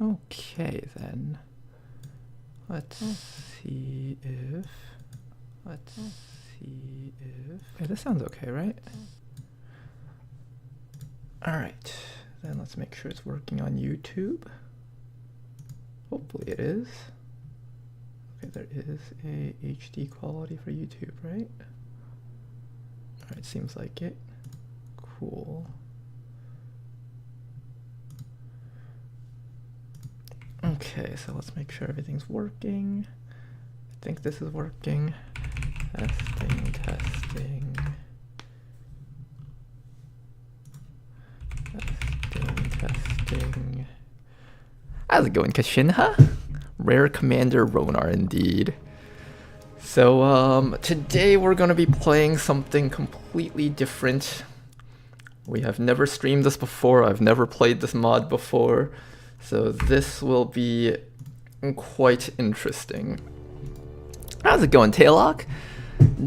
Okay then. Let's see if... Hey, this sounds okay, right? Alright, then let's make sure it's working on YouTube. Hopefully it is. Okay, there is a HD quality for YouTube, right? Alright, seems like it. Cool. Okay, so let's make sure everything's working. I think this is working. Testing, testing. Testing. How's it going, Kashinha? Rare Commander Ronar, indeed. So, today we're gonna be playing something completely different. We have never streamed this before. I've never played this mod before. So this will be quite interesting. How's it going, Taillock?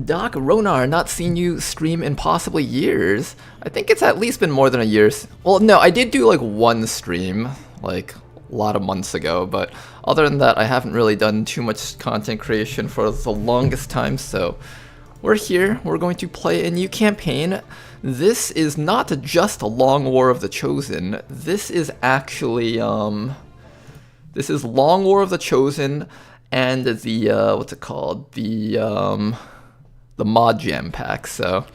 Doc Ronar, not seen you stream in possibly years. I think it's at least been more than a year. Well, no, I did do like one stream, like a lot of months ago, but other than that, I haven't really done too much content creation for the longest time, so we're here. We're going to play a new campaign. This is not just a Long War of the Chosen. This is actually, this is Long War of the Chosen and the, what's it called? The Mod Jam pack, so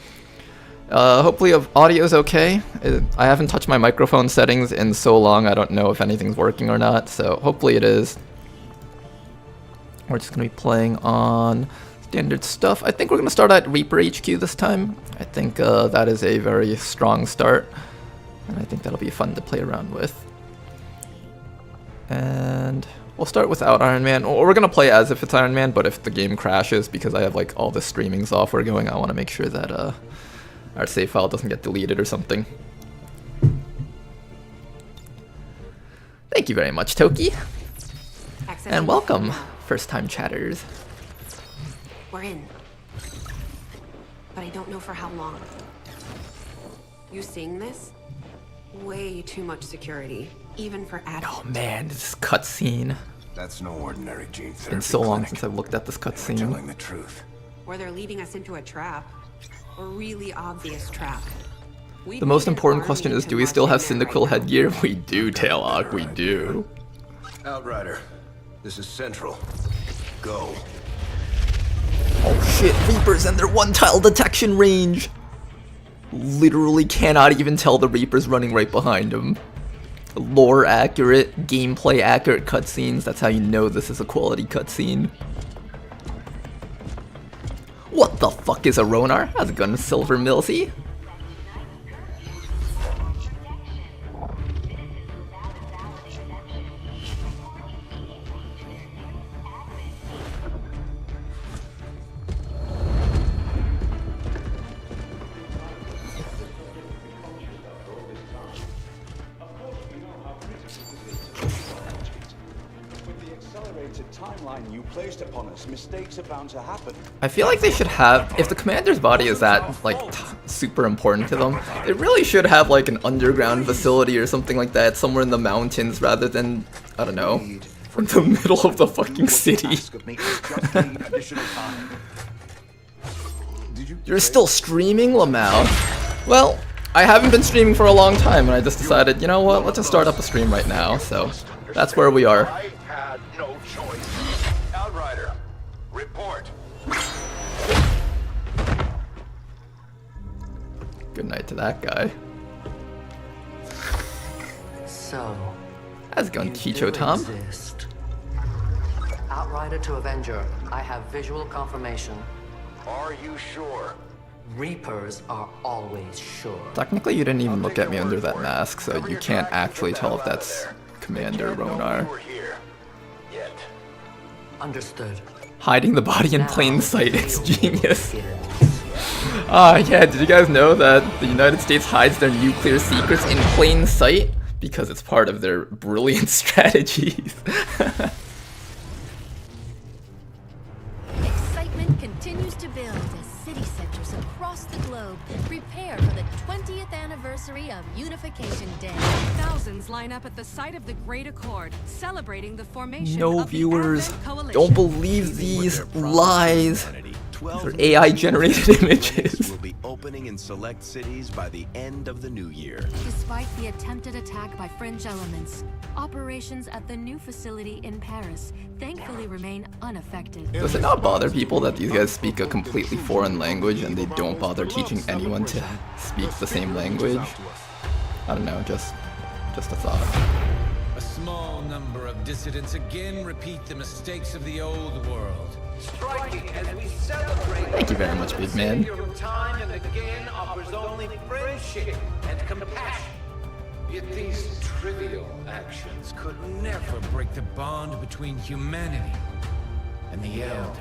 hopefully audio's okay. I haven't touched my microphone settings in so long, I don't know if anything's working or not, so hopefully it is. We're just going to be playing on standard stuff. I think we're going to start at Reaper HQ this time. I think that is a very strong start, and I think that'll be fun to play around with. And we'll start without Iron Man. Or we're going to play as if it's Iron Man, but if the game crashes, because I have like all the streaming software going, I want to make sure that our save file doesn't get deleted or something. Thank you very much, Toki. And welcome, first-time chatters. We're in. But I don't know for how long. You seeing this? Way too much security, even for adults. Oh man, this cutscene. That's no ordinary gene therapy. It's been so long since I've looked at this cutscene. Telling the truth. Or they're leading us into a trap. A really obvious trap. The most important question is, do we still have Cyndaquil headgear? We do, Taillock, we do. Outrider, this is Central. Go. Oh shit, Reapers and their one-tile detection range! Literally cannot even tell the Reapers running right behind them. Lore accurate, gameplay accurate cutscenes, that's how you know this is a quality cutscene. What the fuck is a Ronar? How's it going, Silver Millsy? Timeline you placed upon us, mistakes are bound to happen. I feel like they should have, if the commander's body is that, like, super important to them, they really should have, like, an underground facility or something like that somewhere in the mountains rather than, I don't know, in the middle of the fucking city. You're still streaming, Lamau? Well, I haven't been streaming for a long time and I just decided, you know what, let's just start up a stream right now, so that's where we are. Good night to that guy. So, how's it going, Chicho Tom? Outrider to Avenger, I have visual confirmation. Are you sure? Reapers are always sure. Technically, you didn't even look at me under that mask, so you can't actually tell if that's Commander Ronar. Understood. Hiding the body in plain sight, it's genius. Yeah, did you guys know that the United States hides their nuclear secrets in plain sight? Because it's part of their brilliant strategies. Excitement continues to build as city centers across the globe prepare for the 20th anniversary of Unification Day. Thousands line up at the site of the Great Accord, celebrating the formation No of viewers, the Advent Coalition. don't believe these lies. These are AI generated images. Will be opening in select cities by the end of the new year. Despite the attempted attack by French elements, operations at the new facility in Paris thankfully remain unaffected. Does it not bother people that these guys speak a completely foreign language and they don't bother teaching anyone to speak the same language? I don't know, just a thought. A small number of dissidents again repeat the mistakes of the old world. Striking as we celebrate. Thank you very much, big man. Time and again offers only friendship and compassion. Yet these trivial actions could never break the bond between humanity and the Elders.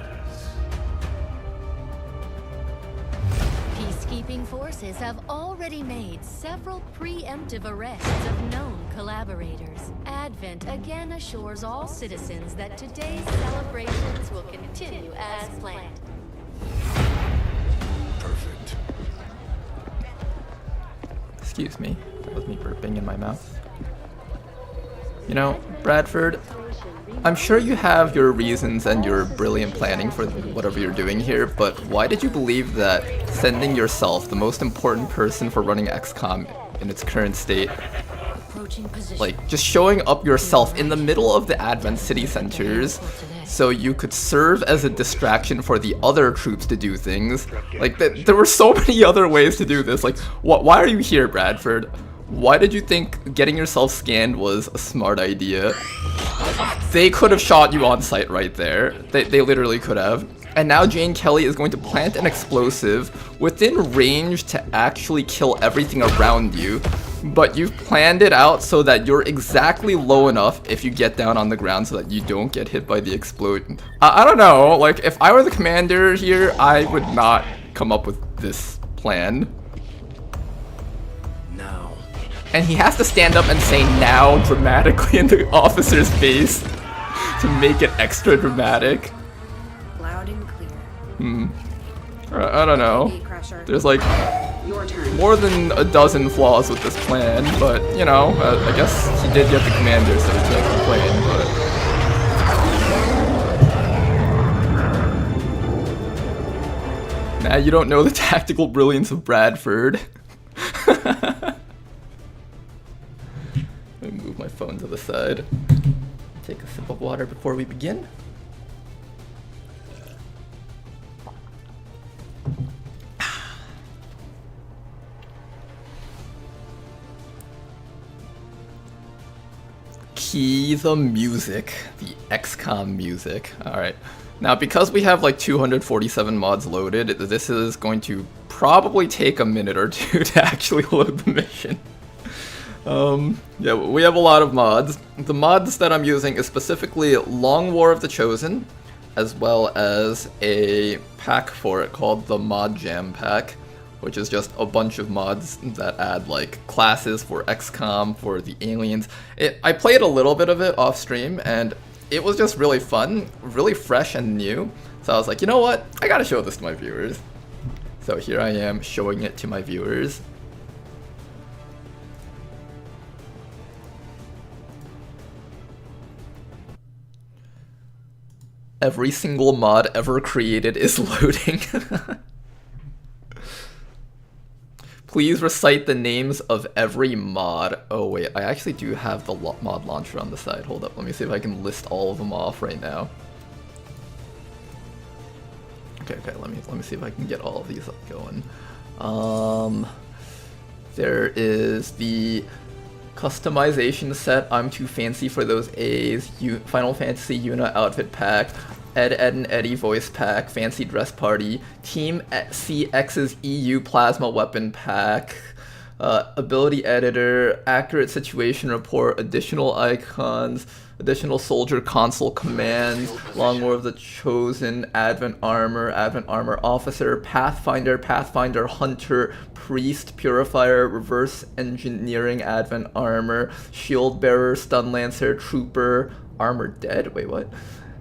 Peacekeeping forces have already made several preemptive arrests of known collaborators. Advent again assures all citizens that today's celebrations will continue as planned. Perfect. Excuse me, that was me burping in my mouth. You know, Bradford, I'm sure you have your reasons and your brilliant planning for whatever you're doing here, but why did you believe that sending yourself, the most important person for running XCOM in its current state, like just showing up yourself in the middle of the Advent city centers so you could serve as a distraction for the other troops to do things? Like, there were so many other ways to do this. Like, why are you here, Bradford? Why did you think getting yourself scanned was a smart idea? They could have shot you on sight right there. They literally could have. And now Jane Kelly is going to plant an explosive within range to actually kill everything around you. But you've planned it out so that you're exactly low enough if you get down on the ground so that you don't get hit by the explosion. I don't know, like if I were the commander here, I would not come up with this plan. And he has to stand up and say now dramatically in the officer's face to make it extra dramatic. Loud and clear. I don't know. There's like more than a dozen flaws with this plan, but you know, I guess he did get the commander, so he can't complain, but... Nah, you don't know the tactical brilliance of Bradford. Let me move my phone to the side. Take a sip of water before we begin. Key the music, the XCOM music. Alright, now because we have like 247 mods loaded, this is going to probably take a minute or two to actually load the mission. Yeah, we have a lot of mods. The mods that I'm using is specifically Long War of the Chosen, as well as a pack for it called the Mod Jam Pack, which is just a bunch of mods that add like classes for XCOM, for the aliens. I played a little bit of it off stream and it was just really fun, really fresh and new. So I was like, you know what? I gotta show this to my viewers. So here I am showing it to my viewers. Every single mod ever created is loading. Please recite the names of every mod. Oh wait, I actually do have the mod launcher on the side. Hold up, let me see if I can list all of them off right now. Okay, let me see if I can get all of these up going. There is the customization set, I'm too fancy for those A's, Final Fantasy Yuna outfit pack, Ed and Eddie voice pack, fancy dress party, Team CX's EU plasma weapon pack, ability editor, accurate situation report, additional icons, additional soldier console commands, Long War of the Chosen, Advent Armor Officer, Pathfinder Hunter, Priest, Purifier, Reverse Engineering Advent Armor, Shield Bearer, Stun Lancer, Trooper, Armor Dead, wait what?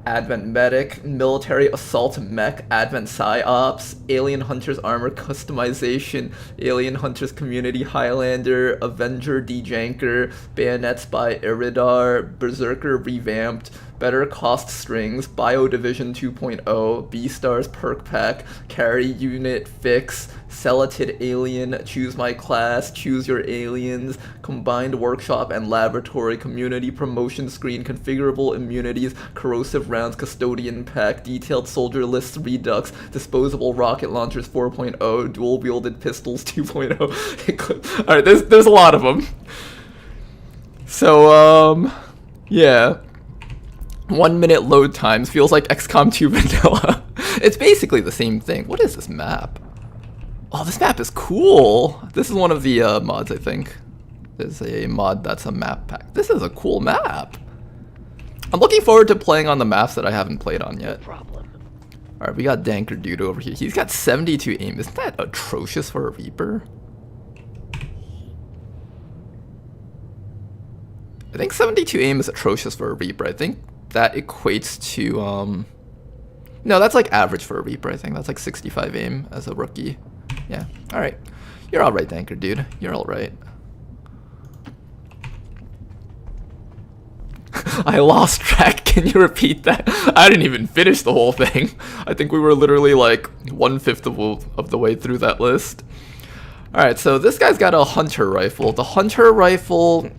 Advent Medic, Military Assault Mech, Advent PsyOps, Alien Hunters Armor Customization, Alien Hunters Community Highlander, Avenger Dejanker, Bayonets by Iridar, Berserker Revamped, Better Cost Strings, Bio Division 2.0, B-Stars Perk Pack, Carry Unit Fix, Celatid Alien, Choose My Class, Choose Your Aliens, Combined Workshop and Laboratory, Community Promotion Screen, Configurable Immunities, Corrosive Rounds, Custodian Pack, Detailed Soldier Lists Redux, Disposable Rocket Launchers 4.0, Dual Wielded Pistols 2.0. Alright, there's a lot of them. So, yeah. 1 minute load times feels like XCOM 2 vanilla. It's basically the same thing. What is this map? Oh, this map is cool. This is one of the mods, I think. There's a mod that's a map pack. This is a cool map. I'm looking forward to playing on the maps that I haven't played on yet. Alright, we got Danker Dude over here. He's got 72 aim. Isn't that atrocious for a Reaper? I think 72 aim is atrocious for a Reaper. I think that equates to, no, that's like average for a Reaper, I think. That's like 65 aim as a rookie. Yeah, alright. You're alright, Danker Dude. You're alright. I lost track. Can you repeat that? I didn't even finish the whole thing. I think we were literally like 1/5 of the way through that list. Alright, so this guy's got a Hunter Rifle. The Hunter Rifle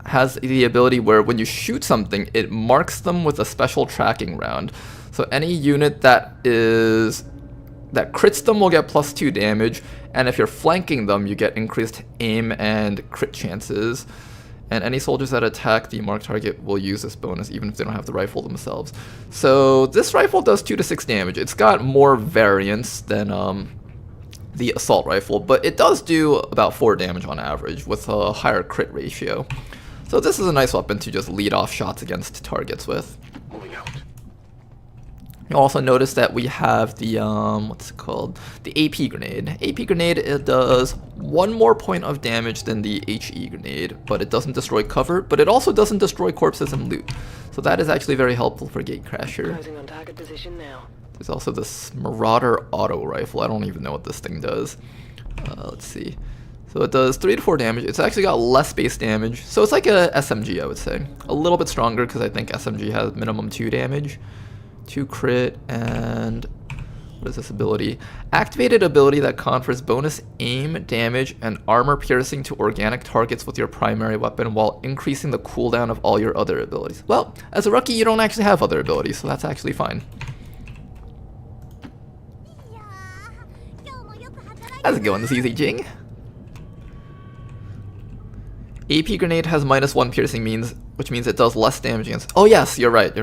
has the ability where when you shoot something, it marks them with a special tracking round. So any unit that crits them will get +2 damage, and if you're flanking them, you get increased aim and crit chances. And any soldiers that attack the marked target will use this bonus even if they don't have the rifle themselves. So this rifle does 2 to 6 damage. It's got more variance than the assault rifle, but it does do about 4 damage on average with a higher crit ratio. So this is a nice weapon to just lead off shots against targets with. Moving out. You'll also notice that we have the, what's it called? The AP grenade. AP grenade, it does 1 more point of damage than the HE grenade, but it doesn't destroy cover, but it also doesn't destroy corpses and loot. So that is actually very helpful for Gatecrasher. Closing on target position now. There's also this Marauder auto rifle. I don't even know what this thing does. Let's see. So it does 3 to 4 damage. It's actually got less base damage. So it's like a SMG, I would say. A little bit stronger because I think SMG has minimum 2 damage. 2 crit, and what is this ability? Activated ability that confers bonus aim, damage, and armor piercing to organic targets with your primary weapon while increasing the cooldown of all your other abilities. Well, as a rookie, you don't actually have other abilities, so that's actually fine. How's it going, ZZ Jing? AP grenade has -1 piercing means, which means it does less damage against. Oh yes, you're right.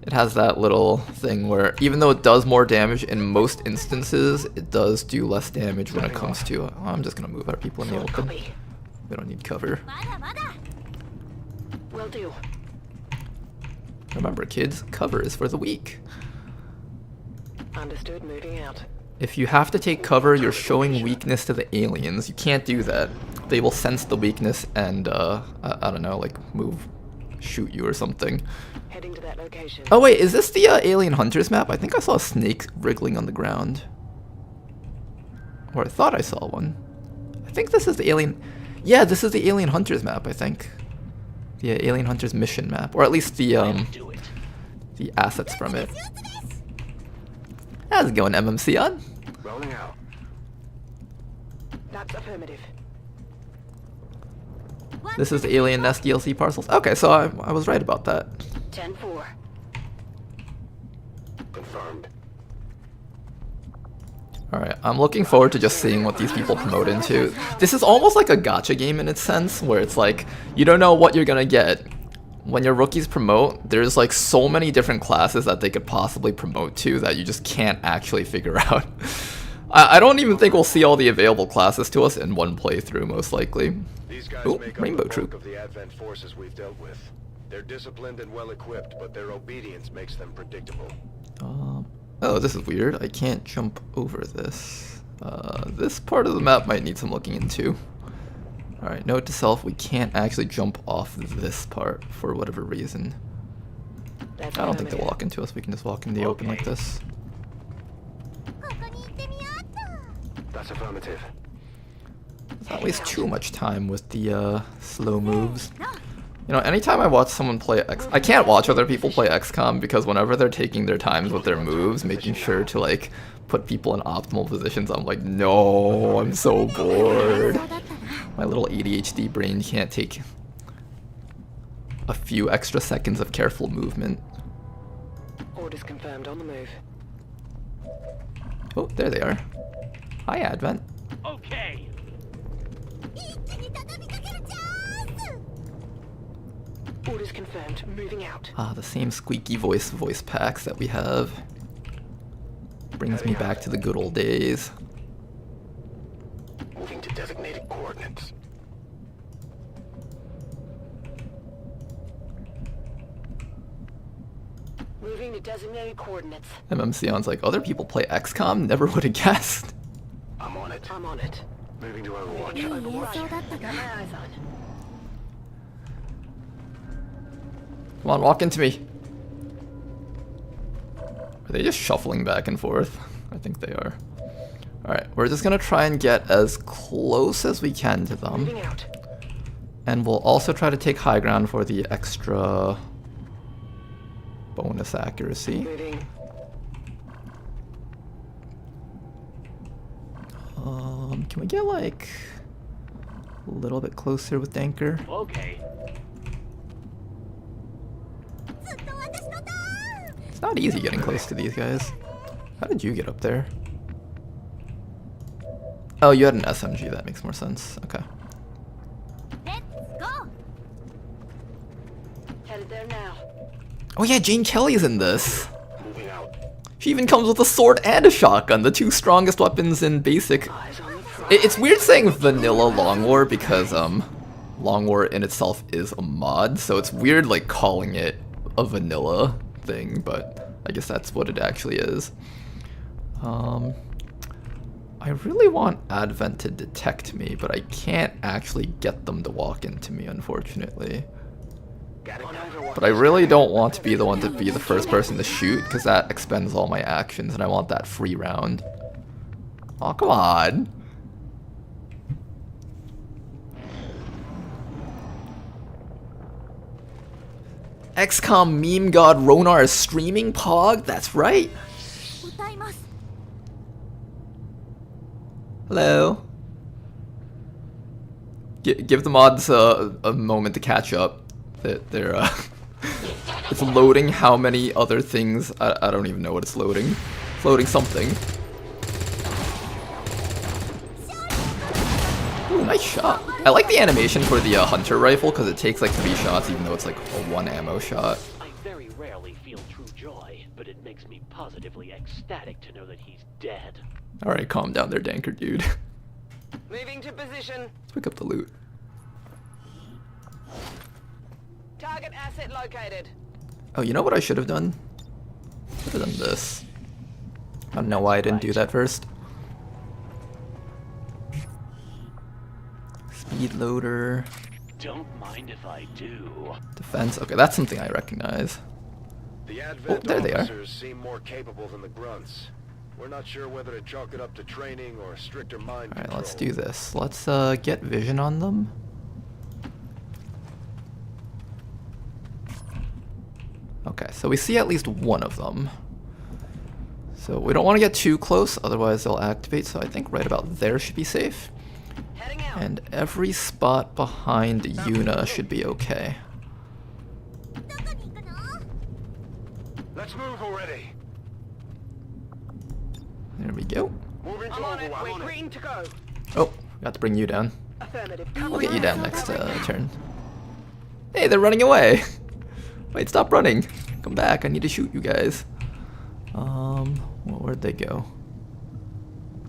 It has that little thing where even though it does more damage in most instances, it does do less damage when it comes to. Oh, I'm just gonna move our people in the open. We don't need cover. Will do. Remember, kids, cover is for the weak. Understood. Moving out. If you have to take cover, you're showing weakness to the aliens. You can't do that. They will sense the weakness and, I don't know, like shoot you or something. Heading to that location. Oh wait, is this the Alien Hunters map? I think I saw a snake wriggling on the ground. Or I thought I saw one. I think this is the Alien... Yeah, this is the Alien Hunters map, I think. The Alien Hunters mission map. Or at least the assets from it. How's it going, MMC on? Rolling out. That's affirmative. This is the Alien Nest DLC parcels. Okay, so I was right about that. 10-4. Confirmed. Alright, I'm looking forward to just seeing what these people promote into. This is almost like a gacha game in its sense, where it's like, you don't know what you're gonna get. When your rookies promote, there's like so many different classes that they could possibly promote to that you just can't actually figure out. I don't even think we'll see all the available classes to us in one playthrough, most likely. These guys Ooh, make Rainbow up the Troop. bulk of the Advent forces we've dealt with. They're disciplined and well equipped, but their obedience makes them predictable. Oh, this is weird. I can't jump over this. This part of the map might need some looking into. Alright, note to self, we can't actually jump off this part for whatever reason. That's I don't think they'll affirmative. walk into us. We can just walk in the open like this. That's affirmative. Let's not waste too much time with the slow moves. You know, anytime I watch someone play I can't watch other people play XCOM because whenever they're taking their times with their moves, making sure to like put people in optimal positions, I'm like, no, I'm so bored. My little ADHD brain can't take a few extra seconds of careful movement. Orders confirmed on the move. Oh, there they are. Hi, Advent. Okay. Orders confirmed. Moving out. Ah, the same squeaky voice packs that we have. Brings me back to the good old days. Moving to designated coordinates. Moving to designated coordinates. MMCon's like, other people play XCOM? Never would have guessed. I'm on it. I'm on it. Moving to Overwatch. Got my eyes on. Come on, walk into me. Are they just shuffling back and forth? I think they are. Alright, we're just gonna try and get as close as we can to them. Moving out. And we'll also try to take high ground for the extra bonus accuracy. Moving. Can we get like a little bit closer with Danker? Okay. It's not easy getting close to these guys. How did you get up there? Oh, you had an SMG. That makes more sense. Okay. Headed there now. Oh yeah, Jane Kelly's in this. Moving out. She even comes with a sword and a shotgun, the two strongest weapons in basic. Eyes on the front. It's weird saying vanilla Long War because Long War in itself is a mod, so it's weird like calling it a vanilla thing, but I guess that's what it actually is. I really want Advent to detect me, but I can't actually get them to walk into me, unfortunately. But I really don't want to be the one to be the first person to shoot, because that expends all my actions, and I want that free round. Oh, come on! XCOM meme god Ronar is streaming, Pog? That's right! Hello? Give the mods a moment to catch up. They're it's loading how many other things. I don't even know what it's loading. It's loading something. Ooh, nice shot. I like the animation for the hunter rifle because it takes like 3 shots even though it's like a 1 ammo shot. I very rarely feel true joy, but it makes me positively ecstatic to know that he's dead. Alright, calm down there, Danker dude. Moving to position. Let's pick up the loot. Target asset located. Oh, you know what I should have done? Should have done this. I don't know why I didn't do that first. Speed loader. Don't mind if I do. Defense. Okay, that's something I recognize. The Advent there they are. officers seem more capable than the grunts. We're not sure whether to chalk it up to training or stricter mind Alright, control. let's do this. Let's get vision on them. Okay, so we see at least one of them. So we don't want to get too close, otherwise they'll activate, so I think right about there should be safe. Heading out. And every spot behind Yuna should be okay. Let's move already. There we go. Moving to I'm on it. Overwatch. We're green to go. Oh, got to bring you down. Affirmative. We'll get you down next turn. Hey, they're running away! Wait, stop running! Come back, I need to shoot you guys. Well, where'd they go?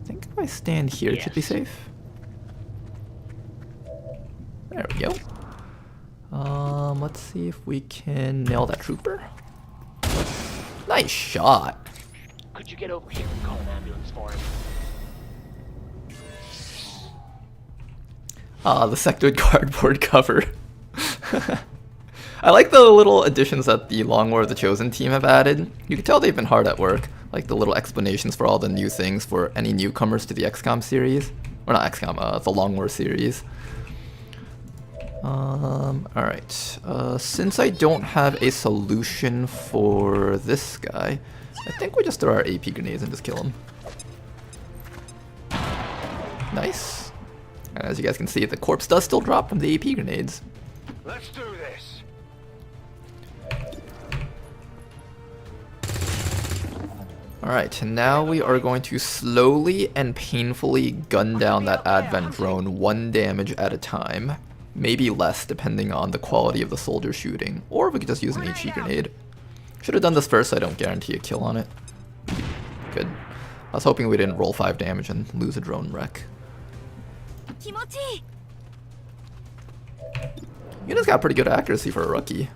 I think if I stand here, it should be safe. There we go. Let's see if we can nail that trooper. Nice shot! Could you get over here and call an ambulance for him? Ah, the sectoid cardboard cover. I like the little additions that the Long War of the Chosen team have added. You can tell they've been hard at work. Like the little explanations for all the new things for any newcomers to the XCOM series. Or not XCOM, the Long War series. Alright. Since I don't have a solution for this guy, I think we just throw our AP grenades and just kill him. Nice. And as you guys can see, the corpse does still drop from the AP grenades. Let's do this. Alright, and now we are going to slowly and painfully gun down that Advent drone 1 damage at a time. Maybe less depending on the quality of the soldier shooting. Or we could just use an HE grenade. Should have done this first so I don't guarantee a kill on it. Good. I was hoping we didn't roll 5 damage and lose a drone wreck. Unit's got pretty good accuracy for a rookie.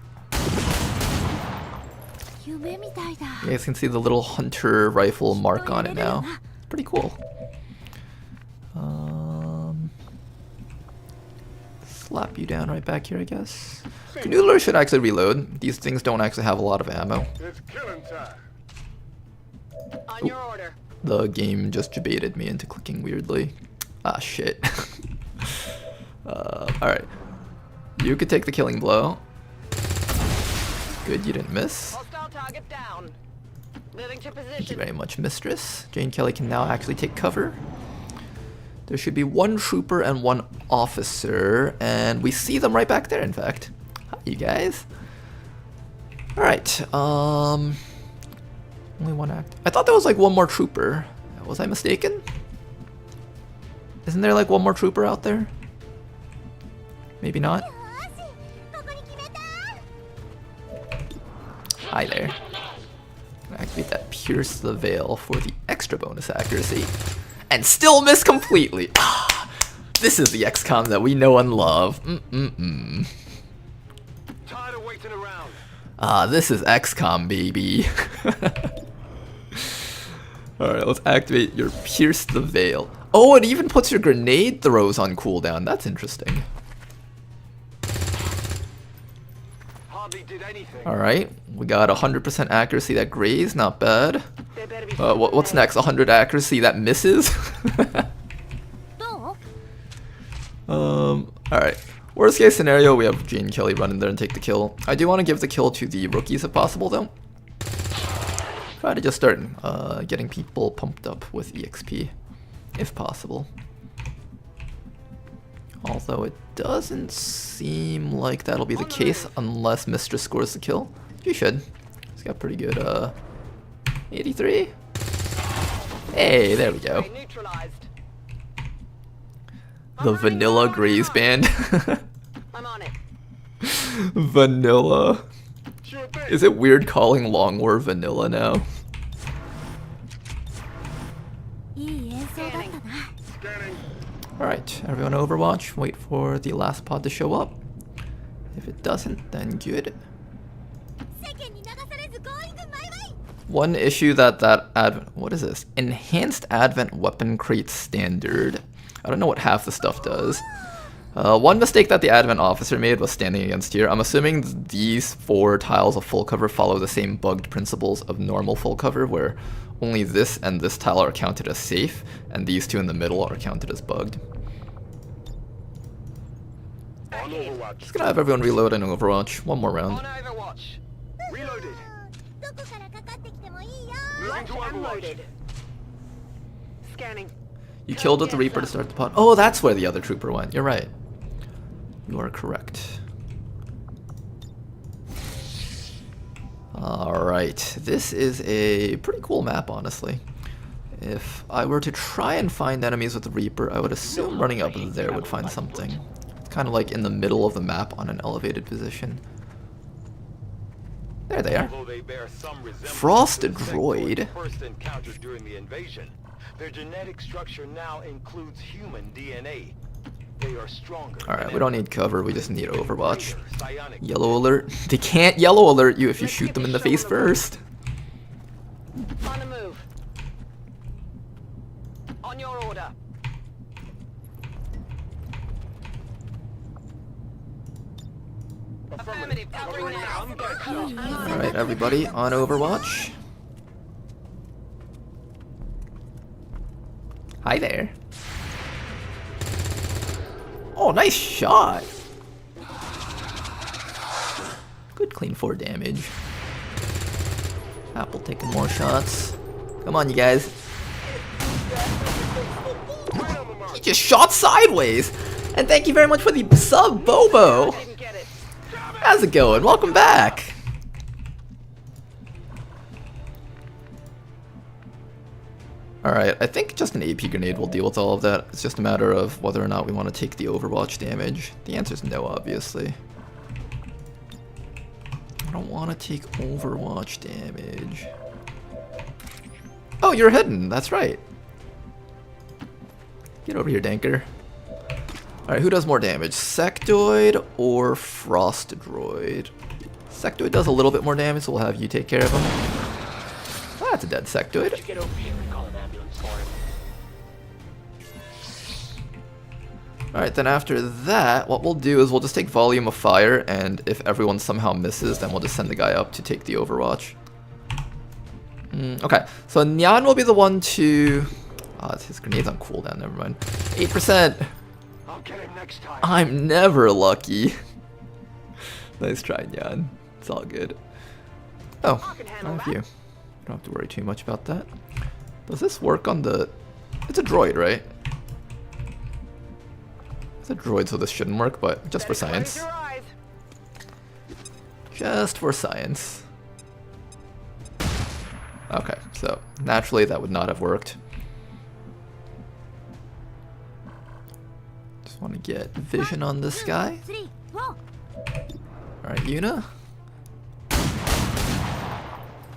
You guys can see the little hunter rifle mark on it now. It's pretty cool. Slap you down right back here, I guess. Canoodler should actually reload. These things don't actually have a lot of ammo. It's killing time. On your order. The game just debated me into clicking weirdly. Ah, shit. Alright. You could take the killing blow. Good, you didn't miss. Hostile target down. Moving to position. Thank you very much, Mistress. Jane Kelly can now actually take cover. There should be 1 trooper and 1 officer, and we see them right back there, in fact. Hi, you guys. Alright, only 1 act. I thought there was like 1 more trooper. Was I mistaken? Isn't there like 1 more trooper out there? Maybe not. Hi there. Activate that Pierce the Veil for the extra bonus accuracy. And still miss completely. Ah, this is the XCOM that we know and love. Tired of waiting around. Ah, this is XCOM, baby. Alright, let's activate your Pierce the Veil. Oh, it even puts your grenade throws on cooldown. That's interesting. Hardly did anything. Alright, we got 100% accuracy that graze, not bad. What's next? 100 accuracy that misses? Alright. Worst case scenario, we have Jane Kelly run in there and take the kill. I do want to give the kill to the rookies if possible, though. Try to just start getting people pumped up with EXP, if possible. Although it doesn't seem like that'll be the case unless Mistress scores the kill. She should. She's got pretty good, 83? Hey, there we go. The Vanilla Graze Band. I'm on it. Vanilla. Is it weird calling Long War vanilla now? Alright, everyone Overwatch, wait for the last pod to show up. If it doesn't, then good. One issue that what is this? Enhanced Advent Weapon Crate Standard. I don't know what half the stuff does. One mistake that the Advent officer made was standing against here. I'm assuming these 4 tiles of full cover follow the same bugged principles of normal full cover, where only this and this tile are counted as safe, and these 2 in the middle are counted as bugged. Just gonna have everyone reload in Overwatch. 1 more round. On Overwatch. Reloaded. Moving to Overwatch. Scanning. You killed with the Reaper to start the pod. Oh, that's where the other trooper went. You're right. You are correct. Alright, this is a pretty cool map, honestly. If I were to try and find enemies with the Reaper, I would assume running up there would find something. It's kind of like in the middle of the map on an elevated position. There they are. Frosted Droid. First encountered during the invasion. Their genetic structure now includes human DNA. They are stronger. Alright, we don't need cover, we just need Overwatch. Yellow alert. They can't yellow alert you if you shoot them in the face first. On the move. On your order. Affirmative. Covering now. Alright, everybody, on Overwatch. Hi there. Oh, nice shot. Good clean 4 damage. Apple taking more shots. Come on, you guys. He just shot sideways. And thank you very much for the sub, Bobo. How's it going? Welcome back. Alright, I think just an AP grenade will deal with all of that. It's just a matter of whether or not we want to take the Overwatch damage. The answer is no, obviously. I don't want to take Overwatch damage. Oh, you're hidden. That's right. Get over here, Danker. Alright, who does more damage? Sectoid or Frost Droid? Sectoid does a little bit more damage, so we'll have you take care of him. Ah, that's a dead Sectoid. Get over here and call an ambulance for him. Alright, then after that, what we'll do is we'll just take Volume of Fire, and if everyone somehow misses, then we'll just send the guy up to take the Overwatch. Okay, so Nyan will be the one to... his grenade's on cooldown, never mind. 8%! I'll get him next time. I'm never lucky. Nice try, Nyan. It's all good. Oh, I have you. Don't have to worry too much about that. Does this work on the... It's a droid, right? It's a droid, so this shouldn't work, but just for science. Just for science. Okay, so naturally that would not have worked. Just want to get vision on this guy. Alright, Yuna.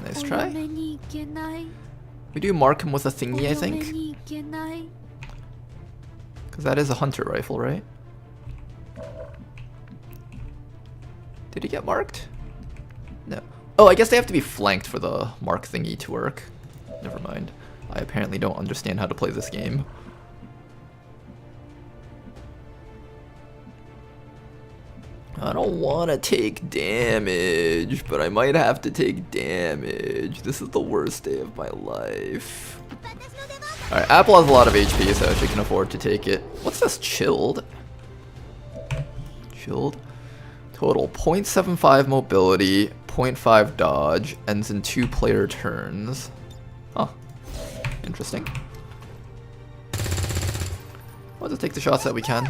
Nice try. We do mark him with a thingy, I think. Because that is a hunter rifle, right? Did he get marked? No. Oh, I guess they have to be flanked for the mark thingy to work. Never mind. I apparently don't understand how to play this game. I don't want to take damage, but I might have to take damage. This is the worst day of my life. Alright, Apple has a lot of HP, so she can afford to take it. What's this? Chilled? Chilled? Total 0.75 mobility, 0.5 dodge, ends in 2 player turns. Huh. Interesting. We'll just take the shots that we can.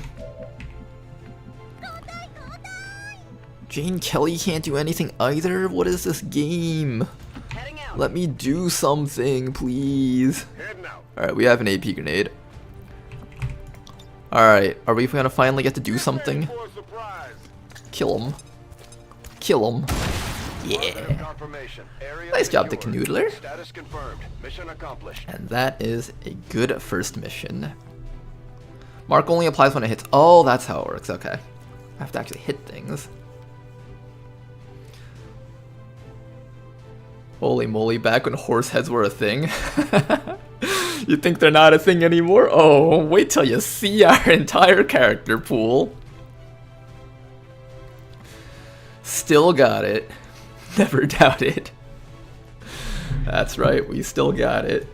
Jane Kelly can't do anything either? What is this game? Let me do something, please. Alright, we have an AP grenade. Alright, are we gonna finally get to do something? Kill him. Kill him. Yeah. Nice job, Dick Noodler. And that is a good first mission. Mark only applies when it hits. Oh, that's how it works. Okay. I have to actually hit things. Holy moly, back when horse heads were a thing. You think they're not a thing anymore? Oh, wait till you see our entire character pool. Still got it. Never doubted. That's right, we still got it.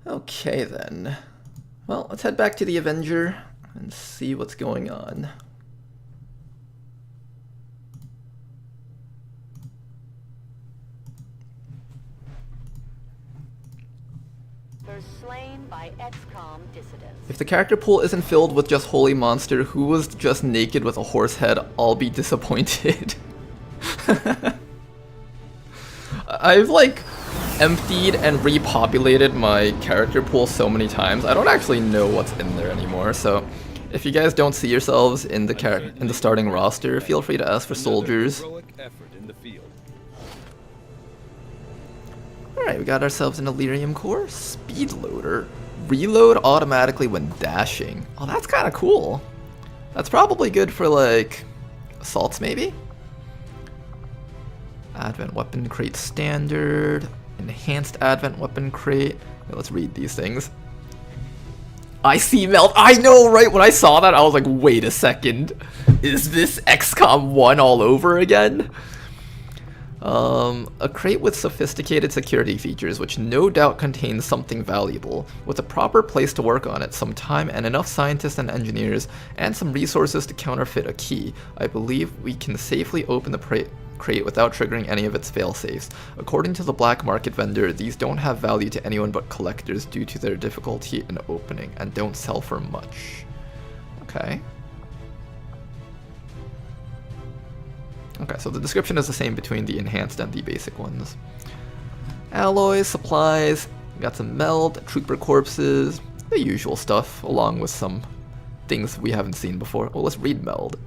Okay then. Well, let's head back to the Avenger and see what's going on. Slain by XCOM dissidents. If the character pool isn't filled with just holy monster who was just naked with a horse head, I'll be disappointed. I've like emptied and repopulated my character pool so many times, I don't actually know what's in there anymore, so if you guys don't see yourselves in the starting roster, feel free to ask for soldiers. Alright, we got ourselves an Elerium core, speed loader, reload automatically when dashing. Oh, that's kind of cool. That's probably good for like assaults maybe? Advent weapon crate standard, enhanced advent weapon crate. Okay, let's read these things. I see meld. I know, right? When I saw that, I was like, wait a second. Is this XCOM 1 all over again? A crate with sophisticated security features, which no doubt contains something valuable. With a proper place to work on it, some time and enough scientists and engineers, and some resources to counterfeit a key, I believe we can safely open the crate without triggering any of its failsafes. According to the black market vendor, these don't have value to anyone but collectors due to their difficulty in opening, and don't sell for much. Okay. Okay, so the description is the same between the enhanced and the basic ones. Alloys, supplies, we got some meld, trooper corpses, the usual stuff, along with some things we haven't seen before. Well, let's read meld.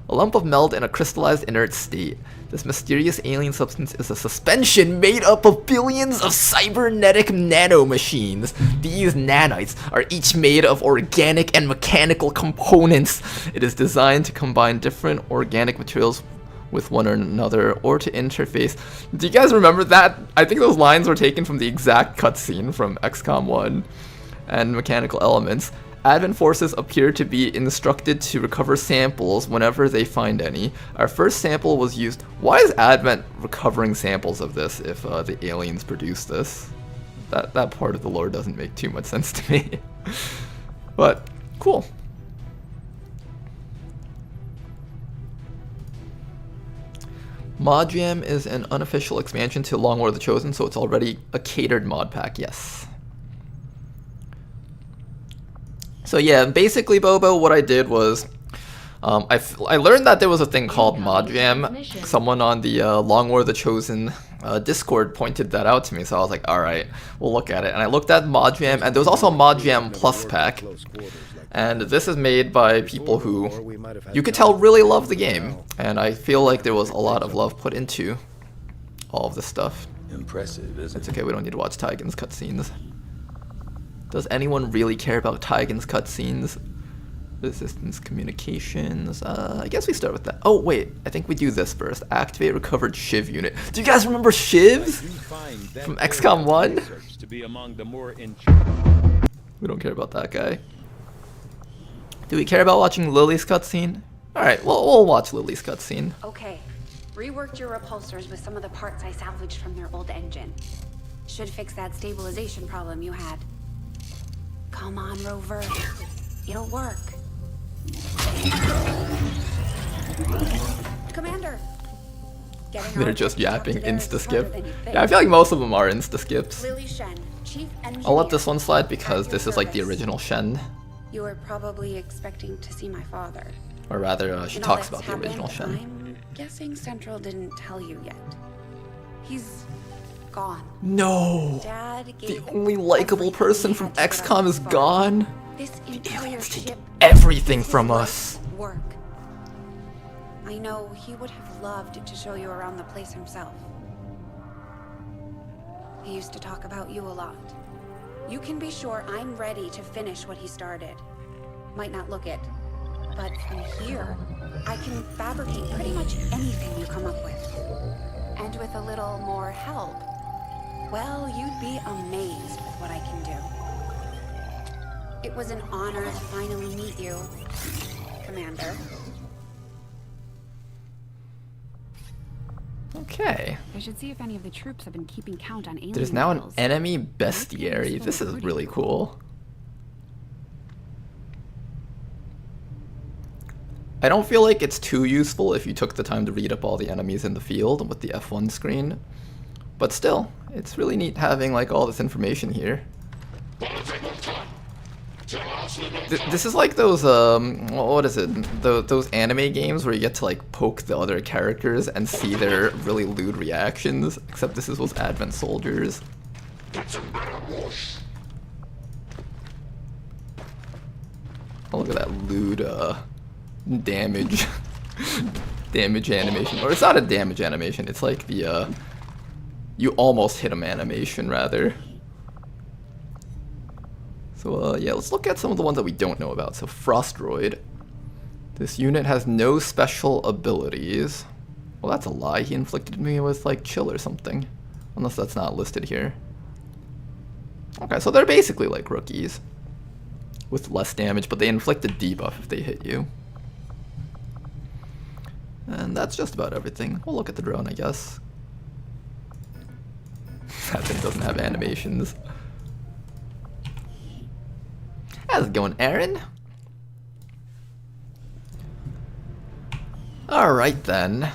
A lump of meld in a crystallized inert state. This mysterious alien substance is a suspension made up of billions of cybernetic nanomachines. These nanites are each made of organic and mechanical components. It is designed to combine different organic materials with one another, or to interface. Do you guys remember that? I think those lines were taken from the exact cutscene from XCOM 1. And mechanical elements. Advent forces appear to be instructed to recover samples whenever they find any. Our first sample was used. Why is Advent recovering samples of this if the aliens produce this? That part of the lore doesn't make too much sense to me. But, cool. Mod Jam is an unofficial expansion to Long War the Chosen, so it's already a catered mod pack, yes. So yeah, basically, Bobo, what I did was, I learned that there was a thing called Mod Jam. Someone on the Long War the Chosen Discord pointed that out to me, so I was like, alright, we'll look at it. And I looked at Mod Jam, and there was also a Mod Jam Plus pack. And this is made by people who, you could tell, really love the game. And I feel like there was a lot of love put into all of this stuff. Impressive, isn't it? It's okay, we don't need to watch Tygan's cutscenes. Does anyone really care about Tygan's cutscenes? Resistance communications, I guess we start with that. Oh wait, I think we do this first. Activate recovered Shiv unit. Do you guys remember Shivs? From XCOM 1? We don't care about that guy. Do we care about watching Lily's cutscene? Alright, well, we'll watch Lily's cutscene. Okay. Reworked your repulsors with some of the parts I salvaged from their old engine. Should fix that stabilization problem you had. Come on, Rover. It'll work. Commander! They're just yapping insta-skip. Yeah, I feel like most of them are insta-skips. Lily Shen, Chief Engineer. I'll let this one slide because this is like the original Shen. You were probably expecting to see my father. Or rather, she talks about the original Shen. I'm guessing Central didn't tell you yet. He's gone. No! The only likable person from XCOM is gone? The aliens take everything from us. Work. I know he would have loved to show you around the place himself. He used to talk about you a lot. You can be sure I'm ready to finish what he started. Might not look it, but from here, I can fabricate pretty much anything you come up with. And with a little more help, well, you'd be amazed with what I can do. It was an honor to finally meet you, Commander. Okay. I should see if any of the troops have been keeping count on alien. There's now an models. enemy bestiary. This is really cool. I don't feel like it's too useful if you took the time to read up all the enemies in the field with the F1 screen. But still, it's really neat having like all this information here. This is like those, what is it? Those anime games where you get to like poke the other characters and see their really lewd reactions, except this is with Advent soldiers. Oh, look at that lewd, damage. Damage animation. Or it's not a damage animation, it's like the, you almost hit him animation, rather. So, yeah, let's look at some of the ones that we don't know about. So, Frostroid. This unit has no special abilities. Well, that's a lie. He inflicted me with, like, chill or something. Unless that's not listed here. Okay, so they're basically like rookies. with less damage, but they inflict a debuff if they hit you. And that's just about everything. We'll look at the drone, I guess. That thing doesn't have animations. How's it going, Aaron? Alright then.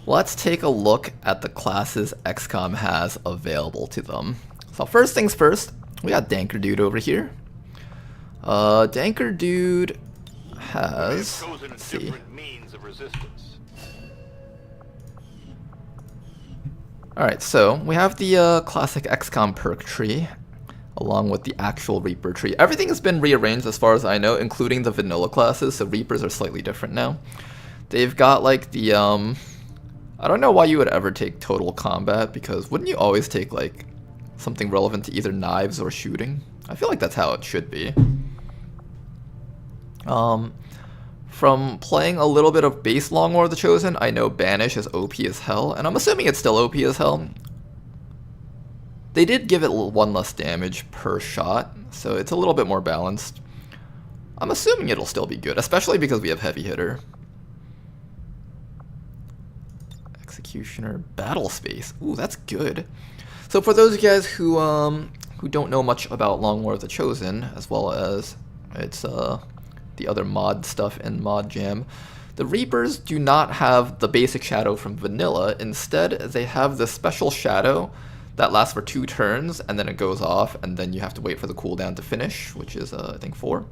Let's take a look at the classes XCOM has available to them. So first things first, we got Danker Dude over here. Danker Dude has, let's see. Alright, so we have the classic XCOM perk tree, along with the actual Reaper tree. Everything has been rearranged as far as I know, including the vanilla classes, so Reapers are slightly different now. They've got like the, I don't know why you would ever take total combat, because wouldn't you always take like something relevant to either knives or shooting? I feel like that's how it should be. From playing a little bit of base Long War of the Chosen, I know Banish is OP as hell, and I'm assuming it's still OP as hell. They did give it 1 less damage per shot, so it's a little bit more balanced. I'm assuming it'll still be good, especially because we have Heavy Hitter. Executioner, Battle Space. Ooh, that's good. So for those of you guys who don't know much about Long War of the Chosen, as well as its the other mod stuff in Mod Jam, the Reapers do not have the basic shadow from vanilla. Instead, they have this special shadow that lasts for 2 turns, and then it goes off, and then you have to wait for the cooldown to finish, which is, I think, 4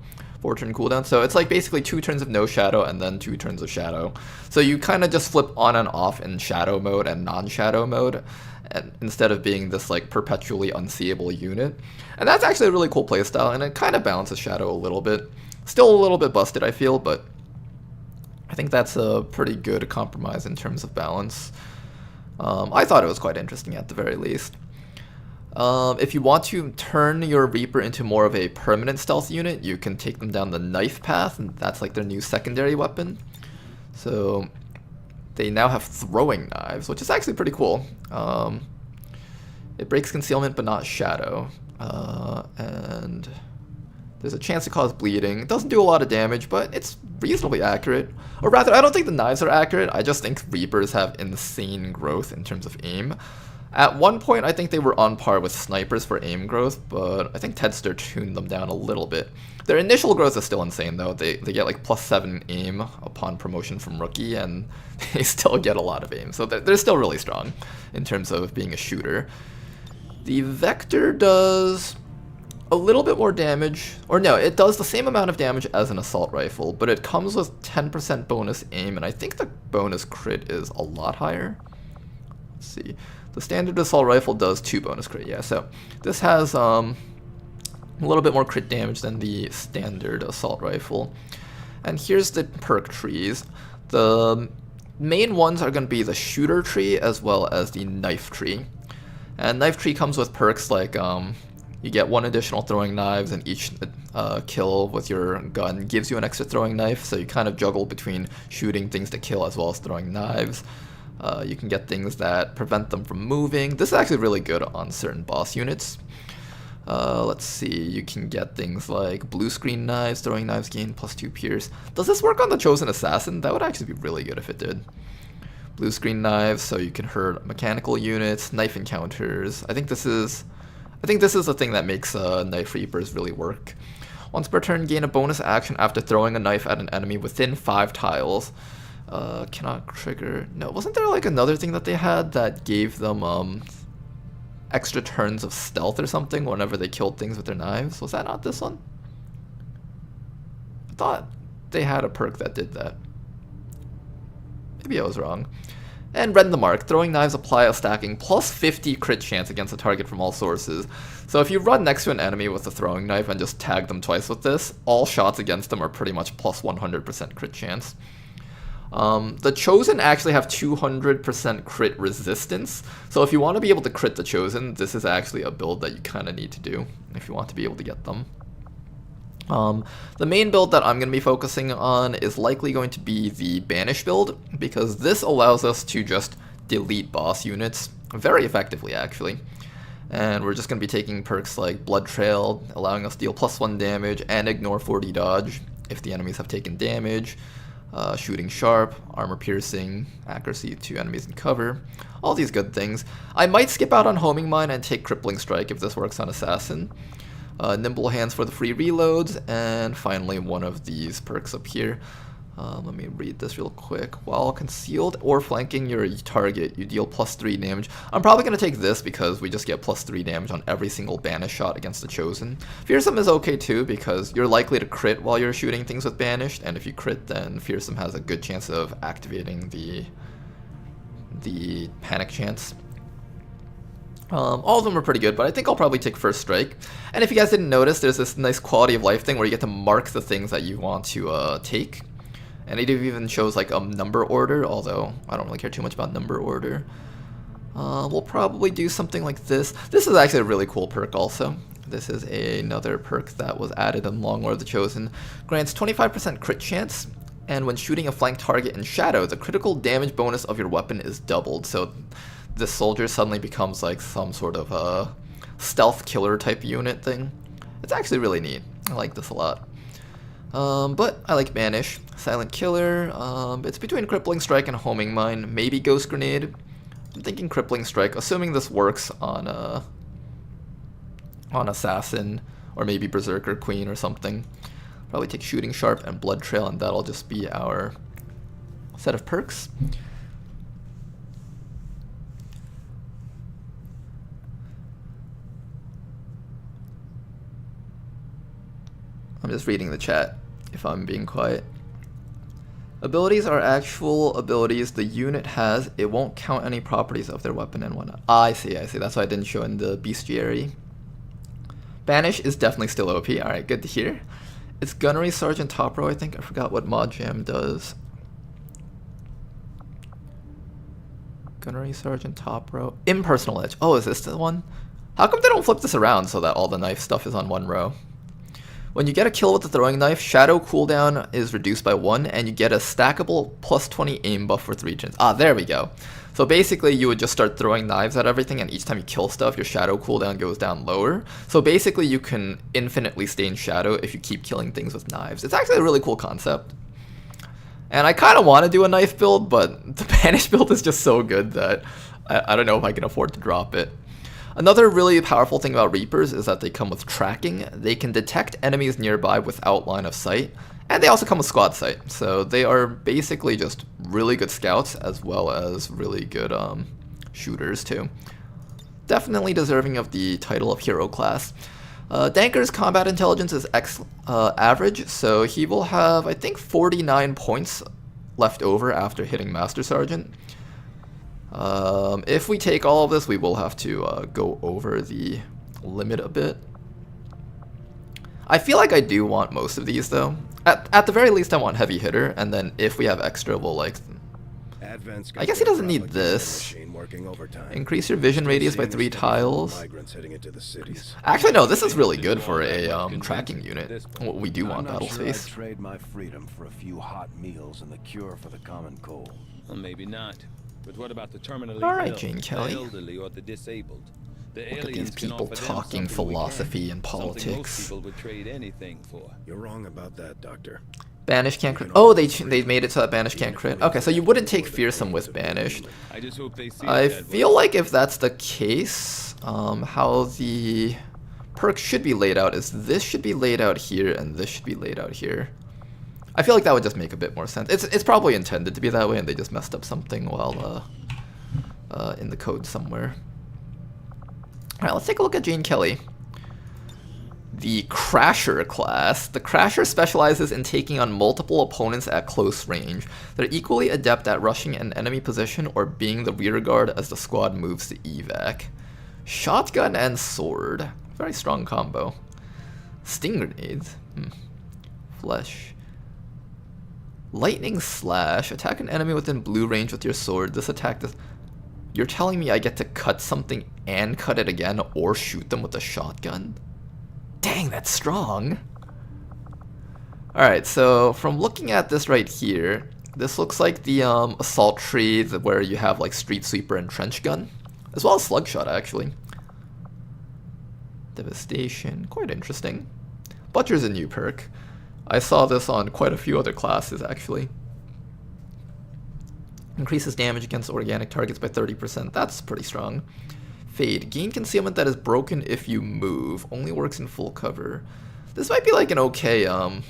turn cooldown. So it's like basically 2 turns of no shadow, and then 2 turns of shadow. So you kind of just flip on and off in shadow mode and non-shadow mode, and instead of being this like perpetually unseeable unit. And that's actually a really cool playstyle, and it kind of balances shadow a little bit. Still a little bit busted, I feel, but I think that's a pretty good compromise in terms of balance. I thought it was quite interesting at the very least. If you want to turn your Reaper into more of a permanent stealth unit, you can take them down the knife path, and that's like their new secondary weapon. So they now have throwing knives, which is actually pretty cool. It breaks concealment but not shadow, and there's a chance to cause bleeding. It doesn't do a lot of damage, but it's reasonably accurate. Or rather, I don't think the knives are accurate. I just think Reapers have insane growth in terms of aim. At one point, I think they were on par with snipers for aim growth, but I think Tedster tuned them down a little bit. Their initial growth is still insane, though. They get like +7 aim upon promotion from rookie, and they still get a lot of aim. So they're still really strong in terms of being a shooter. The Vector does a little bit more damage, or no, it does the same amount of damage as an assault rifle, but it comes with 10% bonus aim, and I think the bonus crit is a lot higher. Let's see. The standard assault rifle does 2 bonus crit, yeah, so this has a little bit more crit damage than the standard assault rifle. And here's the perk trees. The main ones are going to be the shooter tree as well as the knife tree. And knife tree comes with perks like you get 1 additional throwing knives, and each kill with your gun gives you an extra throwing knife, so you kind of juggle between shooting things to kill as well as throwing knives. You can get things that prevent them from moving. This is actually really good on certain boss units. Let's see, you can get things like blue screen knives, throwing knives gain +2 pierce. Does this work on the Chosen Assassin? That would actually be really good if it did. Blue screen knives, so you can hurt mechanical units, knife encounters. I think this is the thing that makes Knife Reapers really work. Once per turn, gain a bonus action after throwing a knife at an enemy within 5 tiles. Cannot trigger... No, wasn't there like another thing that they had that gave them extra turns of stealth or something whenever they killed things with their knives? Was that not this one? I thought they had a perk that did that. Maybe I was wrong. And Rend the Mark. Throwing knives apply a stacking +50 crit chance against a target from all sources. So if you run next to an enemy with a throwing knife and just tag them twice with this, all shots against them are pretty much +100% crit chance. The Chosen actually have 200% crit resistance. So if you want to be able to crit the Chosen, this is actually a build that you kind of need to do if you want to be able to get them. The main build that I'm going to be focusing on is likely going to be the Banish build, because this allows us to just delete boss units very effectively, actually. And we're just going to be taking perks like Blood Trail, allowing us to deal +1 damage and ignore 40 dodge if the enemies have taken damage. Shooting Sharp, Armor Piercing, Accuracy to enemies in cover. All these good things. I might skip out on Homing Mine and take Crippling Strike if this works on Assassin. Nimble Hands for the free reloads, and finally one of these perks up here. Let me read this real quick. While concealed or flanking your target, you deal +3 damage. I'm probably going to take this because we just get +3 damage on every single Banish shot against the Chosen. Fearsome is okay too because you're likely to crit while you're shooting things with Banished, and if you crit then Fearsome has a good chance of activating the Panic chance. All of them are pretty good, but I think I'll probably take First Strike. And if you guys didn't notice, there's this nice quality of life thing where you get to mark the things that you want to take. And it even shows like a number order, although I don't really care too much about number order. We'll probably do something like this. This is actually a really cool perk also. This is another perk that was added in Long War of the Chosen. Grants 25% crit chance, and when shooting a flank target in shadow, the critical damage bonus of your weapon is doubled. So this soldier suddenly becomes like some sort of a stealth killer type unit thing. It's actually really neat. I like this a lot. But I like Banish. Silent Killer, it's between Crippling Strike and Homing Mine, maybe Ghost Grenade. I'm thinking Crippling Strike, assuming this works on Assassin, or maybe Berserker Queen or something. Probably take Shooting Sharp and Blood Trail, and that'll just be our set of perks. I'm just reading the chat, if I'm being quiet. Abilities are actual abilities the unit has. It won't count any properties of their weapon and whatnot. I see. That's why I didn't show in the bestiary. Banish is definitely still OP. Alright, good to hear. It's Gunnery Sergeant Top Row, I think. I forgot what Mod Jam does. Gunnery Sergeant Top Row. Impersonal Edge. Oh, is this the one? How come they don't flip this around so that all the knife stuff is on one row? When you get a kill with the throwing knife, shadow cooldown is reduced by 1, and you get a stackable +20 aim buff for 3 turns. Ah, there we go. So basically, you would just start throwing knives at everything, and each time you kill stuff, your shadow cooldown goes down lower. So basically, you can infinitely stay in shadow if you keep killing things with knives. It's actually a really cool concept. And I kind of want to do a knife build, but the Banish build is just so good that I don't know if I can afford to drop it. Another really powerful thing about Reapers is that they come with tracking. They can detect enemies nearby without line of sight, and they also come with squad sight. So they are basically just really good scouts as well as really good shooters too. Definitely deserving of the title of hero class. Danker's combat intelligence is average, so he will have, I think, 49 points left over after hitting Master Sergeant. If we take all of this, we will have to go over the limit a bit. I feel like I do want most of these though. At the very least I want heavy hitter, and then if we have extra we'll like... I guess he doesn't need this. Increase your vision radius by 3 tiles. Actually no, this is really good for a tracking unit. We do want battle space. I'd trade my freedom for a few hot meals and the cure for the common cold. Well, maybe not. But what about the terminally Alright, ill, Gene Kelly. the elderly, or the disabled? The Look at aliens these can people offer them talking something we philosophy can't. and Something most politics. people would trade anything for. You're wrong about that, Doctor. Banish can't crit. Oh, they made it so that Banish can't crit. Okay, so you wouldn't take Fearsome with Banished. I just hope they see I it that feel way. like if that's the case, how the perk should be laid out is this should be laid out here and this should be laid out here. I feel like that would just make a bit more sense. It's probably intended to be that way and they just messed up something while in the code somewhere. Alright, let's take a look at Gene Kelly. The Crasher class. The Crasher specializes in taking on multiple opponents at close range. They're equally adept at rushing an enemy position or being the rear guard as the squad moves to evac. Shotgun and sword. Very strong combo. Sting grenades. Flesh. Lightning slash. Attack an enemy within blue range with your sword. This attack does... You're telling me I get to cut something and cut it again or shoot them with a shotgun? Dang, that's strong. Alright, so from looking at this right here, this looks like the assault tree where you have like Street Sweeper and Trench Gun, as well as Slugshot actually. Devastation, quite interesting. Butcher's a new perk. I saw this on quite a few other classes actually. Increases damage against organic targets by 30%. That's pretty strong. Fade. Gain concealment that is broken if you move. Only works in full cover. This might be like an okay, I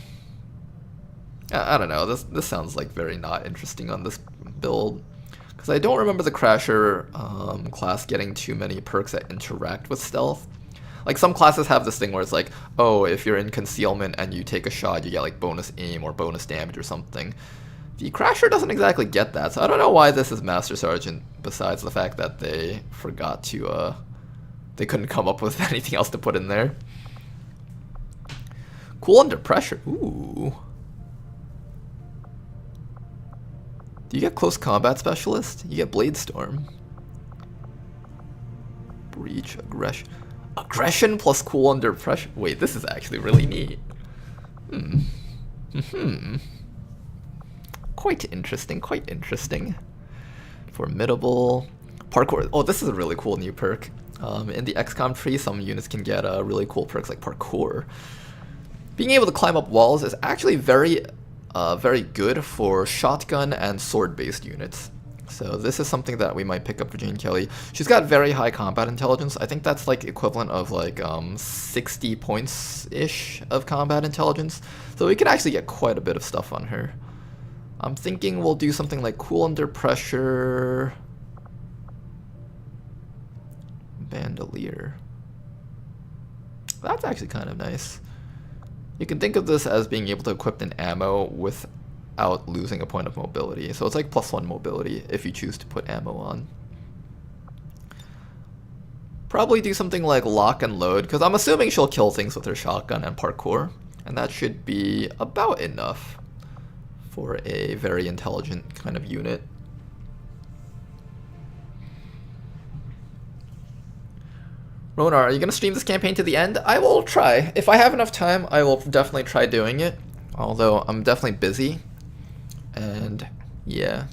don't know. This sounds like very not interesting on this build. Because I don't remember the Crasher class getting too many perks that interact with stealth. Like some classes have this thing where it's like, oh, if you're in concealment and you take a shot, you get like bonus aim or bonus damage or something. The Crasher doesn't exactly get that, so I don't know why this is Master Sergeant, besides the fact that they forgot to, they couldn't come up with anything else to put in there. Cool under pressure. Ooh. Do you get Close Combat Specialist? You get Blade Storm. Breach, Aggression. Aggression plus cool under pressure. Wait, this is actually really neat. Quite interesting, quite interesting. Formidable. Parkour. Oh, this is a really cool new perk. In the XCOM tree, some units can get really cool perks like Parkour. Being able to climb up walls is actually very good for shotgun and sword-based units. So this is something that we might pick up for Jane Kelly. She's got very high combat intelligence. I think that's like equivalent of like 60 points-ish of combat intelligence. So we can actually get quite a bit of stuff on her. I'm thinking we'll do something like Cool Under Pressure, Bandolier. That's actually kind of nice. You can think of this as being able to equip an ammo without losing a point of mobility. So it's like +1 mobility if you choose to put ammo on. Probably do something like Lock and Load, because I'm assuming she'll kill things with her shotgun and Parkour. And that should be about enough for a very intelligent kind of unit. Ronar, are you going to stream this campaign to the end? I will try. If I have enough time, I will definitely try doing it. Although, I'm definitely busy. And, yeah.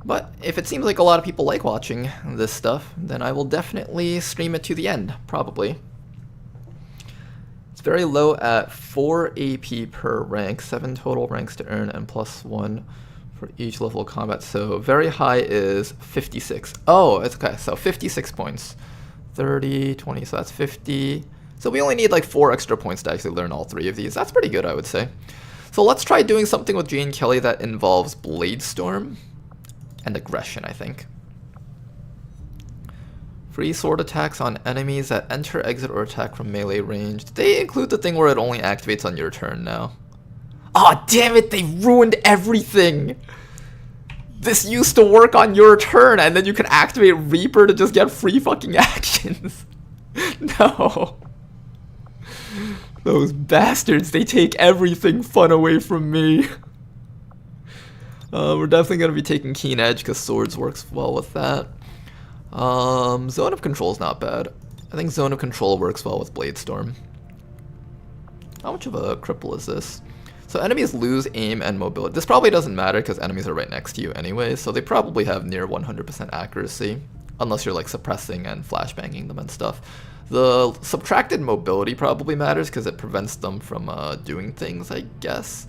But, if it seems like a lot of people like watching this stuff, then I will definitely stream it to the end, probably. It's very low at 4 AP per rank, 7 total ranks to earn, and +1 for each level of combat. So very high is 56. Oh, it's okay. So 56 points. 30, 20, so that's 50. So we only need like 4 extra points to actually learn all 3 of these. That's pretty good, I would say. So let's try doing something with Jane Kelly that involves Blade Storm and Aggression, I think. Free sword attacks on enemies that enter, exit, or attack from melee range. Did they include the thing where it only activates on your turn now? Aw, oh, damn it, they ruined everything! This used to work on your turn, and then you can activate Reaper to just get free fucking actions. No. Those bastards, they take everything fun away from me. We're definitely going to be taking Keen Edge, because Swords works well with that. Zone of Control is not bad. I think Zone of Control works well with Blade Storm. How much of a cripple is this? So enemies lose aim and mobility. This probably doesn't matter because enemies are right next to you anyway, so they probably have near 100% accuracy, unless you're like suppressing and flashbanging them and stuff. The subtracted mobility probably matters because it prevents them from doing things, I guess.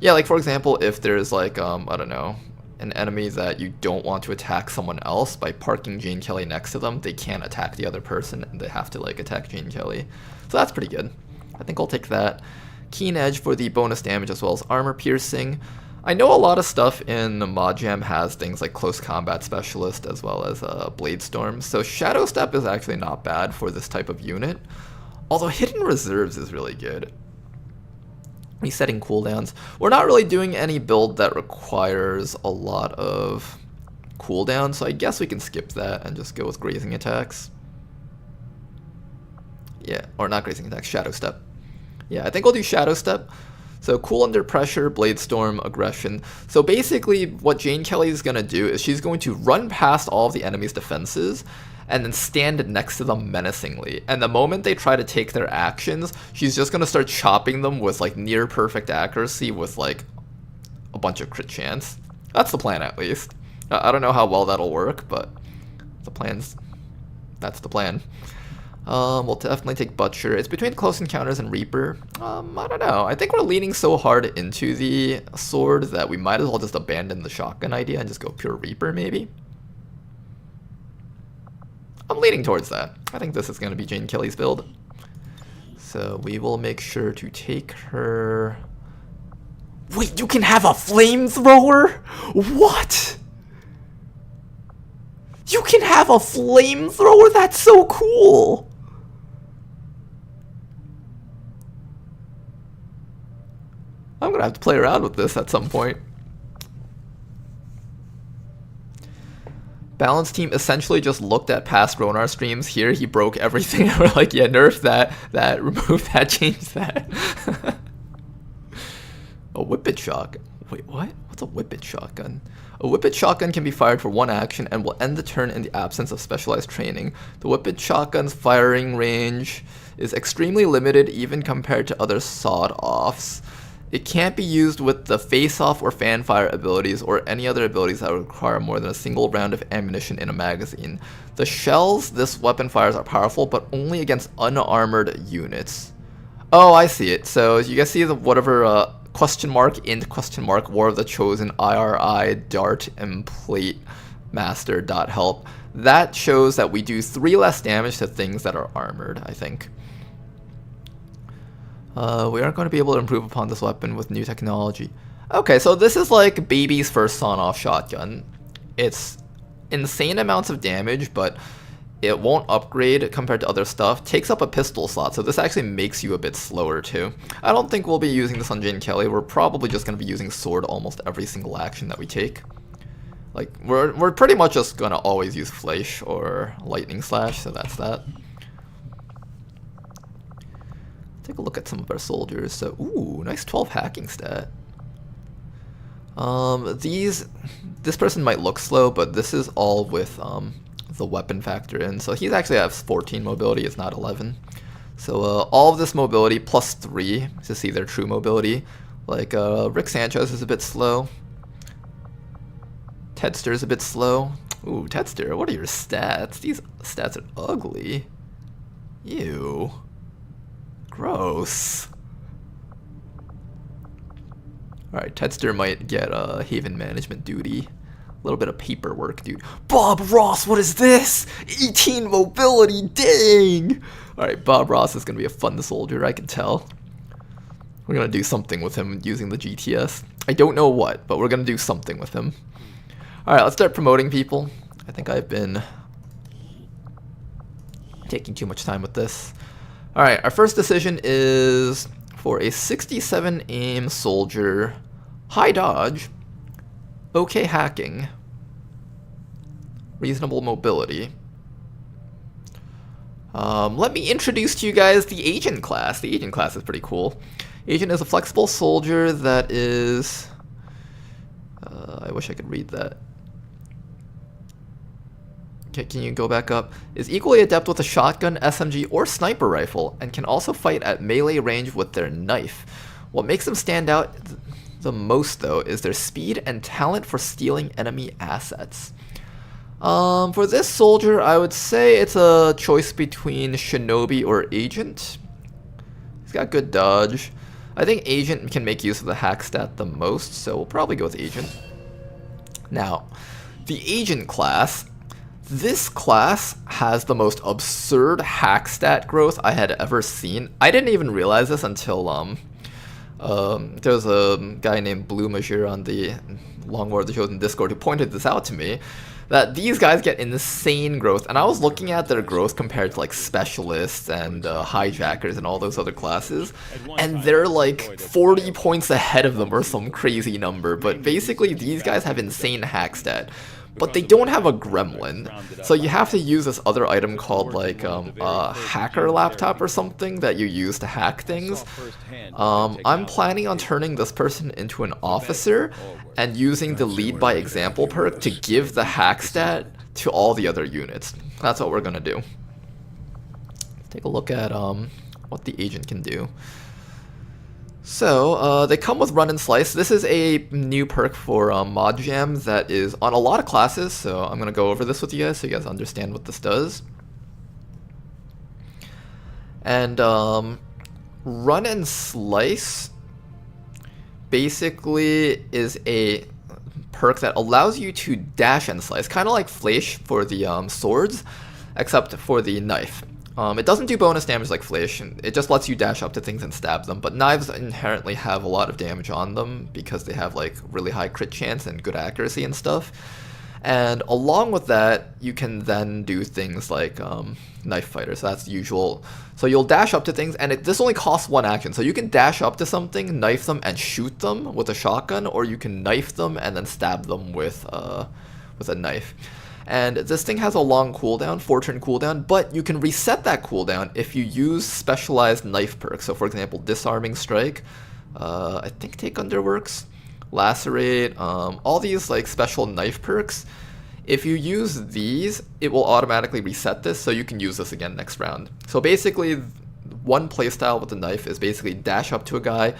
Yeah, like for example, if there's like, I don't know, an enemy that you don't want to attack someone else, by parking Jane Kelly next to them, they can't attack the other person and they have to like attack Jane Kelly. So that's pretty good. I think I'll take that. Keen Edge for the bonus damage as well as armor piercing. I know a lot of stuff in Mod Jam has things like Close Combat Specialist as well as Blade Storm, so Shadow Step is actually not bad for this type of unit. Although Hidden Reserves is really good. Resetting cooldowns. We're not really doing any build that requires a lot of cooldowns, so I guess we can skip that and just go with Grazing Attacks. Yeah, or not Grazing Attacks, Shadow Step. Yeah, I think we'll do Shadow Step. So Cool Under Pressure, Blade Storm, Aggression. So basically what Jane Kelly is going to do is she's going to run past all of the enemy's defenses and then stand next to them menacingly. And the moment they try to take their actions, she's just going to start chopping them with like near perfect accuracy with like a bunch of crit chance. That's the plan at least. I don't know how well that'll work, but the plan's That's the plan. We'll definitely take Butcher. It's between Close Encounters and Reaper. I don't know. I think we're leaning so hard into the sword that we might as well just abandon the shotgun idea and just go pure Reaper, maybe. I'm leaning towards that. I think this is going to be Jane Kelly's build. So we will make sure to take her... Wait, you can have a flamethrower? What? You can have a flamethrower? That's so cool! I'm gonna have to play around with this at some point. Balance Team essentially just looked at past Ronar streams. Here, he broke everything. We're like, yeah, nerf that, remove that, change that. A Whippet Shotgun. Wait, what? What's a Whippet Shotgun? A Whippet Shotgun can be fired for one action and will end the turn in the absence of specialized training. The Whippet Shotgun's firing range is extremely limited even compared to other sawed-offs. It can't be used with the face-off or fan-fire abilities or any other abilities that require more than a single round of ammunition in a magazine. The shells this weapon fires are powerful, but only against unarmored units. Oh, I see it. So you guys see the whatever question mark int question mark War of the Chosen IRI dart and plate master dot help. That shows that we do 3 less damage to things that are armored, I think. We aren't going to be able to improve upon this weapon with new technology. Okay, so this is like baby's first sawn-off shotgun. It's insane amounts of damage, but it won't upgrade compared to other stuff. Takes up a pistol slot, so this actually makes you a bit slower too. I don't think we'll be using this on Jane Kelly. We're probably just going to be using sword almost every single action that we take. Like, we're pretty much just going to always use Flash or Lightning Slash, so that's that. Take a look at some of our soldiers. So, ooh, nice 12 hacking stat. This person might look slow, but this is all with the weapon factor in. So he's actually has 14 mobility, it's not 11. So all of this mobility plus 3 to see their true mobility. Like Rick Sanchez is a bit slow. Tedster is a bit slow. Ooh, Tedster, what are your stats? These stats are ugly. Ew. Gross. Alright, Tedster might get Haven Management duty. A little bit of paperwork, dude. Bob Ross, what is this? 18 mobility, dang! Alright, Bob Ross is going to be a fun soldier, I can tell. We're going to do something with him using the GTS. I don't know what, but we're going to do something with him. Alright, let's start promoting people. I think I've been taking too much time with this. Alright, our first decision is for a 67 aim soldier, high dodge, okay hacking, reasonable mobility. Let me introduce to you guys the Agent class. The Agent class is pretty cool. Agent is a flexible soldier that is... I wish I could read that. Okay, can you go back up? Is equally adept with a shotgun, SMG, or sniper rifle, and can also fight at melee range with their knife. What makes them stand out the most, though, is their speed and talent for stealing enemy assets. For this soldier, I would say it's a choice between Shinobi or Agent. He's got good dodge. I think Agent can make use of the hack stat the most, so we'll probably go with Agent. Now, the Agent class. This class has the most absurd hack stat growth I had ever seen. I didn't even realize this until there's a guy named Blue Major on the Long War of the Chosen Discord who pointed this out to me, that these guys get insane growth, and I was looking at their growth compared to like specialists and hijackers and all those other classes, and they're like 40 points ahead of them or some crazy number. But basically these guys have insane hack stat, but they don't have a gremlin, so you have to use this other item called like a hacker laptop or something that you use to hack things. I'm planning on turning this person into an officer and using the lead by example perk to give the hack stat to all the other units. That's what we're gonna do. Let's take a look at what the agent can do. So, they come with Run and Slice. This is a new perk for Mod Jam that is on a lot of classes, so I'm going to go over this with you guys so you guys understand what this does. And Run and Slice basically is a perk that allows you to dash and slice, kind of like Flash for the swords, except for the knife. It doesn't do bonus damage like Flash, it just lets you dash up to things and stab them, but knives inherently have a lot of damage on them because they have like really high crit chance and good accuracy and stuff. And along with that, you can then do things like knife fighter, so that's usual. So you'll dash up to things, and this only costs one action. So you can dash up to something, knife them, and shoot them with a shotgun, or you can knife them and then stab them with a knife. And this thing has a long cooldown, 4-turn cooldown, but you can reset that cooldown if you use specialized knife perks. So for example, Disarming Strike, I think Take Under works, Lacerate, all these like special knife perks. If you use these, it will automatically reset this, so you can use this again next round. So basically, one playstyle with the knife is basically dash up to a guy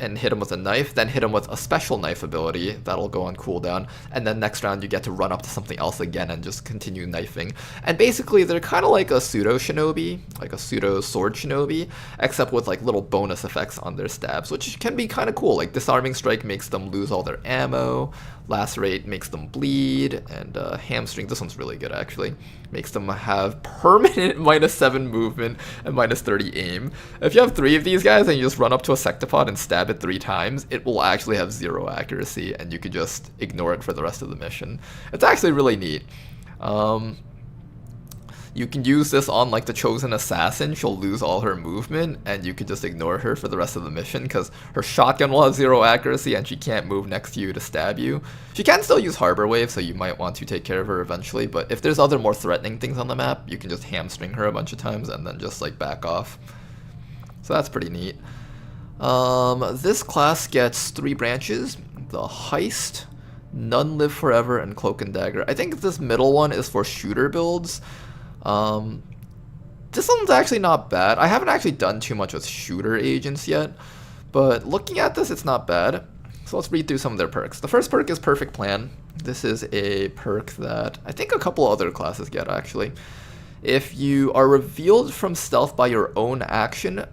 and hit him with a knife, then hit him with a special knife ability that'll go on cooldown, and then next round you get to run up to something else again and just continue knifing. And basically they're kind of like a pseudo shinobi, like a pseudo sword shinobi, except with like little bonus effects on their stabs, which can be kind of cool. Like Disarming Strike makes them lose all their ammo, Lacerate makes them bleed, and Hamstring, this one's really good actually, makes them have permanent -7 movement and -30 aim. If you have 3 of these guys and you just run up to a sectopod and stab it 3 times, it will actually have 0 accuracy, and you could just ignore it for the rest of the mission. It's actually really neat. You can use this on like the Chosen Assassin. She'll lose all her movement, and you could just ignore her for the rest of the mission because her shotgun will have 0 accuracy and she can't move next to you to stab you. She can still use Harbor Wave, so you might want to take care of her eventually, but if there's other more threatening things on the map, you can just hamstring her a bunch of times and then just like back off. So that's pretty neat. This class gets 3 branches: the Heist, None Live Forever, and Cloak and Dagger. I think this middle one is for shooter builds. This one's actually not bad. I haven't actually done too much with shooter agents yet, but looking at this, it's not bad. So let's read through some of their perks. The first perk is Perfect Plan. This is a perk that I think a couple other classes get actually. If you are revealed from stealth by your own action,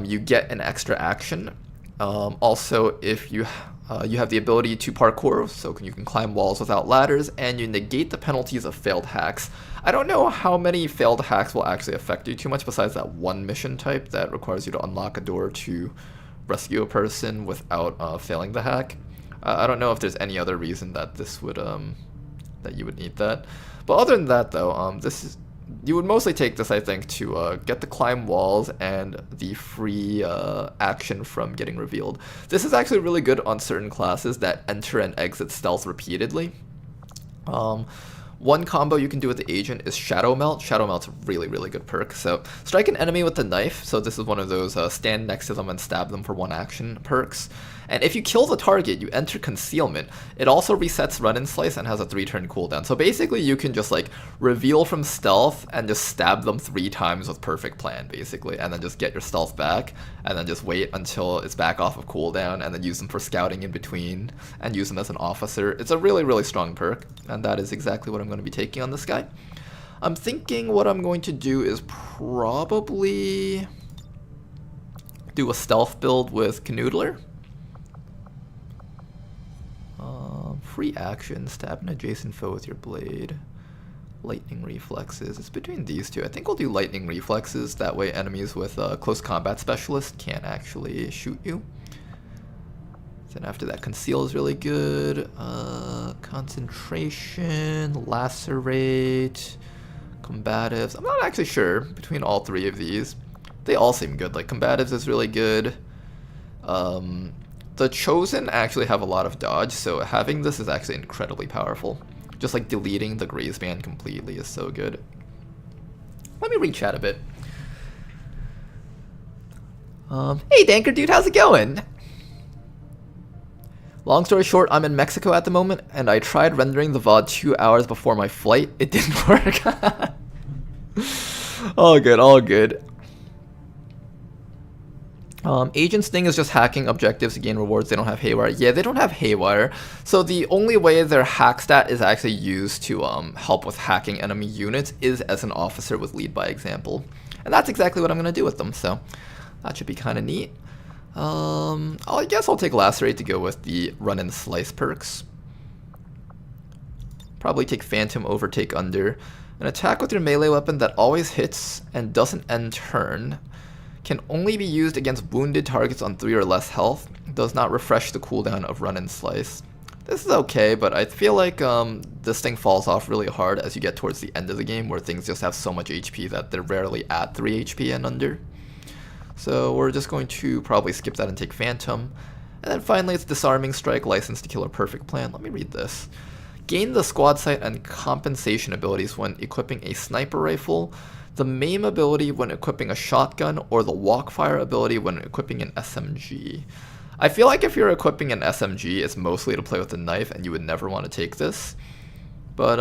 you get an extra action. Also, if you have the ability to parkour, so you can climb walls without ladders, and you negate the penalties of failed hacks. I don't know how many failed hacks will actually affect you too much besides that one mission type that requires you to unlock a door to rescue a person without failing the hack. I don't know if there's any other reason that this would that you would need that. But other than that though, you would mostly take this, I think, to get the climb walls and the free action from getting revealed. This is actually really good on certain classes that enter and exit stealth repeatedly. One combo you can do with the agent is Shadow Melt. Shadow Melt's a really, really good perk. So strike an enemy with the knife. So this is one of those stand next to them and stab them for 1 action perks. And if you kill the target, you enter Concealment. It also resets Run and Slice and has a 3-turn cooldown. So basically you can just like reveal from stealth and just stab them 3 times with Perfect Plan basically, and then just get your stealth back, and then just wait until it's back off of cooldown, and then use them for scouting in between, and use them as an officer. It's a really, really strong perk, and that is exactly what I'm going to be taking on this guy. I'm thinking what I'm going to do is probably do a stealth build with Canoodler. Free action, stab an adjacent foe with your blade. Lightning reflexes. It's between these two. I think we'll do lightning reflexes. That way enemies with close combat specialist can't actually shoot you. Then after that, conceal is really good. Concentration, lacerate, combatives. I'm not actually sure between all 3 of these. They all seem good. Like combatives is really good. The Chosen actually have a lot of dodge, so having this is actually incredibly powerful. Just like deleting the Graze Band completely is so good. Let me re-chat a bit. Hey Danker dude, how's it going? Long story short, I'm in Mexico at the moment, and I tried rendering the VOD 2 hours before my flight. It didn't work. All good, all good. Agent's thing is just hacking objectives to gain rewards. They don't have Haywire. Yeah, they don't have Haywire. So the only way their hack stat is actually used to help with hacking enemy units is as an officer with lead by example. And that's exactly what I'm going to do with them, so that should be kind of neat. I guess I'll take Lacerate to go with the Run and Slice perks. Probably take Phantom over Take Under. An attack with your melee weapon that always hits and doesn't end turn can only be used against wounded targets on 3 or less health. Does not refresh the cooldown of Run and Slice. This is okay, but I feel like this thing falls off really hard as you get towards the end of the game, where things just have so much HP that they're rarely at 3 HP and under. So we're just going to probably skip that and take Phantom. And then finally it's Disarming Strike, License to Kill, or Perfect Plan. Let me read this. Gain the Squad Sight and Compensation abilities when equipping a Sniper Rifle, the Maim ability when equipping a Shotgun, or the Walk Fire ability when equipping an SMG. I feel like if you're equipping an SMG, it's mostly to play with a knife, and you would never want to take this. But,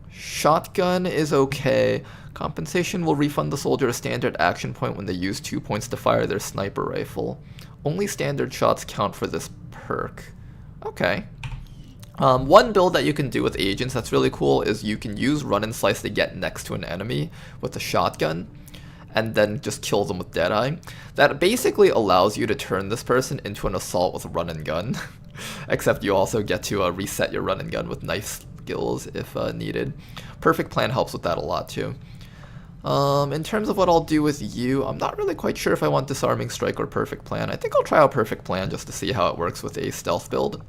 Shotgun is okay. Compensation will refund the soldier a standard action point when they use 2 points to fire their sniper rifle. Only standard shots count for this perk. Okay. One build that you can do with agents that's really cool is you can use Run and Slice to get next to an enemy with a shotgun, and then just kill them with Deadeye. That basically allows you to turn this person into an assault with a run and gun, except you also get to reset your run and gun with knife skills if needed. Perfect Plan helps with that a lot too. In terms of what I'll do with you, I'm not really quite sure if I want Disarming Strike or Perfect Plan. I think I'll try out Perfect Plan just to see how it works with a stealth build.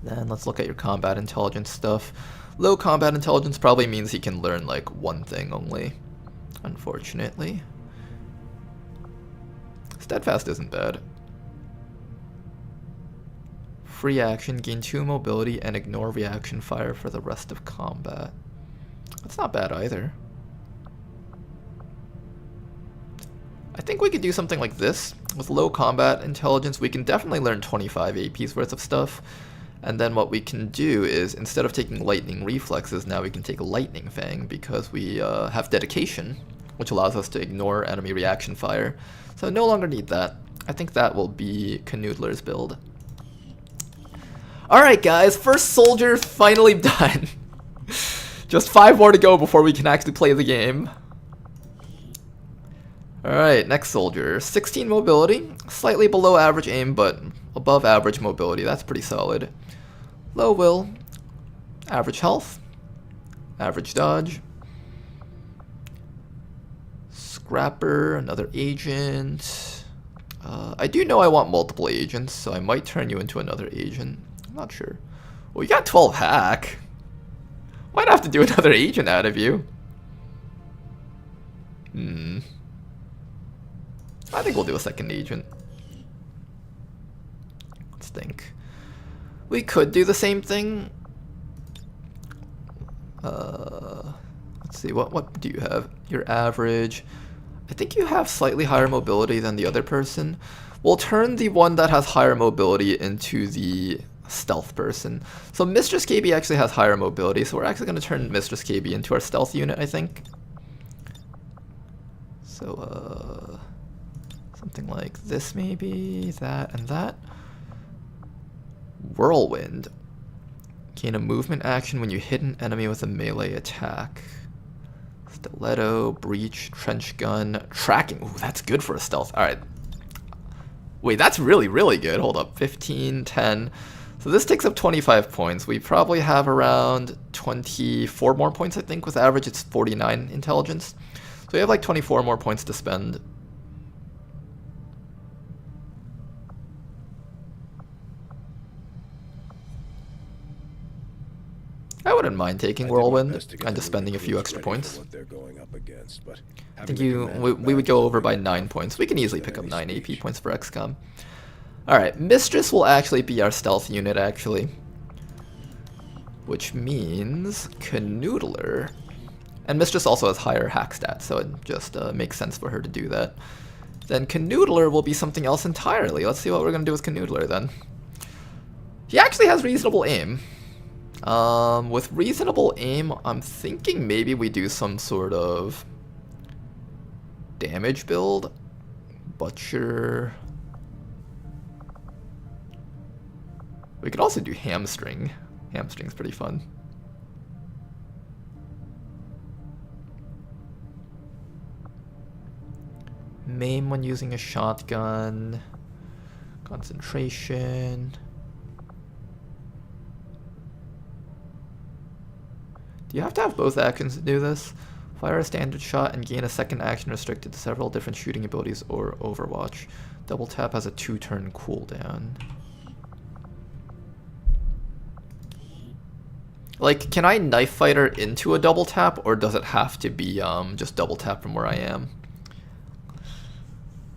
Then let's look at your combat intelligence stuff. Low combat intelligence probably means he can learn like one thing only, unfortunately. Steadfast isn't bad. Free action, gain 2 mobility, and ignore reaction fire for the rest of combat. That's not bad either. I think we could do something like this. With low combat intelligence, we can definitely learn 25 AP's worth of stuff. And then what we can do is, instead of taking Lightning Reflexes, now we can take Lightning Fang, because we have Dedication, which allows us to ignore enemy reaction fire. So no longer need that. I think that will be Canoodler's build. Alright guys, first soldier finally done. Just 5 more to go before we can actually play the game. Alright, next soldier. 16 mobility, slightly below average aim, but above average mobility. That's pretty solid. Low will, average health, average dodge. Scrapper, another agent. I do know I want multiple agents, so I might turn you into another agent. I'm not sure. Well, you got 12 hack. Might have to do another agent out of you. I think we'll do a second agent. Let's think. We could do the same thing. Let's see, what do you have? Your average. I think you have slightly higher mobility than the other person. We'll turn the one that has higher mobility into the stealth person. So Mistress KB actually has higher mobility, so we're actually going to turn Mistress KB into our stealth unit, I think. So, something like this maybe, that and that. Whirlwind. Gain a movement action when you hit an enemy with a melee attack. Stiletto, Breach, Trench Gun, Tracking. Ooh, that's good for a stealth. Alright. Wait, that's really, really good. Hold up. 15, 10. So this takes up 25 points. We probably have around 24 more points, I think. With average, it's 49 intelligence. So we have like 24 more points to spend. I wouldn't mind taking Whirlwind and just spending a few extra points. I think we would go over by 9 points. We can easily pick up 9 AP points for XCOM. Alright, Mistress will actually be our stealth unit, actually. Which means Canoodler. And Mistress also has higher hack stats, so it just makes sense for her to do that. Then Canoodler will be something else entirely. Let's see what we're going to do with Canoodler then. He actually has reasonable aim. With reasonable aim, I'm thinking maybe we do some sort of damage build. Butcher. We could also do Hamstring. Hamstring's pretty fun. Maim when using a shotgun. Concentration. Do you have to have both actions to do this? Fire a standard shot and gain a second action restricted to several different shooting abilities or Overwatch. Double tap has a 2-turn cooldown. Like, can I knife fighter into a double tap, or does it have to be just double tap from where I am?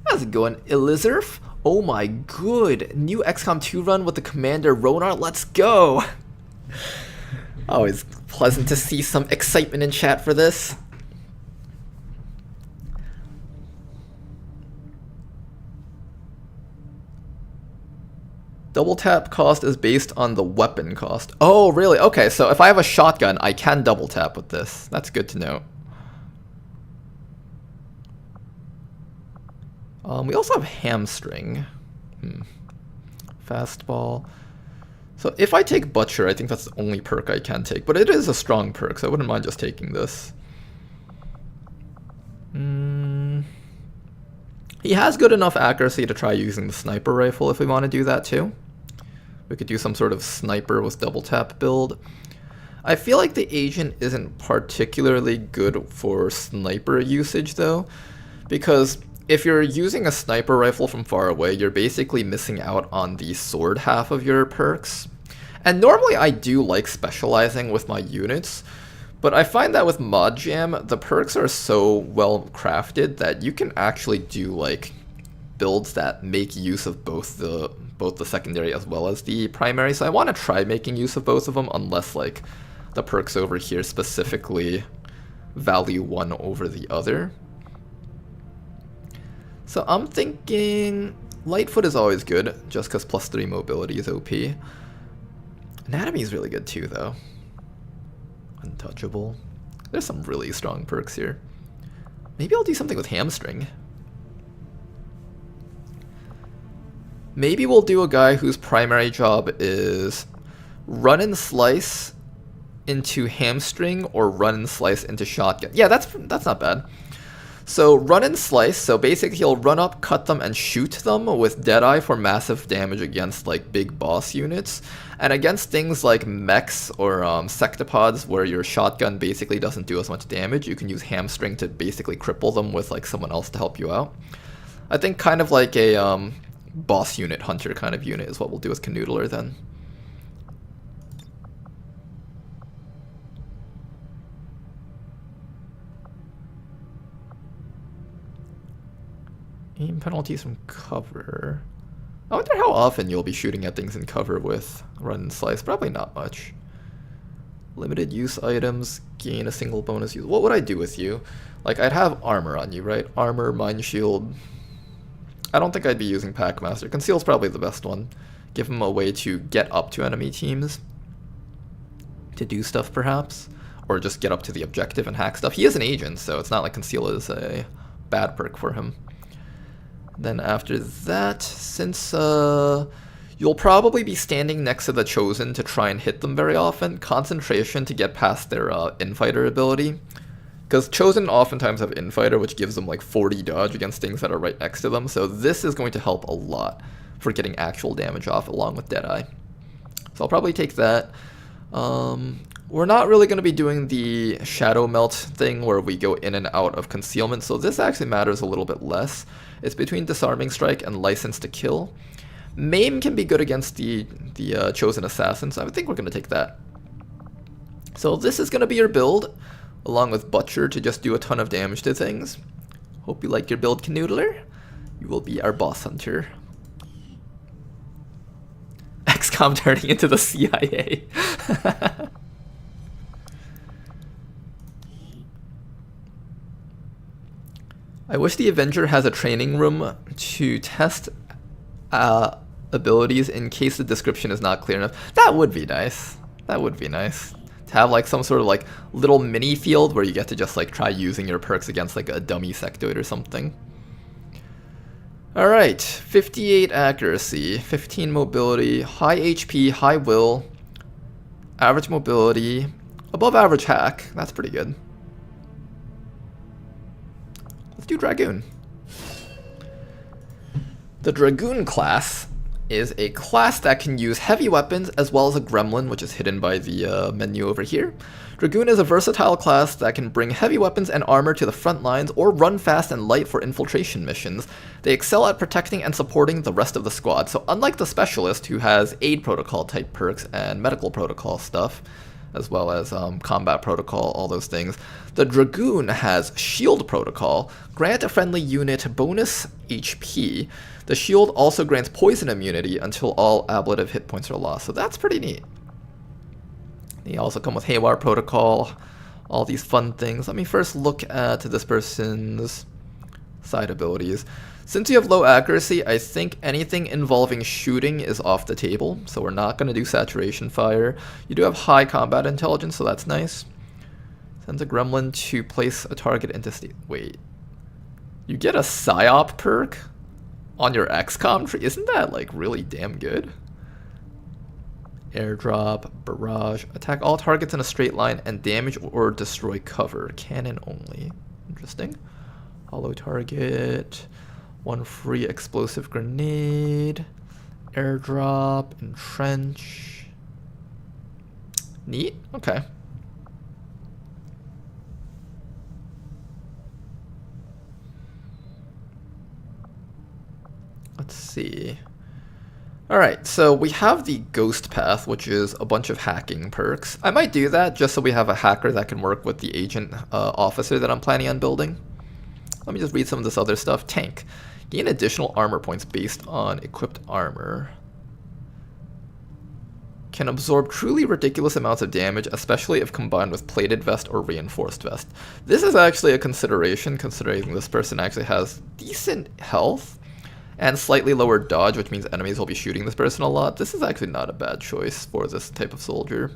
How's it going, Elizurf? Oh my good, new XCOM 2 run with the Commander Ronar, let's go! Always pleasant to see some excitement in chat for this. Double tap cost is based on the weapon cost. Oh, really? Okay, so if I have a shotgun, I can double tap with this. That's good to know. We also have hamstring. Fastball. So if I take Butcher, I think that's the only perk I can take. But it is a strong perk, so I wouldn't mind just taking this. He has good enough accuracy to try using the sniper rifle if we want to do that too. We could do some sort of sniper with double tap build. I feel like the agent isn't particularly good for sniper usage though, because if you're using a sniper rifle from far away, you're basically missing out on the sword half of your perks. And normally I do like specializing with my units, but I find that with Mod Jam, the perks are so well crafted that you can actually do like builds that make use of both the secondary as well as the primary. So I want to try making use of both of them, unless like the perks over here specifically value one over the other. So I'm thinking Lightfoot is always good, just because +3 mobility is OP. Anatomy is really good too, though. Untouchable. There's some really strong perks here. Maybe I'll do something with hamstring. Maybe we'll do a guy whose primary job is run and slice into hamstring or run and slice into shotgun. Yeah, that's not bad. So run and slice, so basically he'll run up, cut them, and shoot them with Deadeye for massive damage against like big boss units. And against things like mechs or sectopods where your shotgun basically doesn't do as much damage, you can use hamstring to basically cripple them with like someone else to help you out. I think kind of like a boss unit hunter kind of unit is what we'll do with Canoodler then. Aim penalties from cover. I wonder how often you'll be shooting at things in cover with run and slice. Probably not much. Limited use items, gain a single bonus use. What would I do with you? Like, I'd have armor on you, right? Armor, mind shield. I don't think I'd be using Packmaster. Conceal's probably the best one. Give him a way to get up to enemy teams. To do stuff, perhaps. Or just get up to the objective and hack stuff. He is an agent, so it's not like Conceal is a bad perk for him. Then after that, since you'll probably be standing next to the Chosen to try and hit them very often, concentration to get past their Infighter ability. Because Chosen oftentimes have Infighter, which gives them like 40 dodge against things that are right next to them, so this is going to help a lot for getting actual damage off along with Deadeye. So I'll probably take that. We're not really going to be doing the Shadow Melt thing where we go in and out of concealment, so this actually matters a little bit less. It's between Disarming Strike and License to Kill. Maim can be good against the Chosen Assassins, so I think we're going to take that. So this is going to be your build, along with Butcher to just do a ton of damage to things. Hope you like your build, Canoodler. You will be our boss hunter. XCOM turning into the CIA. I wish the Avenger has a training room to test abilities in case the description is not clear enough. That would be nice. That would be nice. To have like some sort of like little mini field where you get to just like try using your perks against like a dummy sectoid or something. Alright, 58 accuracy, 15 mobility, high HP, high will, average mobility, above average hack. That's pretty good. Let's do Dragoon. The Dragoon class is a class that can use heavy weapons as well as a gremlin, which is hidden by the menu over here. Dragoon is a versatile class that can bring heavy weapons and armor to the front lines or run fast and light for infiltration missions. They excel at protecting and supporting the rest of the squad, so unlike the specialist who has aid protocol type perks and medical protocol stuff, as well as combat protocol, all those things, the Dragoon has shield protocol, grant a friendly unit bonus HP. The shield also grants poison immunity until all ablative hit points are lost, so that's pretty neat. They also come with Haywire protocol, all these fun things. Let me first look at this person's side abilities. Since you have low accuracy, I think anything involving shooting is off the table, so we're not going to do saturation fire. You do have high combat intelligence, so that's nice. Sends a gremlin to place a target into state. Wait. You get a psyop perk on your XCOM tree? Isn't that like really damn good? Airdrop, barrage, attack all targets in a straight line and damage or destroy cover. Cannon only. Interesting. Hollow target. One free explosive grenade. Airdrop, entrench. Neat. Okay. Let's see. Alright, so we have the Ghost Path, which is a bunch of hacking perks. I might do that just so we have a hacker that can work with the agent officer that I'm planning on building. Let me just read some of this other stuff. Tank. Gain additional armor points based on equipped armor. Can absorb truly ridiculous amounts of damage, especially if combined with plated vest or reinforced vest. This is actually a consideration, considering this person actually has decent health and slightly lower dodge, which means enemies will be shooting this person a lot. This is actually not a bad choice for this type of soldier.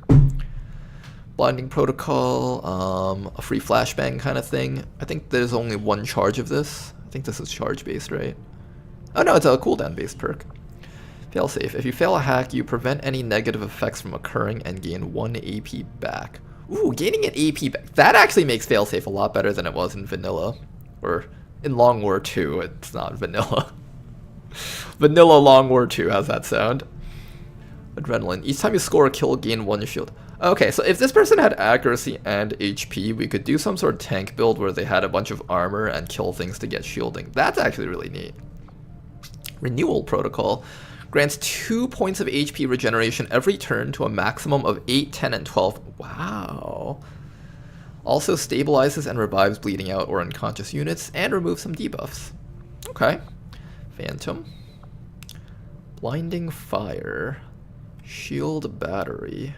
Blinding protocol, a free flashbang kind of thing. I think there's only one charge of this. I think this is charge based, right? Oh no, it's a cooldown based perk. Failsafe. If you fail a hack, you prevent any negative effects from occurring and gain 1 AP back. Ooh, gaining an AP back. That actually makes failsafe a lot better than it was in vanilla. Or in Long War 2, it's not vanilla. Vanilla Long War 2, how's that sound? Adrenaline. Each time you score a kill, gain 1 shield. Okay, so if this person had accuracy and HP, we could do some sort of tank build where they had a bunch of armor and kill things to get shielding. That's actually really neat. Renewal protocol. Grants 2 points of HP regeneration every turn to a maximum of 8, 10, and 12. Wow. Also stabilizes and revives bleeding out or unconscious units and removes some debuffs. Okay. Phantom. Blinding fire. Shield battery.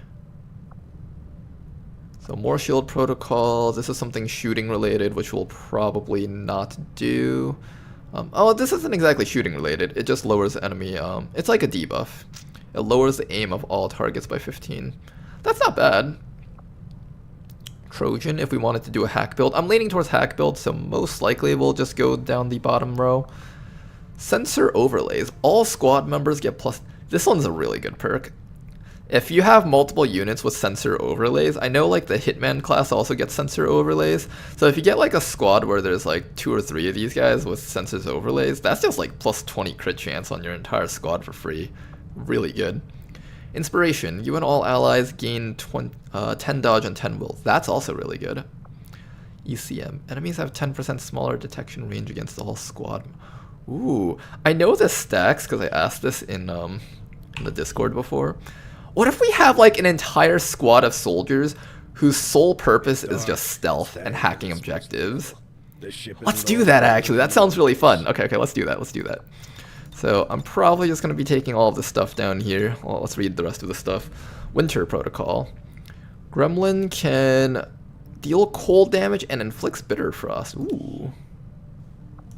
So more shield protocol. This is something shooting related, which we'll probably not do. Oh, this isn't exactly shooting related. It just lowers the enemy. It's like a debuff. It lowers the aim of all targets by 15. That's not bad. Trojan, if we wanted to do a hack build. I'm leaning towards hack build, so most likely we'll just go down the bottom row. Sensor overlays. All squad members get plus... This one's a really good perk. If you have multiple units with sensor overlays, I know like the Hitman class also gets sensor overlays. So if you get like a squad where there's like 2 or 3 of these guys with sensors overlays, that's just like plus 20 crit chance on your entire squad for free. Really good. Inspiration. You and all allies gain 10 dodge and 10 will. That's also really good. ECM. Enemies have 10% smaller detection range against the whole squad. Ooh. I know this stacks because I asked this in the Discord before. What if we have like an entire squad of soldiers whose sole purpose is just stealth and hacking objectives? Let's do that actually. That sounds really fun. Okay, let's do that. Let's do that. So I'm probably just going to be taking all of this stuff down here. Well, let's read the rest of the stuff. Winter protocol. Gremlin can deal cold damage and inflicts bitter frost. Ooh.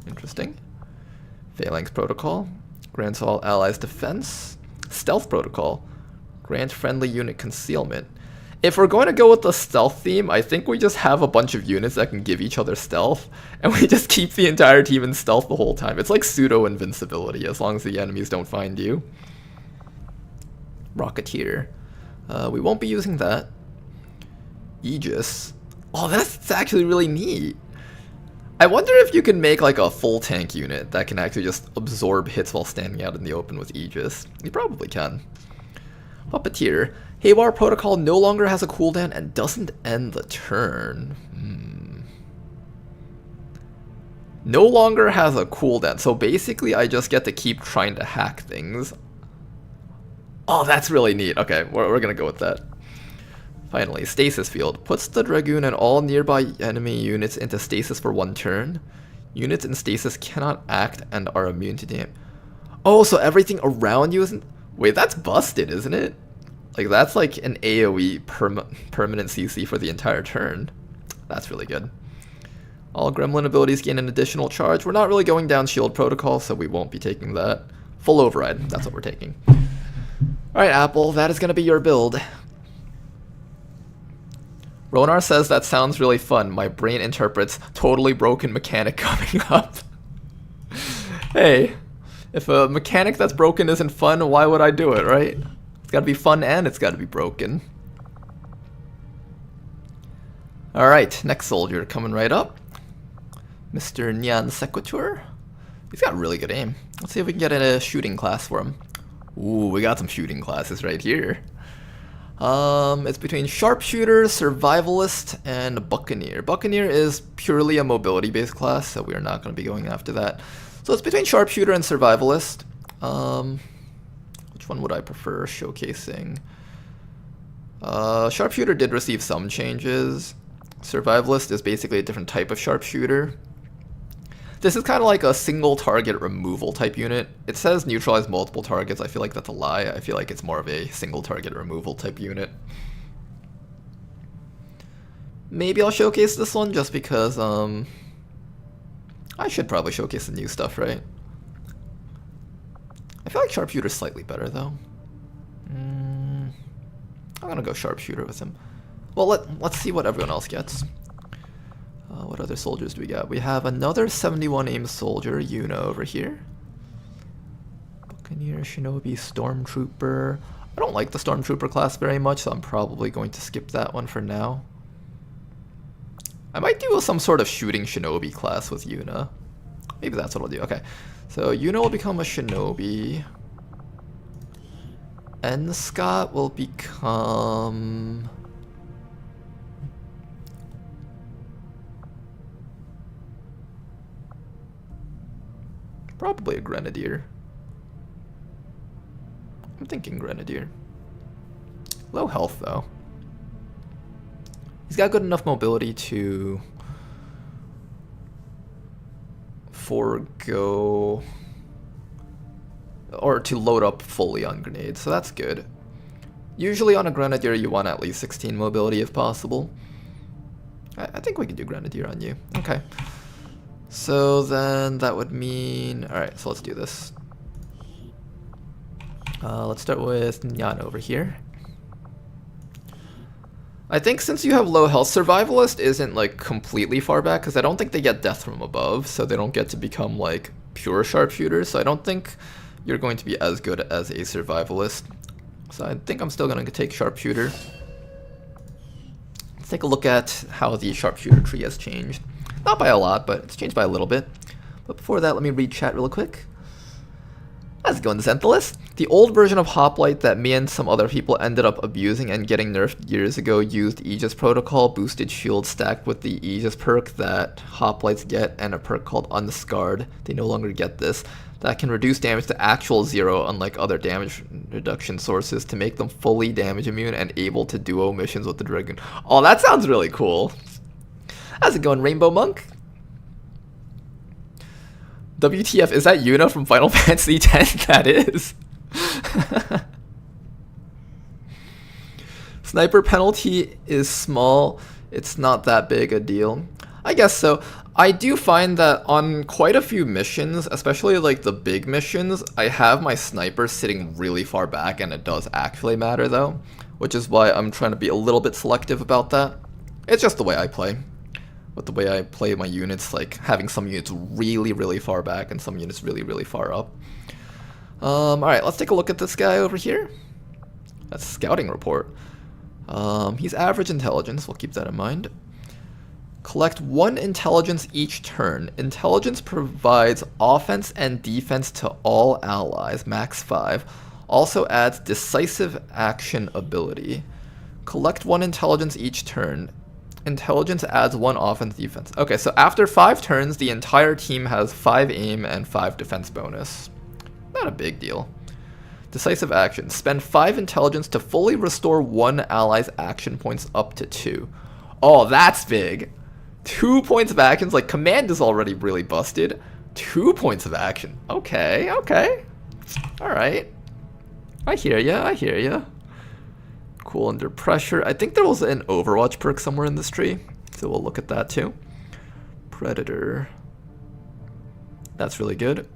Interesting. Phalanx protocol. Grants all allies defense. Stealth protocol. Grant friendly unit concealment. If we're going to go with the stealth theme, I think we just have a bunch of units that can give each other stealth, and we just keep the entire team in stealth the whole time. It's like pseudo-invincibility, as long as the enemies don't find you. Rocketeer. We won't be using that. Aegis. Oh, that's actually really neat. I wonder if you can make like a full tank unit that can actually just absorb hits while standing out in the open with Aegis. You probably can. Puppeteer. Haywire Protocol no longer has a cooldown and doesn't end the turn. No longer has a cooldown, so basically I just get to keep trying to hack things. Oh, that's really neat. Okay, we're gonna go with that. Finally, Stasis Field. Puts the Dragoon and all nearby enemy units into stasis for 1 turn. Units in stasis cannot act and are immune to damage. Oh, so everything around you isn't... Wait, that's busted, isn't it? Like, that's like an AoE permanent CC for the entire turn. That's really good. All Gremlin abilities gain an additional charge. We're not really going down Shield Protocol, so we won't be taking that. Full Override, that's what we're taking. Alright, Apple, that is going to be your build. Ronar says that sounds really fun. My brain interprets totally broken mechanic coming up. Hey, if a mechanic that's broken isn't fun, why would I do it, right? It's gotta be fun and it's gotta be broken. Alright, next soldier coming right up. Mr. Nyan Sequitur. He's got really good aim. Let's see if we can get a shooting class for him. Ooh, we got some shooting classes right here. It's between Sharpshooter, Survivalist, and Buccaneer. Buccaneer is purely a mobility-based class, so we are not going to be going after that. So it's between Sharpshooter and Survivalist. Which one would I prefer showcasing? Sharpshooter did receive some changes. Survivalist is basically a different type of Sharpshooter. This is kind of like a single target removal type unit. It says neutralize multiple targets. I feel like that's a lie. I feel like it's more of a single target removal type unit. Maybe I'll showcase this one just because I should probably showcase the new stuff, right? I feel like Sharpshooter's slightly better though. I'm gonna go Sharpshooter with him. Well, let's see what everyone else gets. What other soldiers do we got? We have another 71 aim soldier, Yuna, over here. Buccaneer, Shinobi, Stormtrooper. I don't like the Stormtrooper class very much, so I'm probably going to skip that one for now. I might do some sort of shooting Shinobi class with Yuna. Maybe that's what I'll do. Okay, so Yuna will become a Shinobi. And Scott will become... probably a Grenadier. I'm thinking Grenadier. Low health though. He's got good enough mobility to forego or to load up fully on grenades, so that's good. Usually on a Grenadier you want at least 16 mobility if possible. I think we can do Grenadier on you. Okay. So then that would mean... Alright, so let's do this. Let's start with Nyan over here. I think since you have low health, Survivalist isn't like completely far back, because I don't think they get death from above, so they don't get to become like pure Sharpshooters, so I don't think you're going to be as good as a Survivalist. So I think I'm still going to take Sharpshooter. Let's take a look at how the Sharpshooter tree has changed. Not by a lot, but it's changed by a little bit. But before that, let me read chat real quick. How's it going, Zenthalus? The old version of Hoplite that me and some other people ended up abusing and getting nerfed years ago used Aegis Protocol, boosted shield stacked with the Aegis perk that Hoplites get, and a perk called Unscarred. They no longer get this. That can reduce damage to actual 0, unlike other damage reduction sources, to make them fully damage immune and able to duo missions with the Dragoon. Oh, that sounds really cool. How's it going, Rainbow Monk? WTF, is that Yuna from Final Fantasy X? That is. Sniper penalty is small. It's not that big a deal. I guess so. I do find that on quite a few missions, especially like the big missions, I have my sniper sitting really far back, and it does actually matter though, which is why I'm trying to be a little bit selective about that. It's just the way I play. With the way I play my units, like having some units really, really far back and some units really, really far up. Alright, let's take a look at this guy over here. That's scouting report. He's average intelligence, we'll keep that in mind. Collect 1 intelligence each turn. Intelligence provides offense and defense to all allies, max 5. Also adds decisive action ability. Collect 1 intelligence each turn. Intelligence adds 1 offense defense. Okay, so after 5 turns, the entire team has 5 aim and 5 defense bonus. Not a big deal. Decisive action. Spend 5 intelligence to fully restore 1 ally's action points up to 2. Oh, that's big. 2 points of actions. Like, command is already really busted. 2 points of action. Okay, okay. Alright. I hear ya, I hear ya. Cool under pressure. I think there was an Overwatch perk somewhere in this tree, so we'll look at that too. Predator. That's really good.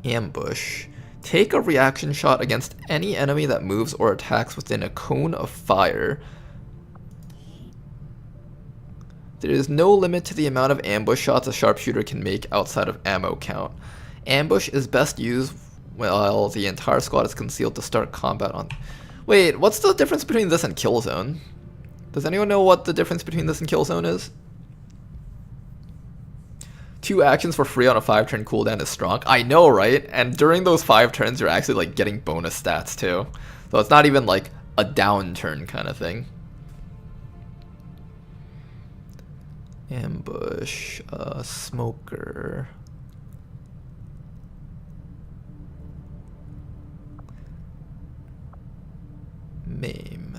Ambush. Take a reaction shot against any enemy that moves or attacks within a cone of fire. There is no limit to the amount of ambush shots a sharpshooter can make outside of ammo count. Ambush is best used while the entire squad is concealed to start combat on... Wait, what's the difference between this and Killzone? Does anyone know what the difference between this and Killzone is? 2 actions for free on a 5-turn cooldown is strong. I know, right? And during those 5 turns, you're actually like getting bonus stats too. So it's not even like a down turn kind of thing. Ambush, smoker. Maim.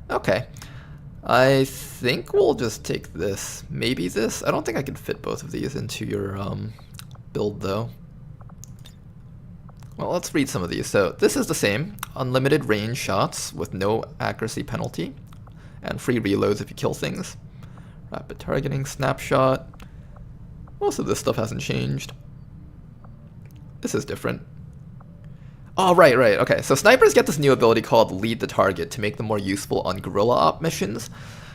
Okay. I think we'll just take this. Maybe this? I don't think I can fit both of these into your build though. Well, let's read some of these. So this is the same. Unlimited range shots with no accuracy penalty. And free reloads if you kill things. Rapid targeting, snapshot. Most of this stuff hasn't changed. This is different. Oh, right. Okay, so snipers get this new ability called Lead the Target to make them more useful on guerrilla op missions.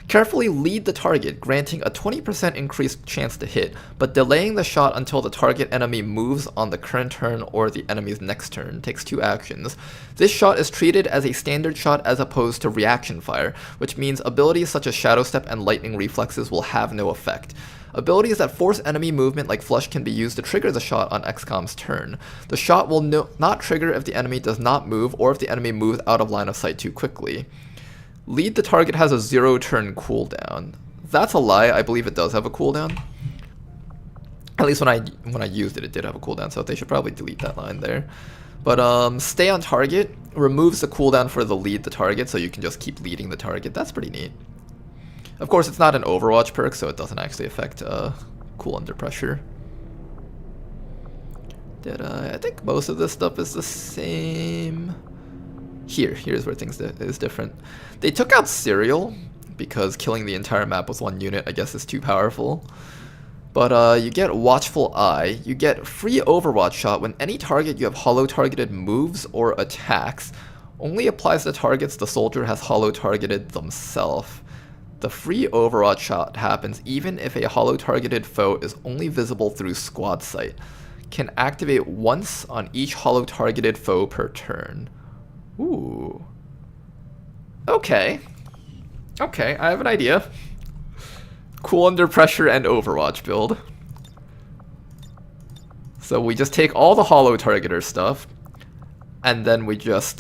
Carefully lead the target, granting a 20% increased chance to hit, but delaying the shot until the target enemy moves on the current turn or the enemy's next turn. Takes 2 actions. This shot is treated as a standard shot as opposed to reaction fire, which means abilities such as Shadow Step and Lightning Reflexes will have no effect. Abilities that force enemy movement like Flush can be used to trigger the shot on XCOM's turn. The shot will not trigger if the enemy does not move or if the enemy moves out of line of sight too quickly. Lead the Target has a 0-turn cooldown. That's a lie. I believe it does have a cooldown. At least when I used it, it did have a cooldown, so they should probably delete that line there. But Stay on Target removes the cooldown for the Lead the Target, so you can just keep leading the target. That's pretty neat. Of course, it's not an Overwatch perk, so it doesn't actually affect Cool Under Pressure. I think most of this stuff is the same. Here's where things is different. They took out Serial because killing the entire map with 1 unit, I guess, is too powerful. But you get Watchful Eye. You get free Overwatch shot when any target you have holo targeted moves or attacks. Only applies to targets the soldier has holo targeted themselves. The free Overwatch shot happens even if a holo targeted foe is only visible through squad sight. Can activate once on each holo targeted foe per turn. Ooh. Okay, I have an idea. Cool Under Pressure and Overwatch build. So we just take all the holo targeter stuff, and then we just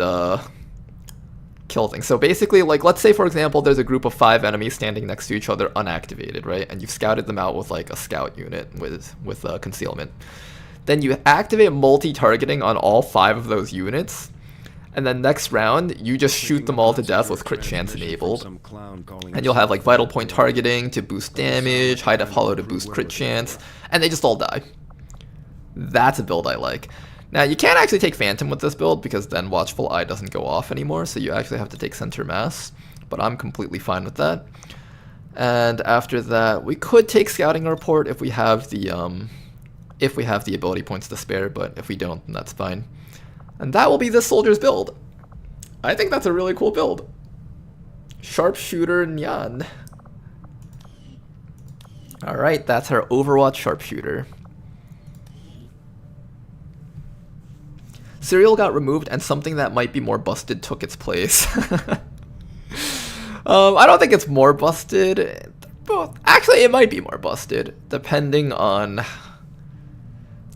kill things. So basically, like, let's say for example there's a group of 5 enemies standing next to each other unactivated, right? And you've scouted them out with like a scout unit with concealment. Then you activate multi-targeting on all 5 of those units. And then next round, you just shoot them all to death with crit chance enabled. And you'll have like vital point targeting to boost damage, high def holo to boost crit chance, and they just all die. That's a build I like. Now you can't actually take Phantom with this build because then Watchful Eye doesn't go off anymore, so you actually have to take Center Mass, but I'm completely fine with that. And after that, we could take Scouting Report if we have the ability points to spare, but if we don't, then that's fine. And that will be this soldier's build. I think that's a really cool build. Sharpshooter Nyan. Alright, that's our Overwatch Sharpshooter. Serial got removed and something that might be more busted took its place. I don't think it's more busted. Both. Actually, it might be more busted, depending on...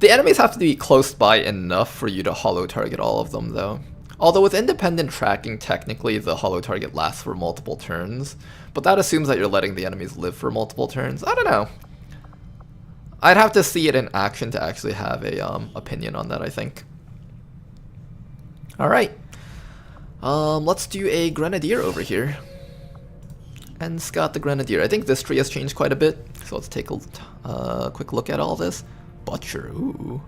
The enemies have to be close by enough for you to holo target all of them, though. Although with independent tracking, technically the holo target lasts for multiple turns, but that assumes that you're letting the enemies live for multiple turns. I don't know. I'd have to see it in action to actually have a opinion on that, I think. Alright. Let's do a Grenadier over here. And Scott the Grenadier. I think this tree has changed quite a bit, so let's take a quick look at all this. Butcher, ooh.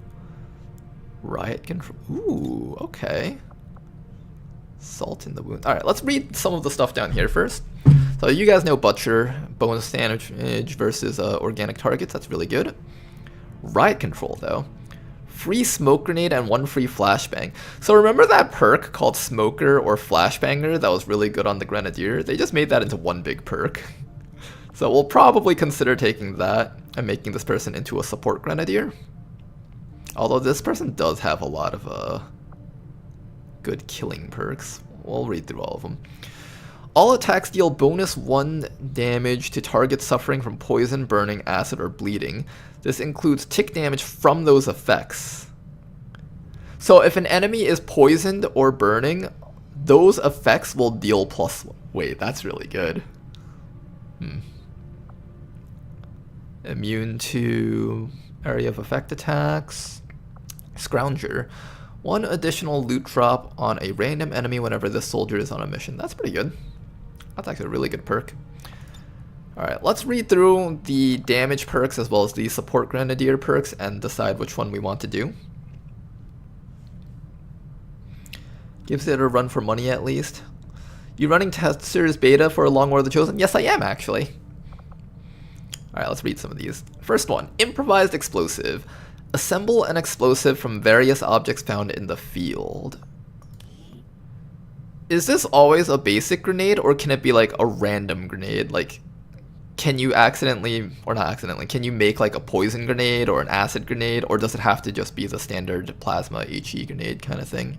Riot control, ooh, okay. Salt in the wound. Alright, let's read some of the stuff down here first. So you guys know Butcher, bonus damage versus organic targets, that's really good. Riot control though. Free smoke grenade and 1 free flashbang. So remember that perk called Smoker or Flashbanger that was really good on the Grenadier? They just made that into one big perk. So we'll probably consider taking that and making this person into a support Grenadier. Although this person does have a lot of good killing perks. We'll read through all of them. All attacks deal bonus 1 damage to targets suffering from poison, burning, acid, or bleeding. This includes tick damage from those effects. So if an enemy is poisoned or burning, those effects will deal +1. Wait, that's really good. Immune to area of effect attacks. Scrounger. 1 additional loot drop on a random enemy whenever this soldier is on a mission. That's pretty good. That's actually a really good perk. Alright, let's read through the damage perks as well as the support Grenadier perks and decide which one we want to do. Gives it a run for money at least. You running testers beta for Long War of the Chosen? Yes, I am actually. Alright, let's read some of these. First one, improvised explosive. Assemble an explosive from various objects found in the field. Is this always a basic grenade, or can it be like a random grenade? Like, can you accidentally, or not accidentally, can you make like a poison grenade or an acid grenade, or does it have to just be the standard plasma HE grenade kind of thing?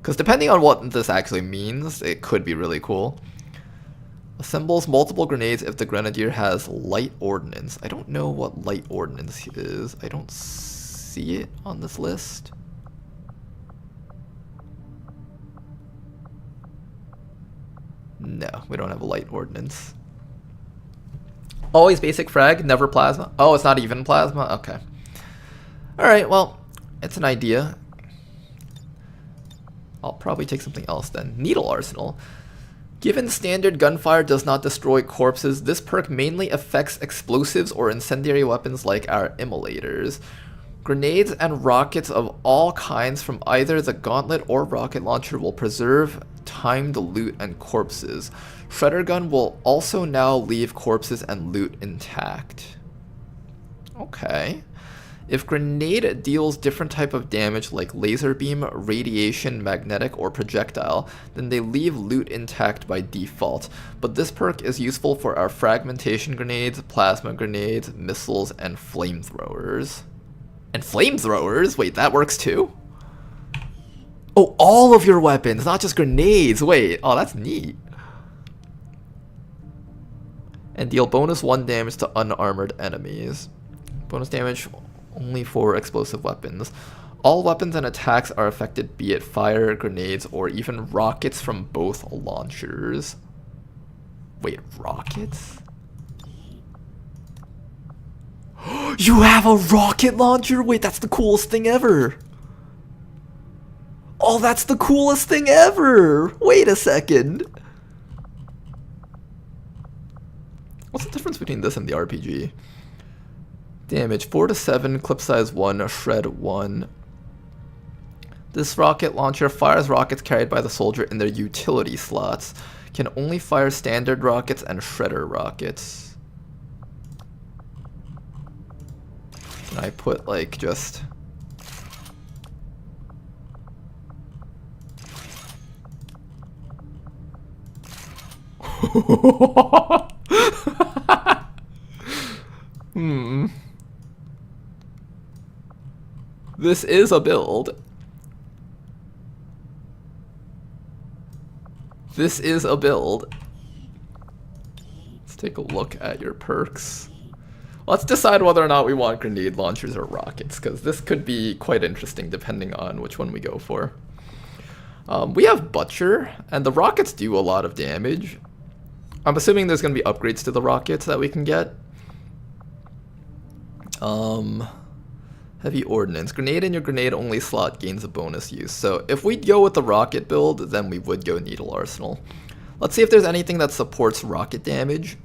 Because depending on what this actually means, it could be really cool. Assembles multiple grenades if the Grenadier has light ordnance. I don't know what light ordnance is. I don't see it on this list. No, we don't have a light ordnance. Always basic frag, never plasma. Oh, it's not even plasma? Okay. Alright, well, it's an idea. I'll probably take something else then. Needle Arsenal. Given standard gunfire does not destroy corpses, this perk mainly affects explosives or incendiary weapons like our immolators. Grenades and rockets of all kinds from either the gauntlet or rocket launcher will preserve timed loot and corpses. Shredder gun will also now leave corpses and loot intact. Okay. If grenade deals different type of damage like laser beam, radiation, magnetic, or projectile, then they leave loot intact by default. But this perk is useful for our fragmentation grenades, plasma grenades, missiles, and flamethrowers. And flamethrowers? Wait, that works too? Oh, all of your weapons, not just grenades. Wait, oh, that's neat. And deal bonus 1 damage to unarmored enemies. Bonus damage only for explosive weapons. All weapons and attacks are affected, be it fire, grenades, or even rockets from both launchers. Wait, rockets? You have a rocket launcher? Wait, that's the coolest thing ever. Oh, that's the coolest thing ever. Wait a second. What's the difference between this and the RPG? Damage 4 to 7, clip size 1, shred 1. This rocket launcher fires rockets carried by the soldier in their utility slots. Can only fire standard rockets and shredder rockets. Can I put like just... This is a build. This is a build. Let's take a look at your perks. Let's decide whether or not we want grenade launchers or rockets, because this could be quite interesting depending on which one we go for. We have Butcher, and the rockets do a lot of damage. I'm assuming there's going to be upgrades to the rockets that we can get. Heavy Ordnance. Grenade in your grenade only slot gains a bonus use. So if we go with the rocket build, then we would go Needle Arsenal. Let's see if there's anything that supports rocket damage.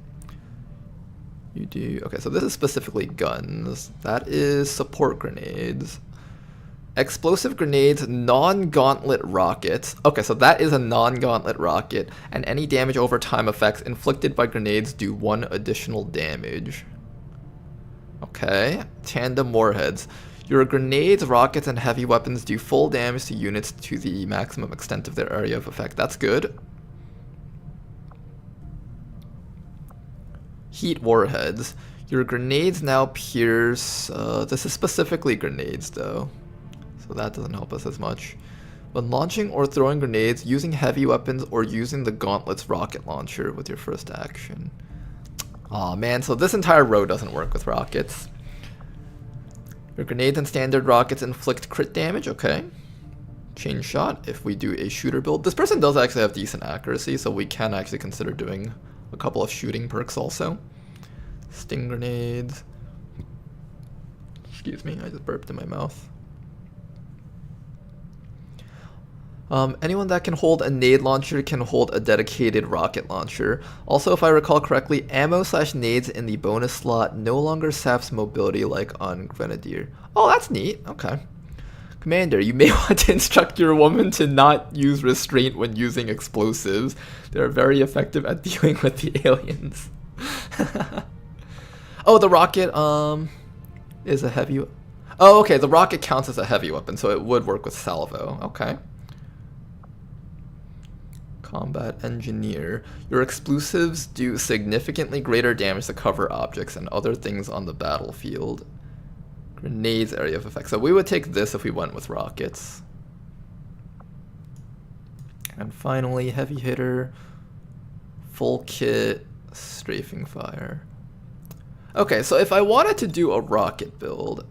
You do. Okay, so this is specifically guns. That is support grenades. Explosive grenades, non-gauntlet rockets. Okay, so that is a non-gauntlet rocket, and any damage over time effects inflicted by grenades do 1 additional damage. Okay, tandem warheads. Your grenades, rockets, and heavy weapons do full damage to units to the maximum extent of their area of effect. That's good. Heat warheads. Your grenades now pierce. This is specifically grenades though, so that doesn't help us as much. When launching or throwing grenades, using heavy weapons, or using the Gauntlet's rocket launcher with your first action. Aw man, so this entire row doesn't work with rockets. Your grenades and standard rockets inflict crit damage, okay. Chain shot, if we do a shooter build. This person does actually have decent accuracy, so we can actually consider doing a couple of shooting perks also. Sting grenades. Excuse me, I just burped in my mouth. Anyone that can hold a nade launcher can hold a dedicated rocket launcher. Also, if I recall correctly, ammo/nades in the bonus slot no longer saps mobility like on Grenadier. Oh, that's neat. Okay. Commander, you may want to instruct your woman to not use restraint when using explosives. They're very effective at dealing with the aliens. Oh, the rocket is a heavy... Oh, okay, the rocket counts as a heavy weapon, so it would work with salvo. Okay. Combat Engineer. Your explosives do significantly greater damage to cover objects and other things on the battlefield. Grenades area of effect. So we would take this if we went with rockets. And finally, Heavy Hitter, full kit, strafing fire. Okay, so if I wanted to do a rocket build,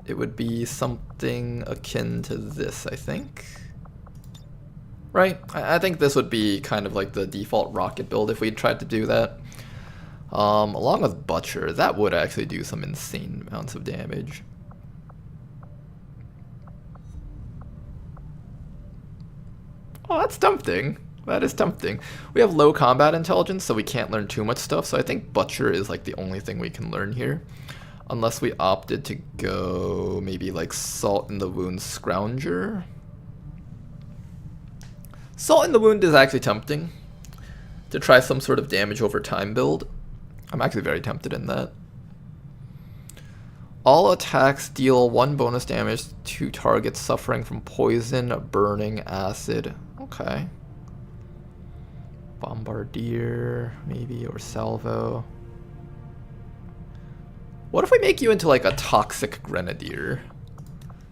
it would be something akin to this, I think. Right? I think this would be kind of like the default rocket build if we tried to do that. Along with Butcher, that would actually do some insane amounts of damage. Oh, that's tempting. That is tempting. We have low combat intelligence, so we can't learn too much stuff, so I think Butcher is like the only thing we can learn here. Unless we opted to go maybe like Salt in the Wound Scrounger. Salt in the Wound is actually tempting to try some sort of damage over time build. I'm actually very tempted in that. All attacks deal 1 bonus damage to targets suffering from poison, burning, acid. Okay. Bombardier, maybe, or salvo. What if we make you into like a toxic grenadier?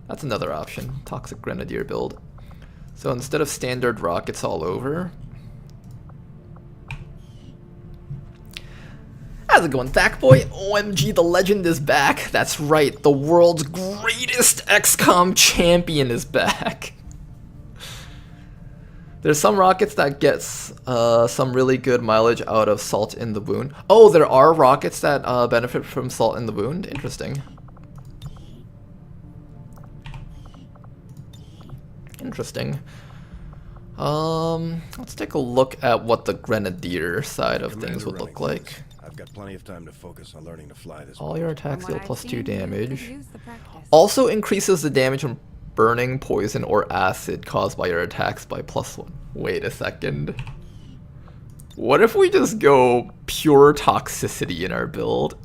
That's another option. Toxic grenadier build. So instead of standard rockets all over. How's it going, Thack Boy? OMG, the legend is back. That's right, the world's greatest XCOM champion is back. There's some rockets that gets some really good mileage out of Salt in the Wound. Oh, there are rockets that benefit from Salt in the Wound? Interesting. Interesting. Let's take a look at what the Grenadier side of things would look like. I've got plenty of time to focus on learning to fly this. All your attacks deal +2 damage. Also increases the damage from burning, poison, or acid caused by your attacks by +1. Wait a second. What if we just go pure toxicity in our build?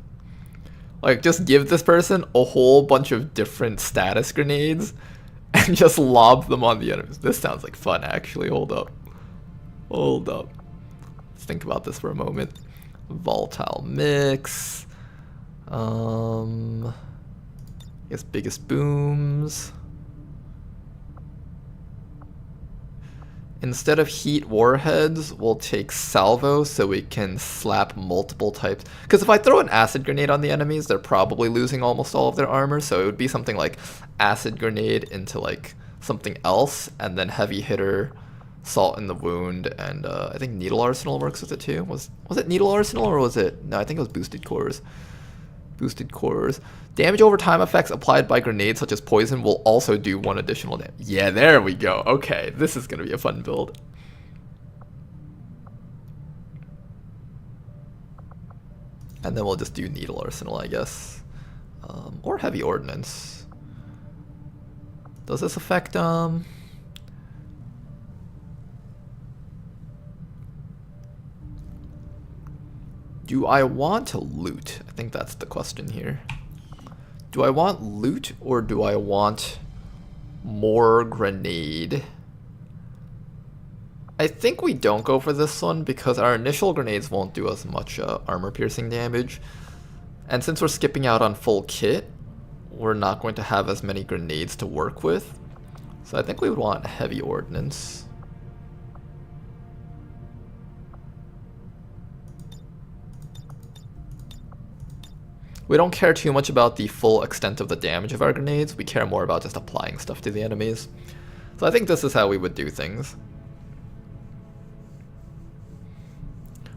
Like, just give this person a whole bunch of different status grenades and just lob them on the enemies. This sounds like fun, actually. Hold up. Hold up. Let's think about this for a moment. Volatile mix. I guess biggest booms. Instead of heat warheads, we'll take salvo so we can slap multiple types. Because if I throw an acid grenade on the enemies, they're probably losing almost all of their armor. So it would be something like acid grenade into like something else, and then heavy hitter, salt in the wound, and I think needle arsenal works with it too. Was it needle arsenal or was it? No, I think it was boosted cores. Boosted cores. Damage over time effects applied by grenades such as poison will also do 1 additional damage. Yeah, there we go. Okay, this is going to be a fun build. And then we'll just do needle arsenal, I guess. Or heavy ordnance. Does this affect... Do I want to loot? I think that's the question here. Do I want loot or do I want more grenade? I think we don't go for this one because our initial grenades won't do as much armor piercing damage. And since we're skipping out on full kit, we're not going to have as many grenades to work with. So I think we would want heavy ordnance. We don't care too much about the full extent of the damage of our grenades, we care more about just applying stuff to the enemies. So I think this is how we would do things.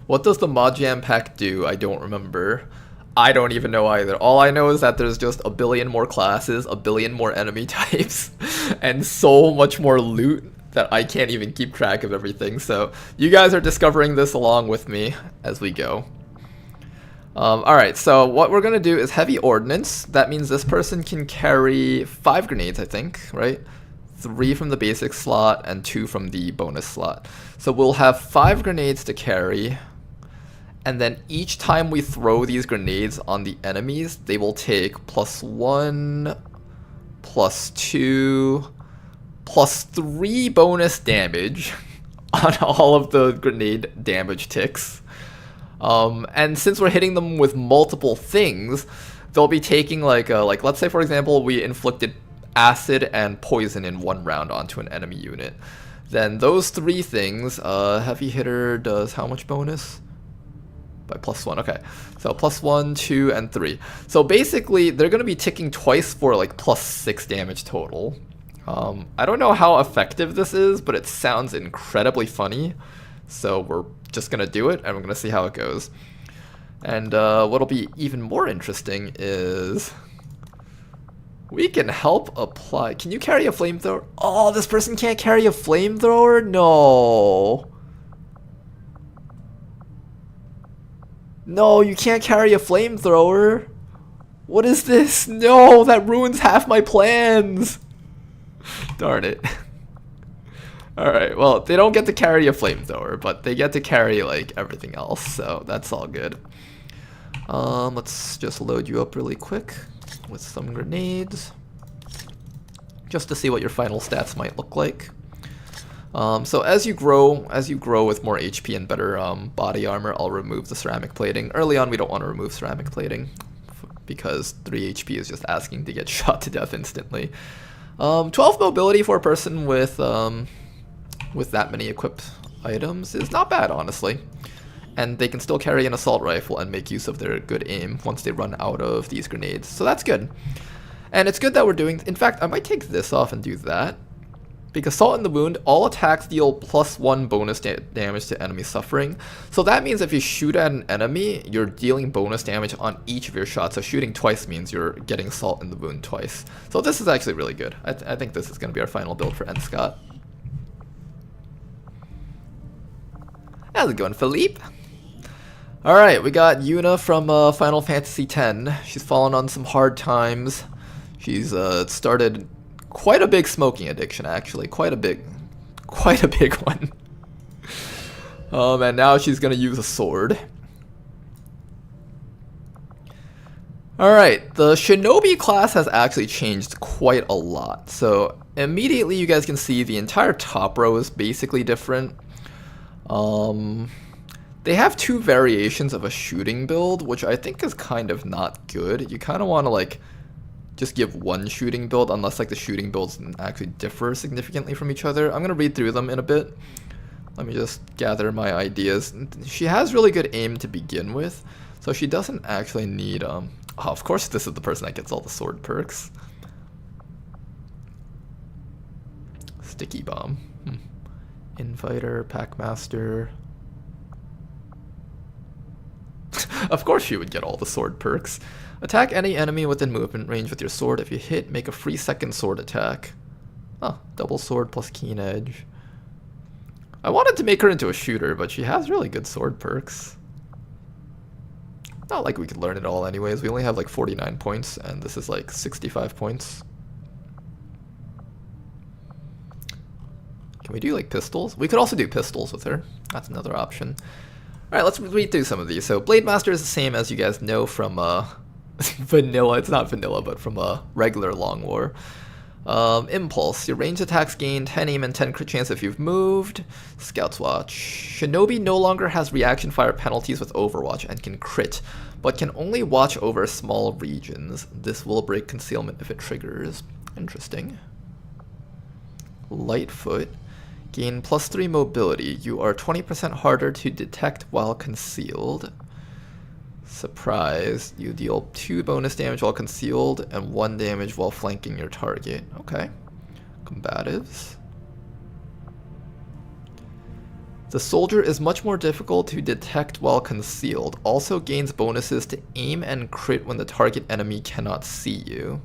What does the Mod Jam pack do? I don't remember. I don't even know either. All I know is that there's just a billion more classes, a billion more enemy types, and so much more loot that I can't even keep track of everything. So you guys are discovering this along with me as we go. Alright, so what we're going to do is heavy ordnance. That means this person can carry 5 grenades, I think, right? 3 from the basic slot and 2 from the bonus slot. So we'll have 5 grenades to carry. And then each time we throw these grenades on the enemies, they will take +1, +2, +3 bonus damage on all of the grenade damage ticks. And since we're hitting them with multiple things, they'll be taking like let's say for example we inflicted acid and poison in 1 round onto an enemy unit. Then those 3 things, heavy hitter does how much bonus? By +1, okay. So +1, 2, and 3. So basically they're going to be ticking twice for like +6 damage total. I don't know how effective this is, but it sounds incredibly funny. So we're just going to do it, and we're going to see how it goes. And what'll be even more interesting is we can help apply. Can you carry a flamethrower? Oh, this person can't carry a flamethrower? No. No, you can't carry a flamethrower. What is this? No, that ruins half my plans. Darn it. Alright, well, they don't get to carry a flamethrower, but they get to carry, like, everything else, so that's all good. Let's just load you up really quick with some grenades, just to see what your final stats might look like. So as you grow with more HP and better body armor, I'll remove the ceramic plating. Early on, we don't want to remove ceramic plating, because 3 HP is just asking to get shot to death instantly. 12 mobility for a person with that many equipped items is not bad, honestly. And they can still carry an assault rifle and make use of their good aim once they run out of these grenades. So that's good. And it's good that we're doing... In fact, I might take this off and do that. Because Salt in the Wound, all attacks deal +1 bonus damage to enemy suffering. So that means if you shoot at an enemy, you're dealing bonus damage on each of your shots. So shooting twice means you're getting Salt in the Wound twice. So this is actually really good. I think this is going to be our final build for N. Scott. How's it going, Philippe? Alright, we got Yuna from Final Fantasy X. She's fallen on some hard times. She's started quite a big smoking addiction, actually. Quite a big one. And now she's gonna use a sword. Alright, the Shinobi class has actually changed quite a lot. So immediately you guys can see the entire top row is basically different. They have 2 variations of a shooting build, which I think is kind of not good. You kind of want to like just give one shooting build unless like the shooting builds actually differ significantly from each other. I'm gonna read through them in a bit. Let me just gather my ideas. She has really good aim to begin with, so she doesn't actually need oh, of course this is the person that gets all the sword perks. Sticky bomb. Infighter, Packmaster. Of course she would get all the sword perks. Attack any enemy within movement range with your sword. If you hit, make a free second sword attack. Oh, double sword plus keen edge. I wanted to make her into a shooter, but she has really good sword perks. Not like we could learn it all anyways. We only have like 49 points, and this is like 65 points. Can we do like pistols? We could also do pistols with her. That's another option. Alright, let's read through some of these. So Blade Master is the same as you guys know from vanilla. It's not vanilla, but from a regular Long War. Impulse. Your ranged attacks gain 10 aim and 10 crit chance if you've moved. Scout's Watch. Shinobi no longer has reaction fire penalties with Overwatch and can crit, but can only watch over small regions. This will break concealment if it triggers. Interesting. Lightfoot. Gain +3 mobility. You are 20% harder to detect while concealed. Surprise. You deal 2 bonus damage while concealed and 1 damage while flanking your target. Okay. Combatives. The soldier is much more difficult to detect while concealed. Also gains bonuses to aim and crit when the target enemy cannot see you.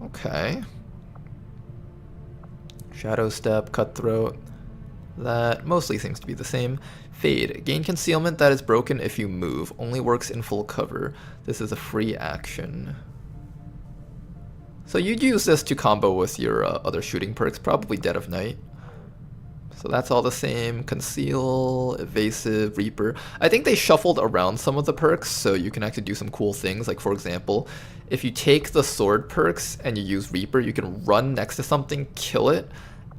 Okay. Shadow Step, Cutthroat. That mostly seems to be the same. Fade. Gain concealment that is broken if you move. Only works in full cover. This is a free action. So you'd use this to combo with your other shooting perks, probably Dead of Night. So that's all the same. Conceal, Evasive, Reaper. I think they shuffled around some of the perks so you can actually do some cool things. Like for example, if you take the sword perks and you use Reaper, you can run next to something, kill it,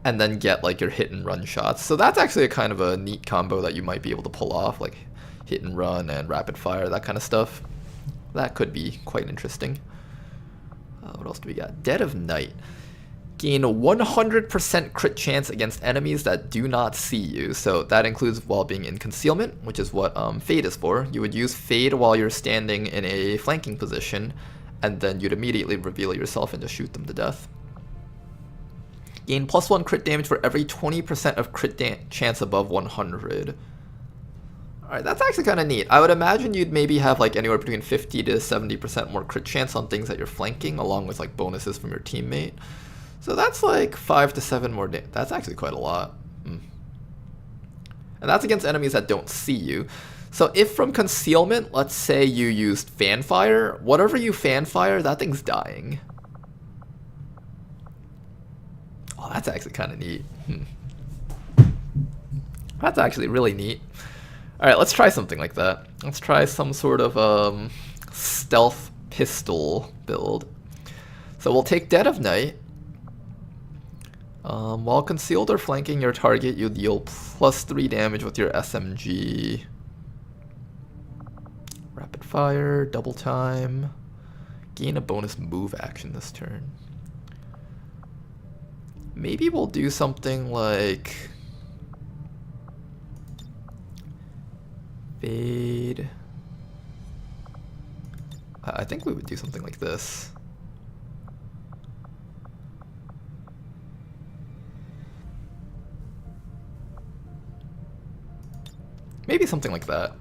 and then get like your hit and run shots. So that's actually a kind of a neat combo that you might be able to pull off, like hit and run and rapid fire, that kind of stuff. That could be quite interesting. What else do we got? Dead of Night. Gain a 100% crit chance against enemies that do not see you. So that includes while being in concealment, which is what Fade is for. You would use Fade while you're standing in a flanking position, and then you'd immediately reveal yourself and just shoot them to death. Gain +1 crit damage for every 20% of crit chance above 100. Alright, that's actually kind of neat. I would imagine you'd maybe have like anywhere between 50 to 70% more crit chance on things that you're flanking, along with like bonuses from your teammate. So that's like 5 to 7 more damage. That's actually quite a lot. And that's against enemies that don't see you. So if from concealment, let's say you used fanfire, whatever you fanfire, that thing's dying. Oh, that's actually kind of neat. That's actually really neat. Alright, let's try something like that. Let's try some sort of stealth pistol build. So we'll take Dead of Night. While concealed or flanking your target, you deal +3 damage with your SMG. Rapid fire, double time. Gain a bonus move action this turn. Maybe we'll do something like Fade. I think we would do something like this. Maybe something like that.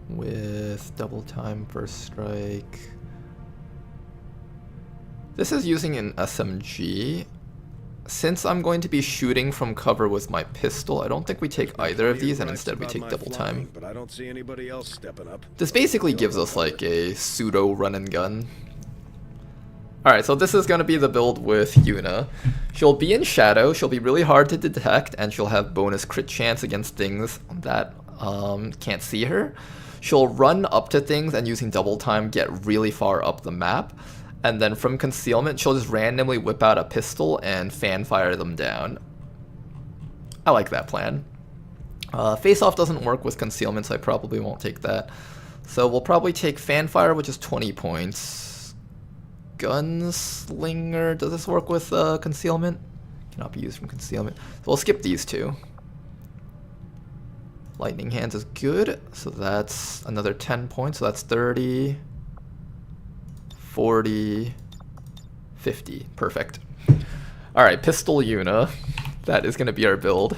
With double time, first strike. This is using an SMG. Since I'm going to be shooting from cover with my pistol, I don't think we take either of these, and instead we take double time. But I don't see anybody else stepping up. This basically gives us like a pseudo run and gun. Alright, so this is going to be the build with Yuna. She'll be in shadow, she'll be really hard to detect, and she'll have bonus crit chance against things that can't see her. She'll run up to things and using double time get really far up the map. And then from concealment, she'll just randomly whip out a pistol and fan fire them down. I like that plan. Face-off doesn't work with concealment, so I probably won't take that. So we'll probably take Fanfire, which is 20 points. Gunslinger, does this work with concealment? Cannot be used from concealment. So we'll skip these two. Lightning Hands is good, so that's another 10 points, so that's 30, 40, 50. Perfect. Alright, Pistol Yuna. That is going to be our build.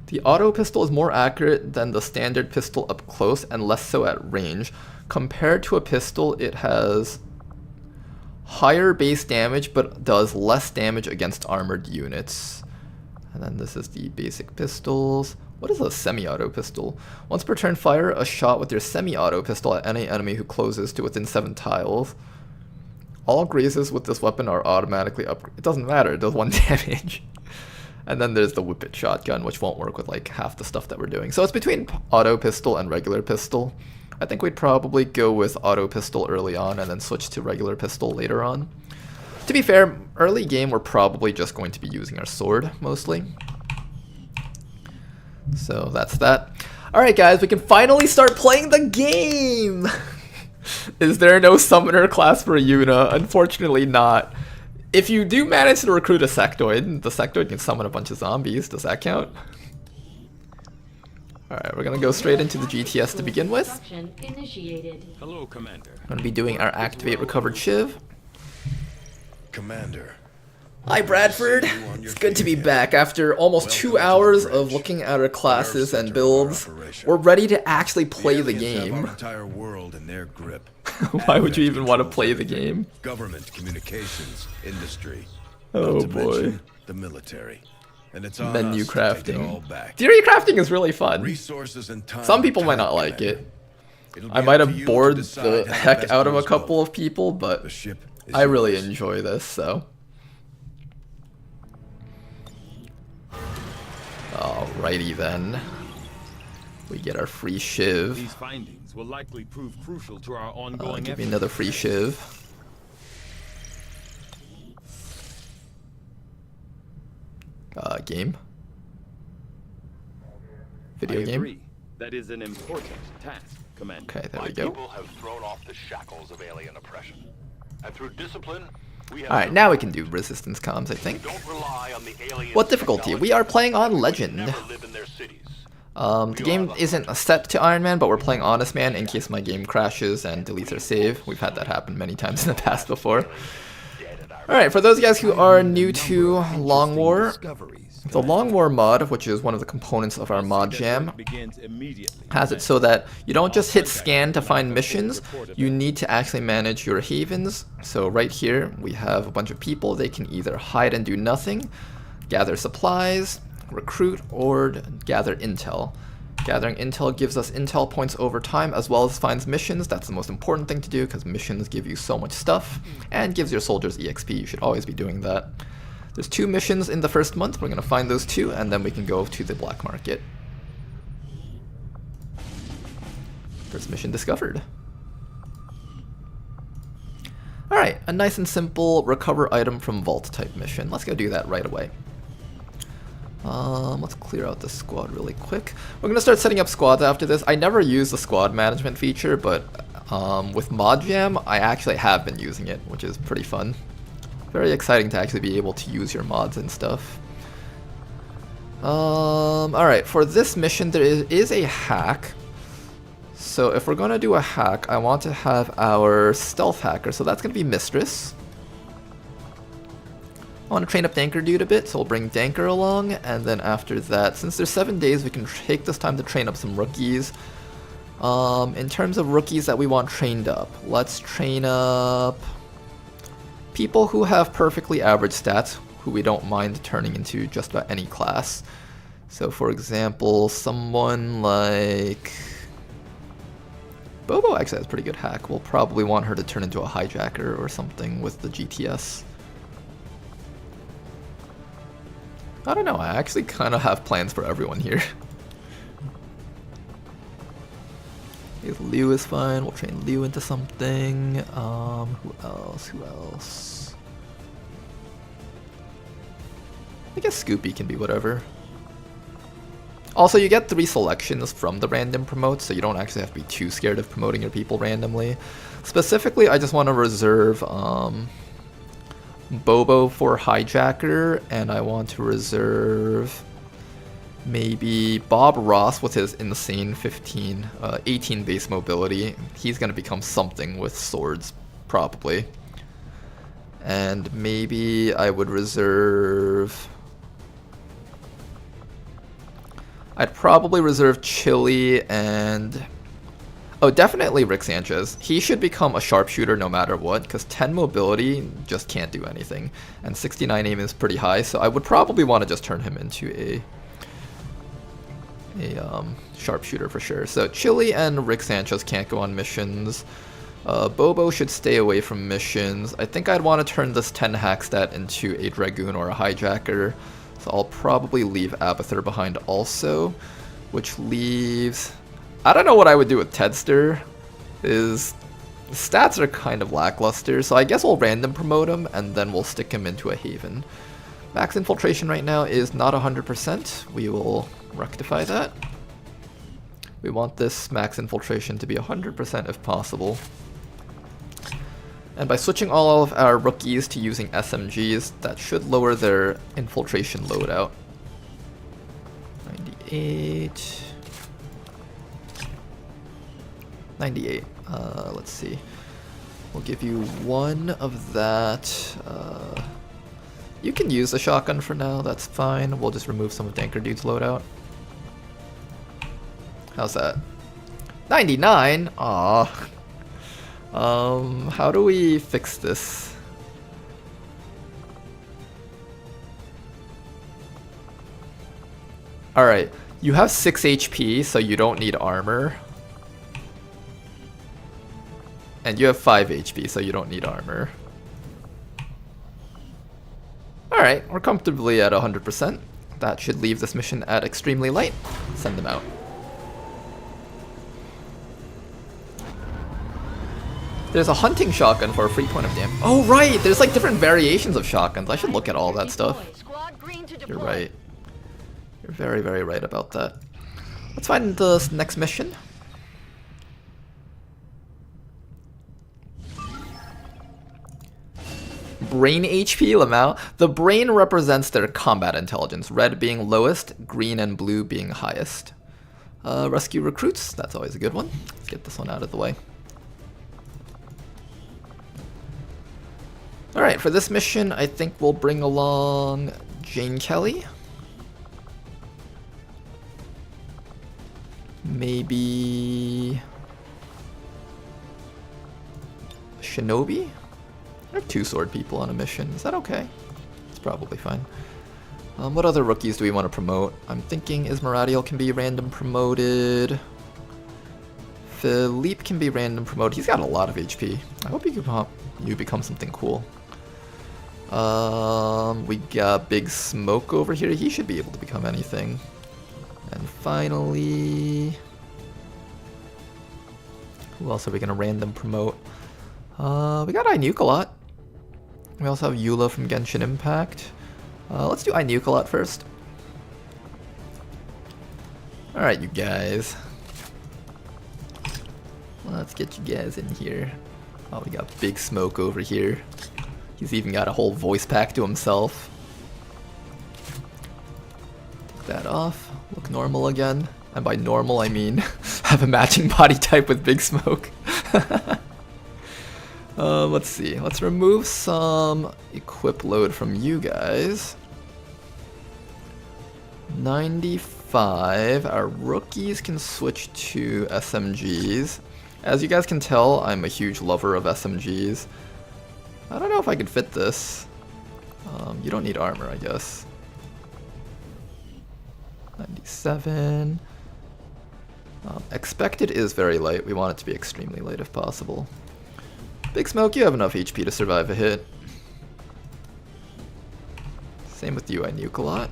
The auto pistol is more accurate than the standard pistol up close and less so at range. Compared to a pistol, it has higher base damage but does less damage against armored units. And then this is the basic pistols. What is a semi-auto pistol? Once per turn, fire a shot with your semi-auto pistol at any enemy who closes to within 7 tiles. All grazes with this weapon are automatically upgraded. It doesn't matter, it does 1 damage. And then there's the Whip It shotgun, which won't work with like half the stuff that we're doing. So it's between auto pistol and regular pistol. I think we'd probably go with auto pistol early on and then switch to regular pistol later on. To be fair, early game we're probably just going to be using our sword mostly. So that's that. Alright guys, we can finally start playing the game! Is there no summoner class for Yuna? Unfortunately not. If you do manage to recruit a sectoid, the sectoid can summon a bunch of zombies. Does that count? Alright, we're gonna go straight into the GTS to begin with. Hello, Commander. I'm gonna be doing our Activate Recovered Shiv. Commander. Hi Bradford! It's good to be back after almost 2 hours of looking at our classes and builds. We're ready to actually play the game. Our entire world in their grip. Why would you even want to play the game? Government, communications, industry. Oh Not to boy. mention the military. And it's on Menu us to take it crafting. all back. Theory crafting is really fun. Resources and time. Some people might not like it. I might have bored the heck out of a couple of people, but I really enjoy this, so. Alrighty then. We get our free Shiv. These findings will likely prove crucial to our ongoing Give me another free Shiv. Game. Video game. Agree. That is an important task, Commander. Okay, there we My go. people have thrown off the shackles of alien oppression. And through discipline, we have Alright, now we can do resistance comms, I think. don't rely on the alien What difficulty? We are playing on Legend. The game isn't set to Iron Man, but we're playing Honest Man in case my game crashes and deletes our save. We've had that happen many times in the past before. Alright, for those guys who are new to Long War, the Long War mod, which is one of the components of our mod jam, has it so that you don't just hit scan to find missions, you need to actually manage your havens. So right here we have a bunch of people. They can either hide and do nothing, gather supplies, recruit, or gather intel. Gathering intel gives us intel points over time as well as finds missions. That's the most important thing to do because missions give you so much stuff and gives your soldiers EXP. You should always be doing that. There's 2 missions in the first month. We're going to find those 2 and then we can go to the black market. First mission discovered. Alright, a nice and simple recover item from vault type mission. Let's go do that right away. Let's clear out the squad really quick. We're gonna start setting up squads after this. I never use the squad management feature, but with Mod Jam, I actually have been using it, which is pretty fun. Very exciting to actually be able to use your mods and stuff. Alright, for this mission there is a hack. So if we're gonna do a hack, I want to have our stealth hacker, so that's gonna be Mistress. I want to train up Danker Dude a bit, so we'll bring Danker along, and then after that, since there's 7 days, we can take this time to train up some rookies. In terms of rookies that we want trained up, let's train up people who have perfectly average stats, who we don't mind turning into just about any class. So for example, someone like Bobo actually has a pretty good hack. We'll probably want her to turn into a hijacker or something with the GTS. I don't know, I actually kind of have plans for everyone here. Liu is fine, we'll train Liu into something. Who else? I guess Scoopy can be whatever. Also, you get 3 selections from the random promotes, so you don't actually have to be too scared of promoting your people randomly. Specifically, I just want to reserve Bobo for Hijacker, and I want to reserve maybe Bob Ross with his insane 18 base mobility. He's going to become something with swords, probably. And maybe I would reserve... I'd probably reserve Chili and... Oh, definitely Rick Sanchez. He should become a sharpshooter no matter what, because 10 mobility just can't do anything. And 69 aim is pretty high, so I would probably want to just turn him into a sharpshooter for sure. So Chili and Rick Sanchez can't go on missions. Bobo should stay away from missions. I think I'd want to turn this 10 Hackstat into a Dragoon or a Hijacker. So I'll probably leave Abathur behind also, which leaves... I don't know what I would do with Tedster. His stats are kind of lackluster, so I guess we'll random promote him and then we'll stick him into a Haven. Max infiltration right now is not 100%. We will rectify that. We want this max infiltration to be 100% if possible. And by switching all of our rookies to using SMGs, that should lower their infiltration loadout. 98. 98. Let's see. We'll give you 1 of that. You can use the shotgun for now, that's fine. We'll just remove some of Danker Dude's loadout. How's that? 99? Aw. How do we fix this? Alright, you have 6 HP, so you don't need armor. And you have 5 HP, so you don't need armor. Alright, we're comfortably at 100%. That should leave this mission at extremely light. Send them out. There's a hunting shotgun for a free point of damage. Oh right, there's like different variations of shotguns. I should look at all that stuff. You're right. You're very, very right about that. Let's find the next mission. Brain HP, Lamau. The brain represents their combat intelligence, red being lowest, green and blue being highest. Rescue recruits, that's always a good one. Let's get this one out of the way. Alright, for this mission, I think we'll bring along Jane Kelly. Maybe... Shinobi? There are 2 sword people on a mission. Is that okay? It's probably fine. What other rookies do we want to promote? I'm thinking Ismaradiel can be random promoted. Philippe can be random promoted. He's got a lot of HP. I hope you become something cool. We got Big Smoke over here. He should be able to become anything. And finally... who else are we going to random promote? We got Inukalot. We also have Eula from Genshin Impact. Let's do Inukalot first. Alright, you guys. Let's get you guys in here. Oh, we got Big Smoke over here. He's even got a whole voice pack to himself. Take that off. Look normal again. And by normal, I mean have a matching body type with Big Smoke. Let's see. Let's remove some equip load from you guys. 95. Our rookies can switch to SMGs. As you guys can tell, I'm a huge lover of SMGs. I don't know if I could fit this. You don't need armor, I guess. 97. Expected is very light. We want it to be extremely light if possible. Big Smoke, you have enough HP to survive a hit. Same with you, Inukalot.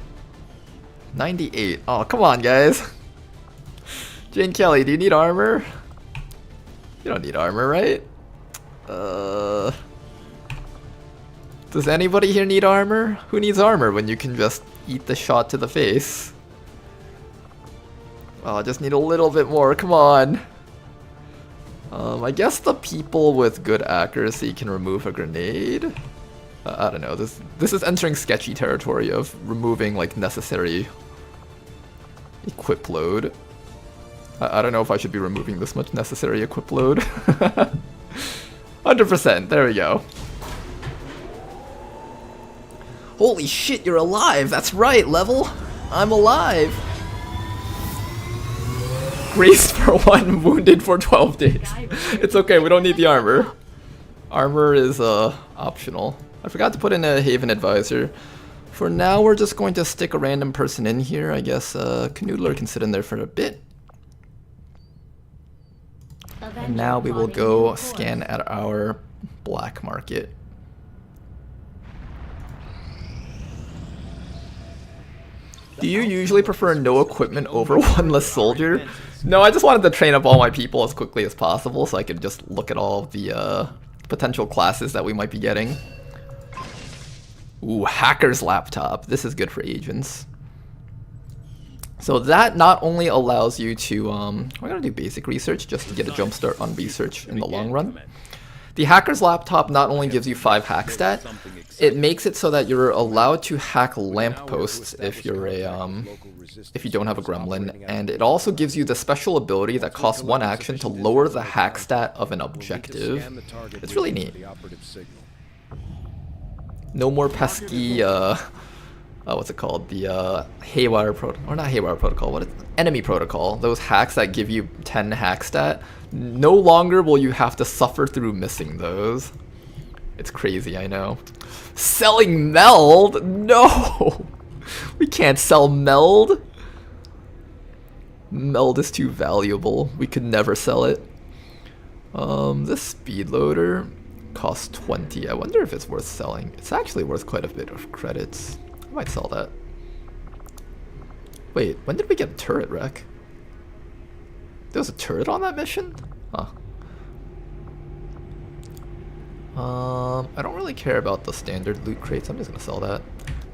98. Oh, come on, guys. Jane Kelly, do you need armor? You don't need armor, right? Does anybody here need armor? Who needs armor when you can just eat the shot to the face? Oh, I just need a little bit more. Come on. I guess the people with good accuracy can remove a grenade. I don't know. This is entering sketchy territory of removing like necessary equip load. I don't know if I should be removing this much necessary equip load. 100%. There we go. Holy shit, you're alive! That's right, level! I'm alive! Graced for 1, wounded for 12 days. It's okay, we don't need the armor. Armor is optional. I forgot to put in a Haven Advisor. For now, we're just going to stick a random person in here. I guess Canoodler can sit in there for a bit. And now we will go scan at our black market. Do you usually prefer no equipment over one less soldier? No, I just wanted to train up all my people as quickly as possible so I could just look at all of the potential classes that we might be getting. Ooh, hacker's laptop. This is good for agents. So that not only allows you to, we're gonna do basic research just to get a jump start on research in the long run. The hacker's laptop not only gives you 5 hack stat, it makes it so that you're allowed to hack lampposts if you're a, if you don't have a gremlin, and it also gives you the special ability that costs 1 action to lower the hack stat of an objective. It's really neat. No more pesky, what's it called? The Haywire Protocol, or not Haywire Protocol, what is it? Enemy Protocol. Those hacks that give you 10 hack stat. No longer will you have to suffer through missing those. It's crazy, I know. Selling Meld? No! We can't sell Meld. Meld is too valuable. We could never sell it. This speed loader costs 20. I wonder if it's worth selling. It's actually worth quite a bit of credits. I might sell that. Wait, when did we get a turret wreck? There was a turret on that mission? Huh. I don't really care about the standard loot crates. I'm just gonna sell that.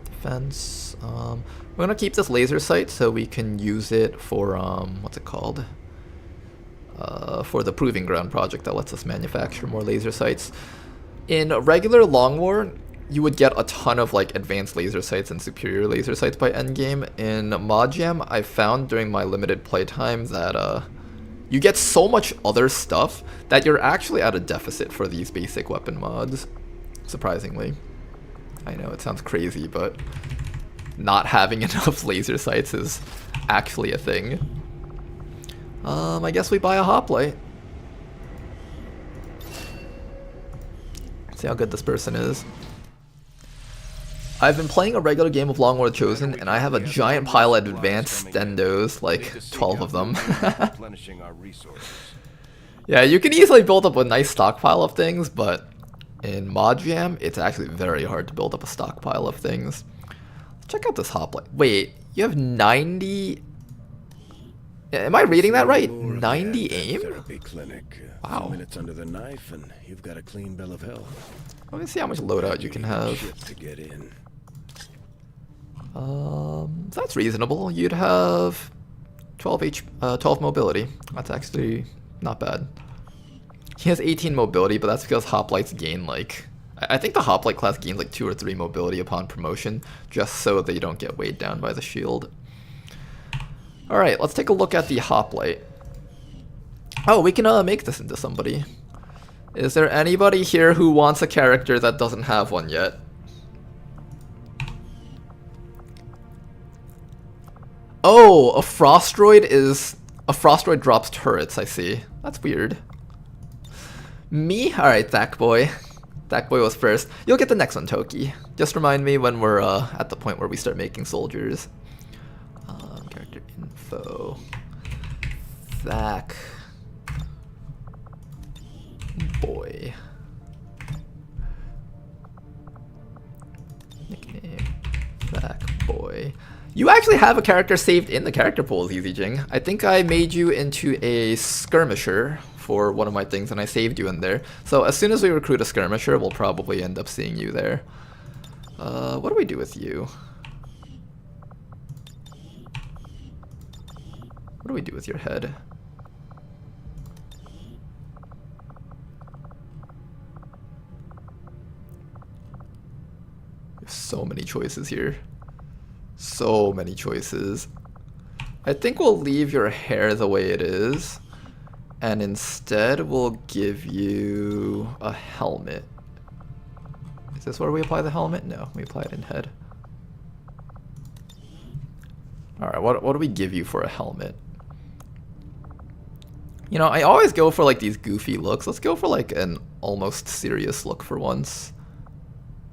Defense. We're gonna keep this laser sight so we can use it for what's it called? For the Proving Ground project that lets us manufacture more laser sights. In regular Long War, you would get a ton of like advanced laser sights and superior laser sights by endgame. In Mod Jam, I found during my limited playtime that you get so much other stuff that you're actually at a deficit for these basic weapon mods, surprisingly. I know it sounds crazy, but not having enough laser sights is actually a thing. I guess we buy a hoplite. See how good this person is. I've been playing a regular game of Long War Chosen, and I have a giant pile of advanced stendos, like 12 of them. Yeah, you can easily build up a nice stockpile of things, but in Mod Jam, it's actually very hard to build up a stockpile of things. Check out this hoplite. Wait, you have 90... Am I reading that right? 90 aim? Wow. Minutes under the knife and you've got a clean bill of health. Let me see how much loadout you can have. That's reasonable. You'd have 12 mobility. That's actually not bad. He has 18 mobility, but that's because hoplites gain like... I think the hoplite class gains like 2 or 3 mobility upon promotion, just so they don't get weighed down by the shield. Alright, let's take a look at the hoplite. Oh, we can make this into somebody. Is there anybody here who wants a character that doesn't have one yet? Oh, a Frostroid drops turrets, I see. That's weird. Me? Alright, Thack Boy. Thack Boy was first. You'll get the next one, Toki. Just remind me when we're at the point where we start making soldiers. Character info. Thack Boy. Nickname. Thack Boy. You actually have a character saved in the character pool, ZZJing. I think I made you into a skirmisher for one of my things, and I saved you in there. So as soon as we recruit a skirmisher, we'll probably end up seeing you there. What do we do with you? What do we do with your head? There's so many choices here. So many choices. I think we'll leave your hair the way it is, and instead we'll give you a helmet. Is this where we apply the helmet? No, we apply it in head. Alright, what do we give you for a helmet? You know, I always go for like these goofy looks. Let's go for like an almost serious look for once.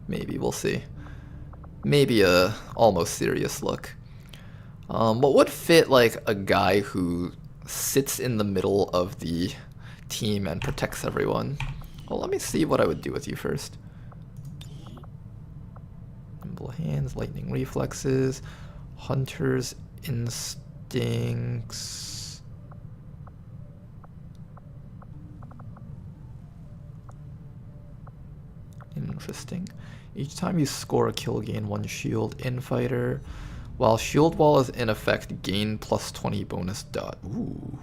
Maybe, we'll see. Maybe a almost serious look. What would fit like a guy who sits in the middle of the team and protects everyone? Well, let me see what I would do with you first. Nimble hands, lightning reflexes, hunter's instincts. Interesting. Each time you score a kill, gain 1 shield. Infighter. While shield wall is in effect, gain plus 20 bonus dot. Ooh.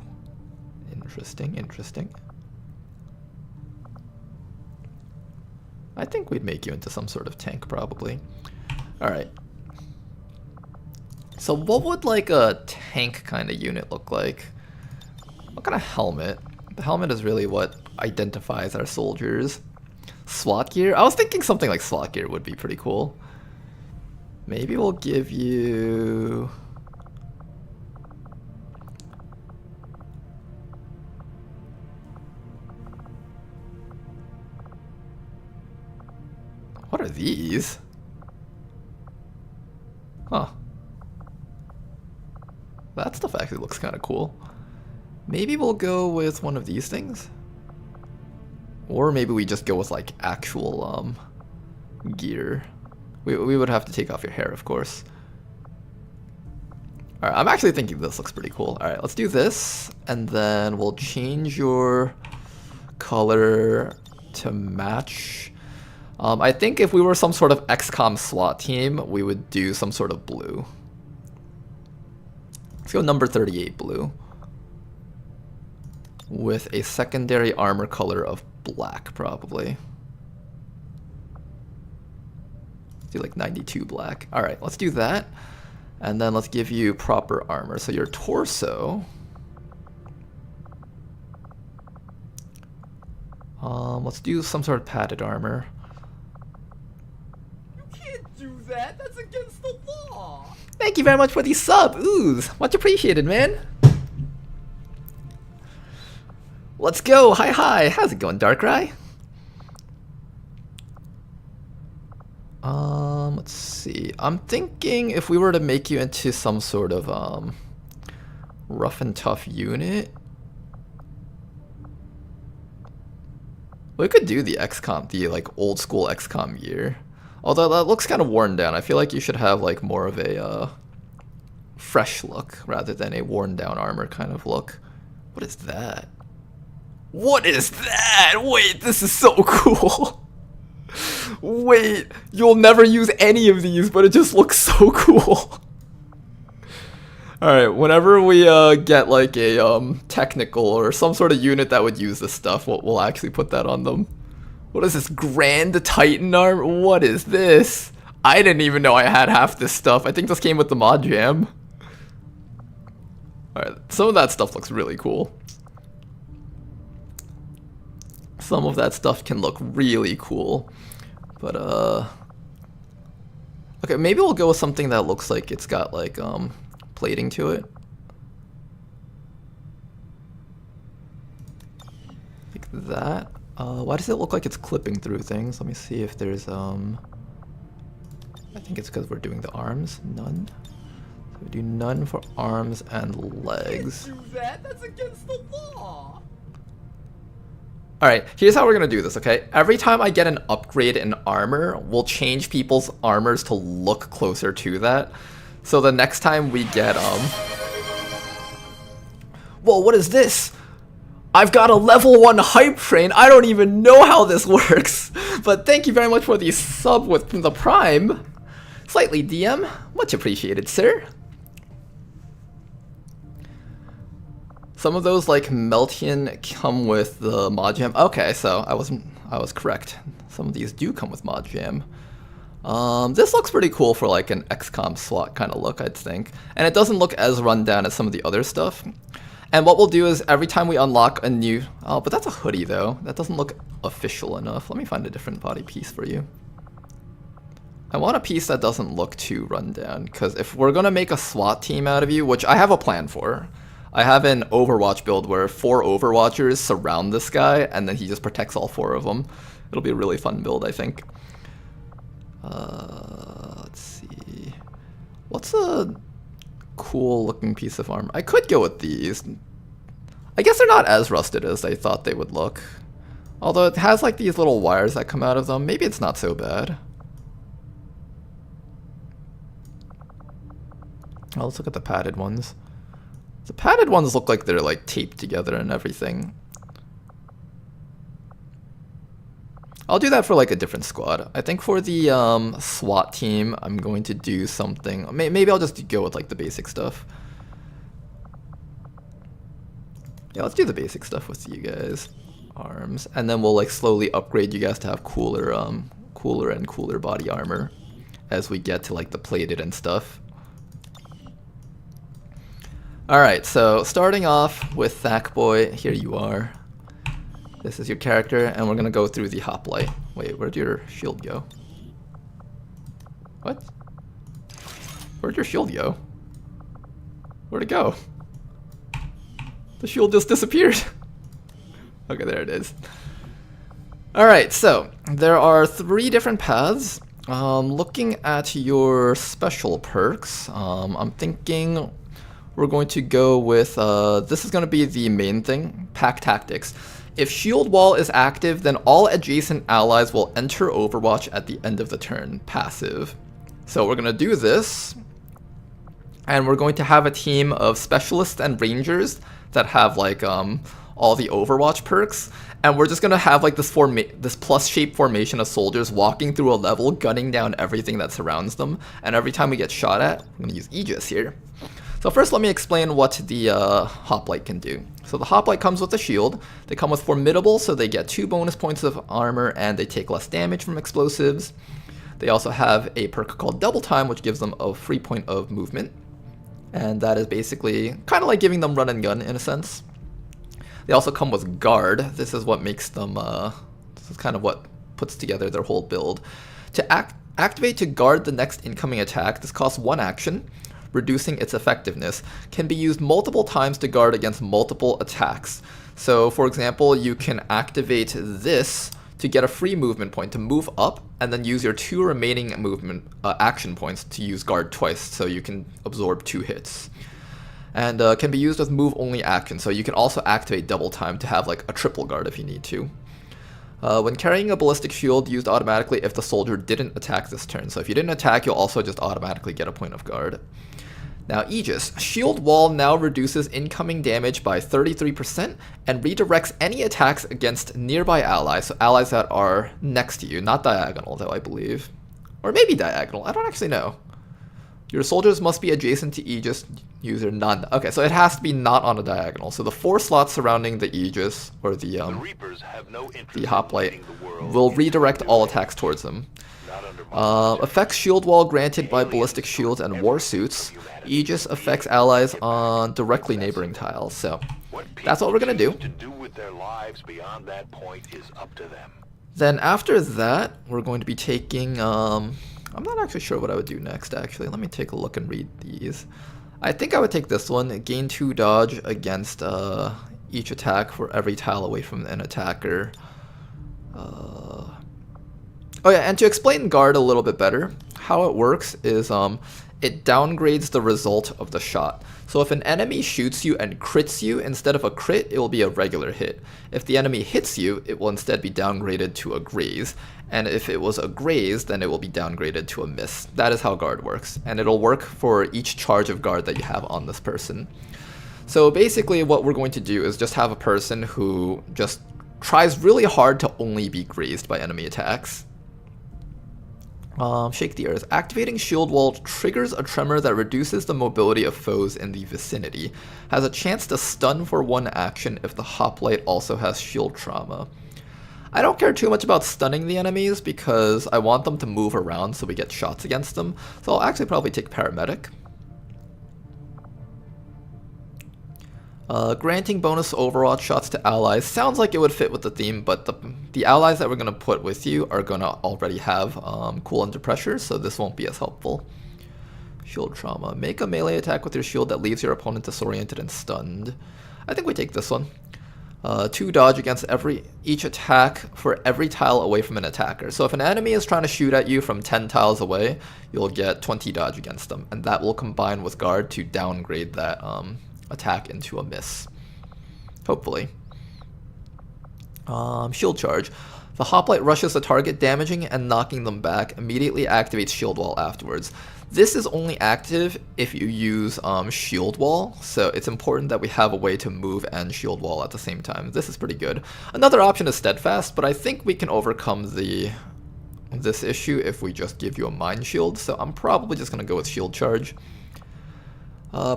Interesting, interesting. I think we'd make you into some sort of tank, probably. Alright. So what would like a tank kind of unit look like? What kind of helmet? The helmet is really what identifies our soldiers. SWAT gear? I was thinking something like SWAT gear would be pretty cool. Maybe we'll give you... What are these? Huh. That stuff actually looks kind of cool. Maybe we'll go with one of these things? Or maybe we just go with like actual gear. We would have to take off your hair, of course. Alright, I'm actually thinking this looks pretty cool. Alright, let's do this, and then we'll change your color to match. I think if we were some sort of XCOM SWAT team, we would do some sort of blue. Let's go number 38 blue. With a secondary armor color of black, probably. Let's do like 92 black. Alright, let's do that. And then let's give you proper armor. So your torso... let's do some sort of padded armor. You can't do that. That's against the law. Thank you very much for the sub. Ooze. Much appreciated, man. Let's go. Hi, hi. How's it going, Darkrai? Let's see. I'm thinking if we were to make you into some sort of rough and tough unit, we could do the XCOM, the like old school XCOM gear. Although that looks kind of worn down. I feel like you should have like more of a fresh look rather than a worn down armor kind of look. What is that? What is that? Wait, this is so cool. Wait, you'll never use any of these, but it just looks so cool. Alright, whenever we get like a technical or some sort of unit that would use this stuff, we'll actually put that on them. What is this? Grand Titan armor? What is this? I didn't even know I had half this stuff. I think this came with the mod jam. Alright, some of that stuff looks really cool. Some of that stuff can look really cool. But, okay, maybe we'll go with something that looks like it's got, like, plating to it. Like that. Why does it look like it's clipping through things? Let me see if there's, I think it's because we're doing the arms. None. So we do none for arms and legs. You can't do that. That's against the law. Alright, here's how we're gonna do this, okay? Every time I get an upgrade in armor, we'll change people's armors to look closer to that. So the next time we get, whoa, what is this? I've got a level 1 hype train. I don't even know how this works. But thank you very much for the sub with the Prime. Slightly DM. Much appreciated, sir. Some of those like Meltian come with the mod jam. Okay, so I was correct. Some of these do come with mod jam. This looks pretty cool for like an XCOM SWAT kind of look, I'd think. And it doesn't look as run down as some of the other stuff. And what we'll do is every time we unlock a new... Oh, but that's a hoodie though. That doesn't look official enough. Let me find a different body piece for you. I want a piece that doesn't look too run down, because if we're gonna make a SWAT team out of you, which I have a plan for. I have an Overwatch build where 4 Overwatchers surround this guy, and then he just protects all 4 of them. It'll be a really fun build, I think. Let's see. What's a cool looking piece of armor? I could go with these. I guess they're not as rusted as I thought they would look. Although it has like these little wires that come out of them. Maybe it's not so bad. Oh, let's look at the padded ones. The padded ones look like they're like taped together and everything. I'll do that for like a different squad. I think for the SWAT team, I'm going to do something. Maybe I'll just go with like the basic stuff. Yeah, let's do the basic stuff with you guys. Arms, and then we'll like slowly upgrade you guys to have cooler and cooler body armor as we get to like the plated and stuff. Alright, so starting off with Thackboy, here you are. This is your character, and we're gonna go through the hoplite. Wait, where'd your shield go? What? Where'd your shield go? Where'd it go? The shield just disappeared. Okay, there it is. Alright, so there are 3 different paths. Looking at your special perks, I'm thinking we're going to go with, this is going to be the main thing, Pack Tactics. If Shield Wall is active, then all adjacent allies will enter Overwatch at the end of the turn, passive. So we're going to do this, and we're going to have a team of Specialists and Rangers that have like all the Overwatch perks, and we're just going to have like this plus shape formation of soldiers walking through a level, gunning down everything that surrounds them, and every time we get shot at, I'm going to use Aegis here. So first let me explain what the hoplite can do. So the hoplite comes with a shield. They come with Formidable, so they get 2 bonus points of armor and they take less damage from explosives. They also have a perk called Double Time, which gives them a free point of movement. And that is basically kind of like giving them run and gun in a sense. They also come with Guard. This is what makes them, this is kind of what puts together their whole build. To activate to guard the next incoming attack, this costs 1 action. Reducing its effectiveness, can be used multiple times to guard against multiple attacks. So for example, you can activate this to get a free movement point to move up, and then use your 2 remaining movement action points to use guard twice, so you can absorb 2 hits. And can be used with move only action, so you can also activate Double Time to have like a triple guard if you need to. When carrying a ballistic shield, used automatically if the soldier didn't attack this turn. So if you didn't attack, you'll also just automatically get a point of guard. Now Aegis, Shield Wall now reduces incoming damage by 33% and redirects any attacks against nearby allies, so allies that are next to you, not diagonal though I believe. Or maybe diagonal, I don't actually know. Your soldiers must be adjacent to Aegis, user none. Okay, so it has to be not on a diagonal, so the 4 slots surrounding the Aegis, or the hoplite, will redirect all attacks towards them. Affects shield wall granted by ballistic shields and war suits. Aegis affects allies on directly neighboring tiles. So that's what we're gonna do. Then after that, we're going to be taking. I'm not actually sure what I would do next. Actually, let me take a look and read these. I think I would take this one. Gain 2 dodge against each attack for every tile away from an attacker. Oh yeah, and to explain guard a little bit better, how it works is it downgrades the result of the shot. So if an enemy shoots you and crits you, instead of a crit, it will be a regular hit. If the enemy hits you, it will instead be downgraded to a graze. And if it was a graze, then it will be downgraded to a miss. That is how guard works. And it'll work for each charge of guard that you have on this person. So basically what we're going to do is just have a person who just tries really hard to only be grazed by enemy attacks. Shake the Earth. Activating Shield Wall triggers a tremor that reduces the mobility of foes in the vicinity. Has a chance to stun for 1 action if the Hoplite also has shield trauma. I don't care too much about stunning the enemies because I want them to move around so we get shots against them. So I'll actually probably take Paramedic. Granting bonus Overwatch shots to allies sounds like it would fit with the theme, but the allies that we're going to put with you are going to already have cool under pressure, so this won't be as helpful. Shield trauma. Make a melee attack with your shield that leaves your opponent disoriented and stunned. I think we take this one. 2 dodge against each attack for every tile away from an attacker. So if an enemy is trying to shoot at you from 10 tiles away, you'll get 20 dodge against them, and that will combine with guard to downgrade that attack into a miss. Hopefully. Shield charge. The Hoplite rushes the target, damaging and knocking them back, immediately activates Shield Wall afterwards. This is only active if you use Shield Wall, so it's important that we have a way to move and Shield Wall at the same time. This is pretty good. Another option is Steadfast, but I think we can overcome this issue if we just give you a Mind Shield, so I'm probably just going to go with Shield Charge.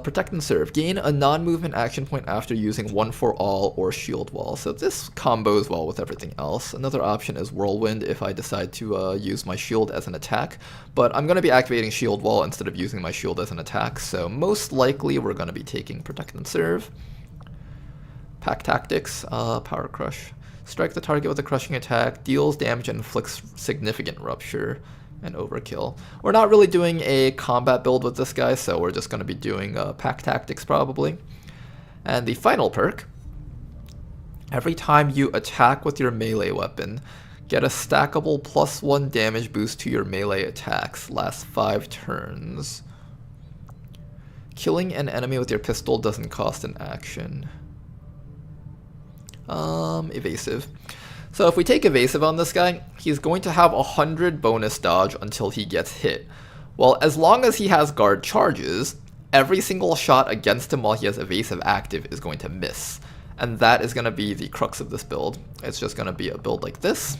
Protect and Serve. Gain a non-movement action point after using One for All or Shield Wall. So this combos well with everything else. Another option is Whirlwind if I decide to use my shield as an attack. But I'm going to be activating Shield Wall instead of using my shield as an attack. So most likely we're going to be taking Protect and Serve. Pack Tactics. Power Crush. Strike the target with a crushing attack. Deals damage and inflicts significant rupture. And Overkill. We're not really doing a combat build with this guy, so we're just going to be doing Pack Tactics probably. And the final perk, every time you attack with your melee weapon, get a stackable +1 damage boost to your melee attacks, lasts 5 turns. Killing an enemy with your pistol doesn't cost an action. Evasive. So if we take Evasive on this guy, he's going to have 100 bonus dodge until he gets hit. Well, as long as he has guard charges, every single shot against him while he has Evasive active is going to miss. And that is going to be the crux of this build. It's just going to be a build like this.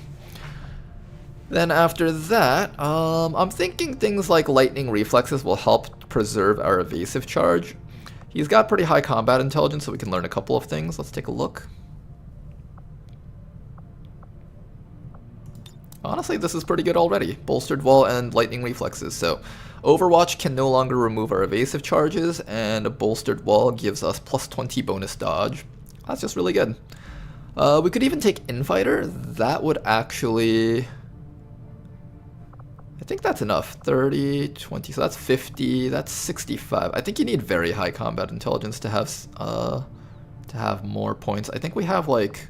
Then after that, I'm thinking things like Lightning Reflexes will help preserve our Evasive charge. He's got pretty high combat intelligence, so we can learn a couple of things. Let's take a look. Honestly, this is pretty good already. Bolstered Wall and Lightning Reflexes. So Overwatch can no longer remove our evasive charges, and a Bolstered Wall gives us +20 bonus dodge. That's just really good. We could even take Infighter. That would actually... I think that's enough. 30, 20, so that's 50, that's 65. I think you need very high combat intelligence to have more points. I think we have like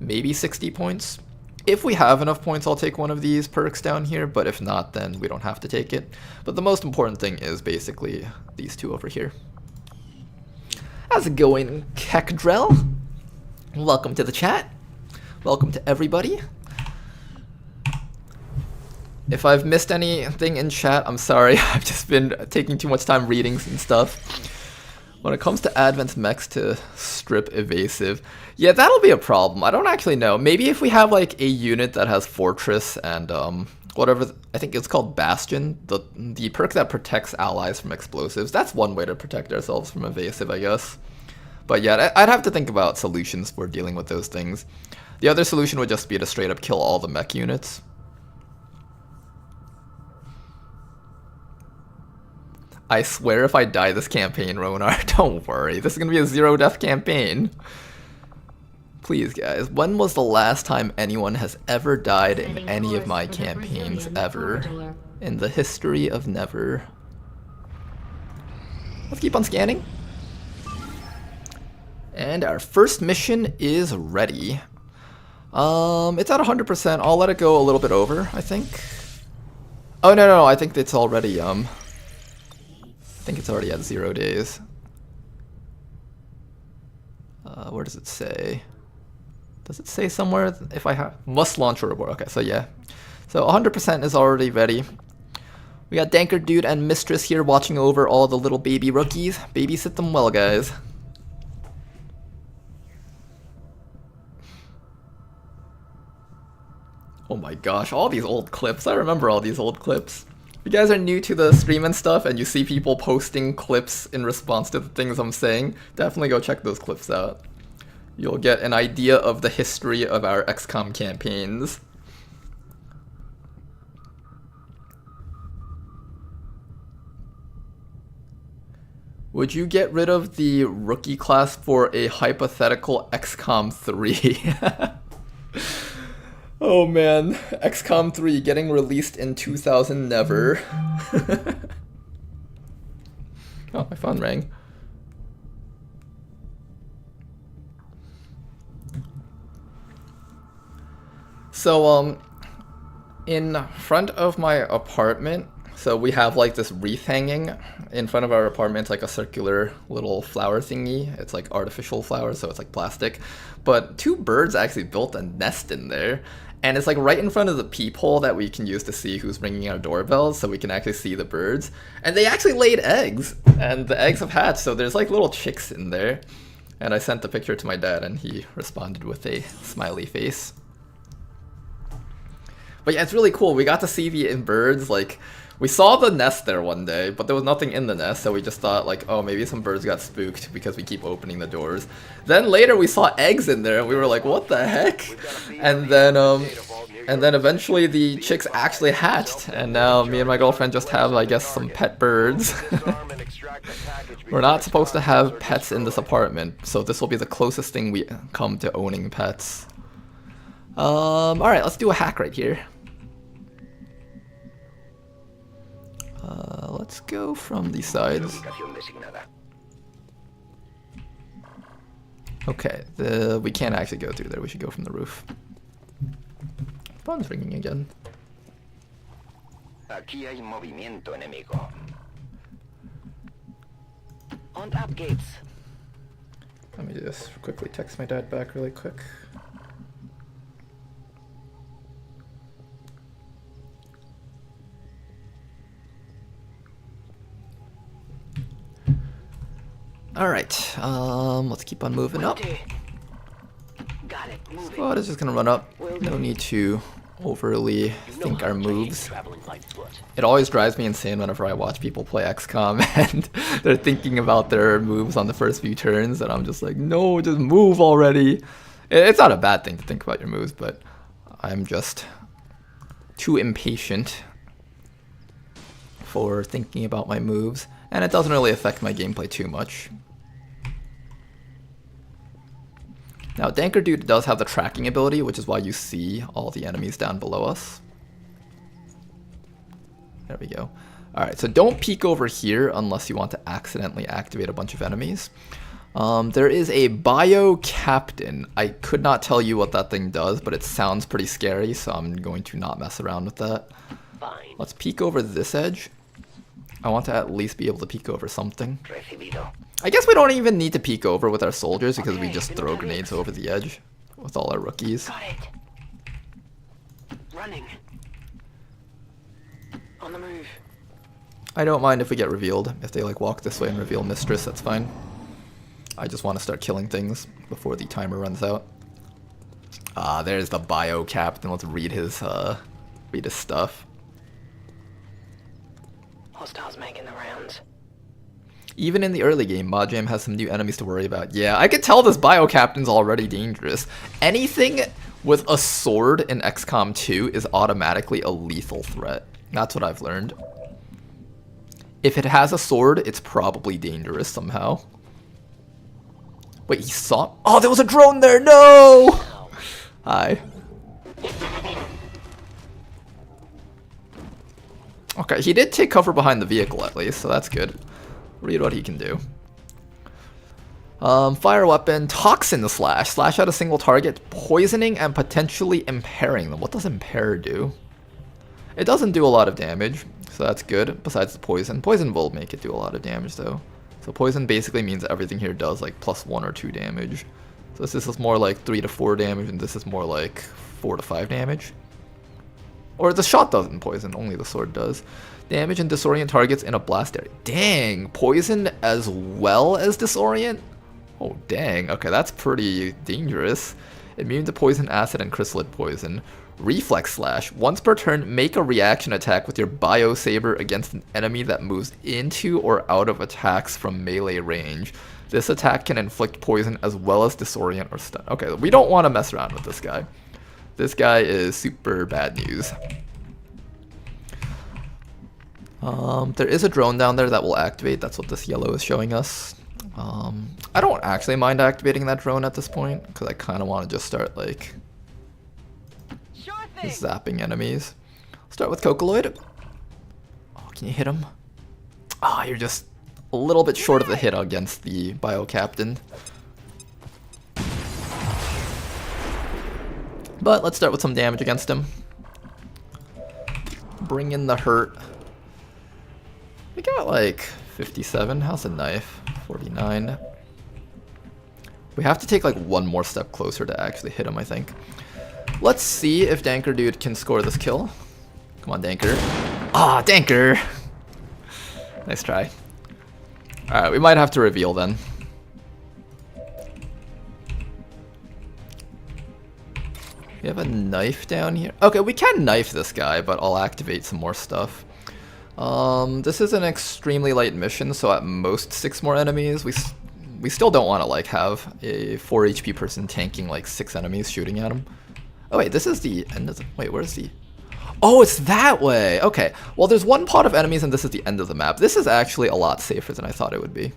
maybe 60 points. If we have enough points, I'll take one of these perks down here, but if not, then we don't have to take it. But the most important thing is basically these two over here. How's it going, Kekdrell? Welcome to the chat. Welcome to everybody. If I've missed anything in chat, I'm sorry. I've just been taking too much time reading and stuff. When it comes to Advent mechs to strip evasive, yeah, that'll be a problem. I don't actually know. Maybe if we have like a unit that has Fortress and whatever, I think it's called Bastion, the perk that protects allies from explosives. That's one way to protect ourselves from evasive, I guess. But yeah, I'd have to think about solutions for dealing with those things. The other solution would just be to straight up kill all the mech units. I swear if I die this campaign, Ronar, don't worry. This is going to be a zero-death campaign. Please, guys. When was the last time anyone has ever died in any of my campaigns ever? In the history of never. Let's keep on scanning. And our first mission is ready. It's at 100%. I'll let it go a little bit over, I think. Oh, no, I think it's already, I think it's already at 0 days. Where does it say? Does it say somewhere if I have must launch a reward? Okay, so yeah. So 100% is already ready. We got Danker Dude and Mistress here watching over all the little baby rookies. Babysit them well, guys. Oh my gosh, all these old clips. I remember all these old clips. If you guys are new to the stream and stuff and you see people posting clips in response to the things I'm saying, definitely go check those clips out. You'll get an idea of the history of our XCOM campaigns. Would you get rid of the rookie class for a hypothetical XCOM 3? Oh man, XCOM 3 getting released in 2000 never. Oh, my phone rang. So, in front of my apartment, so we have like this wreath hanging in front of our apartment. It's like a circular little flower thingy. It's like artificial flowers, so it's like plastic. But two birds actually built a nest in there. And it's like right in front of the peephole that we can use to see who's ringing our doorbells, so we can actually see the birds. And they actually laid eggs, and the eggs have hatched, so there's like little chicks in there. And I sent the picture to my dad, and he responded with a smiley face. But yeah, it's really cool. We got to see the birds, like, we saw the nest there one day, but there was nothing in the nest, so we just thought, like, oh, maybe some birds got spooked because we keep opening the doors. Then later we saw eggs in there, and we were like, what the heck? And then eventually the chicks actually hatched, and now me and my girlfriend just have, I guess, some pet birds. We're not supposed to have pets in this apartment, so this will be the closest thing we come to owning pets. Alright, let's do a hack right here. Let's go from these sides. Okay, we can't actually go through there. We should go from the roof. Phone's ringing again. Aquí hay movimiento enemigo. On up gates. Let me just quickly text my dad back really quick. Alright, let's keep on moving up. Squad is just gonna run up. No need to overly think our moves. It always drives me insane whenever I watch people play XCOM and they're thinking about their moves on the first few turns, and I'm just like, no, just move already. It's not a bad thing to think about your moves, but I'm just too impatient for thinking about my moves, and it doesn't really affect my gameplay too much. Now, Danker Dude does have the tracking ability, which is why you see all the enemies down below us. There we go. Alright, so don't peek over here unless you want to accidentally activate a bunch of enemies. There is a Bio Captain. I could not tell you what that thing does, but it sounds pretty scary, so I'm going to not mess around with that. Fine. Let's peek over this edge. I want to at least be able to peek over something. I guess we don't even need to peek over with our soldiers because we just throw grenades over the edge with all our rookies. Got it. Running. On the move. I don't mind if we get revealed. If they like walk this way and reveal Mistress, that's fine. I just want to start killing things before the timer runs out. Ah, there's the Bio Captain. Let's read his stuff. Hostiles making the rounds. Even in the early game, Modjam has some new enemies to worry about. Yeah, I could tell this Bio Captain's already dangerous. Anything with a sword in XCOM 2 is automatically a lethal threat. That's what I've learned. If it has a sword, it's probably dangerous somehow. Wait, he saw... Oh, there was a drone there! No! Hi. Okay, he did take cover behind the vehicle at least, so that's good. Read what he can do. Fire weapon, Toxin Slash. Slash at a single target, poisoning and potentially impairing them. What does impair do? It doesn't do a lot of damage, so that's good, besides the poison. Poison will make it do a lot of damage though. So poison basically means everything here does like +1 or 2 damage. So this is more like 3 to 4 damage, and this is more like 4 to 5 damage. Or the shot doesn't poison, only the sword does. Damage and disorient targets in a blast area. Dang, poison as well as disorient? Oh dang, okay, that's pretty dangerous. Immune to poison, acid, and chrysalid poison. Reflex Slash. Once per turn, make a reaction attack with your Bio Saber against an enemy that moves into or out of attacks from melee range. This attack can inflict poison as well as disorient or stun. Okay, we don't want to mess around with this guy. This guy is super bad news. There is a drone down there that will activate. That's what this yellow is showing us. I don't actually mind activating that drone at this point, because I kind of want to just start, like, zapping enemies. Start with Cocoloid. Oh, can you hit him? Ah, you're just a little bit short of the hit against the Bio Captain. But let's start with some damage against him. Bring in the hurt. We got like 57. How's the knife? 49. We have to take like one more step closer to actually hit him, I think. Let's see if Danker Dude can score this kill. Come on, Danker. Ah, Danker! Nice try. Alright, we might have to reveal then. We have a knife down here. Okay, we can knife this guy, but I'll activate some more stuff. This is an extremely light mission, so at most 6 more enemies. We still don't want to like have a 4 HP person tanking like 6 enemies shooting at him. Oh wait, this is the end of the... Wait, where's the... Oh, it's that way! Okay, well there's one pot of enemies and this is the end of the map. This is actually a lot safer than I thought it would be.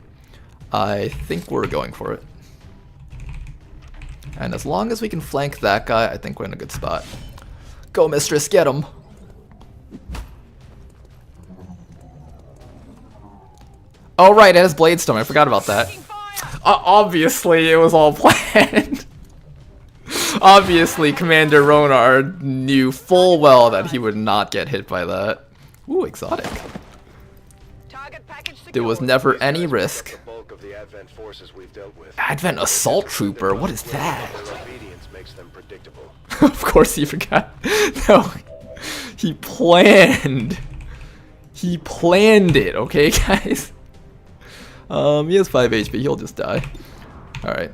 I think we're going for it. And as long as we can flank that guy, I think we're in a good spot. Go, Mistress, get him! Oh right, it has Blade Storm, I forgot about that. Obviously, it was all planned. Obviously, Commander Ronar knew full well that he would not get hit by that. Ooh, exotic. There was never any risk. Advent Assault Trooper, what is that? Of course he forgot. No, he planned. He planned it, okay guys? He has 5 HP, he'll just die. Alright,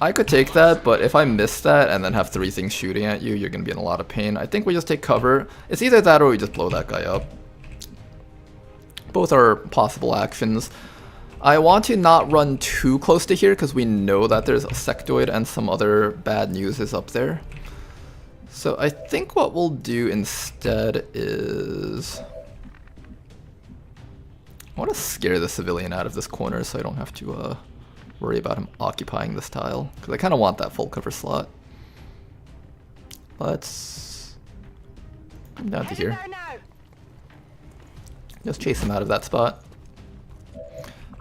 I could take that, but if I miss that and then have 3 things shooting at you, you're gonna be in a lot of pain. I think we just take cover. It's either that or we just blow that guy up. Both are possible actions. I want to not run too close to here because we know that there's a sectoid and some other bad news is up there. So I think what we'll do instead is... I want to scare the civilian out of this corner so I don't have to worry about him occupying this tile. Because I kind of want that full cover slot. Let's come down to here. Just chase him out of that spot.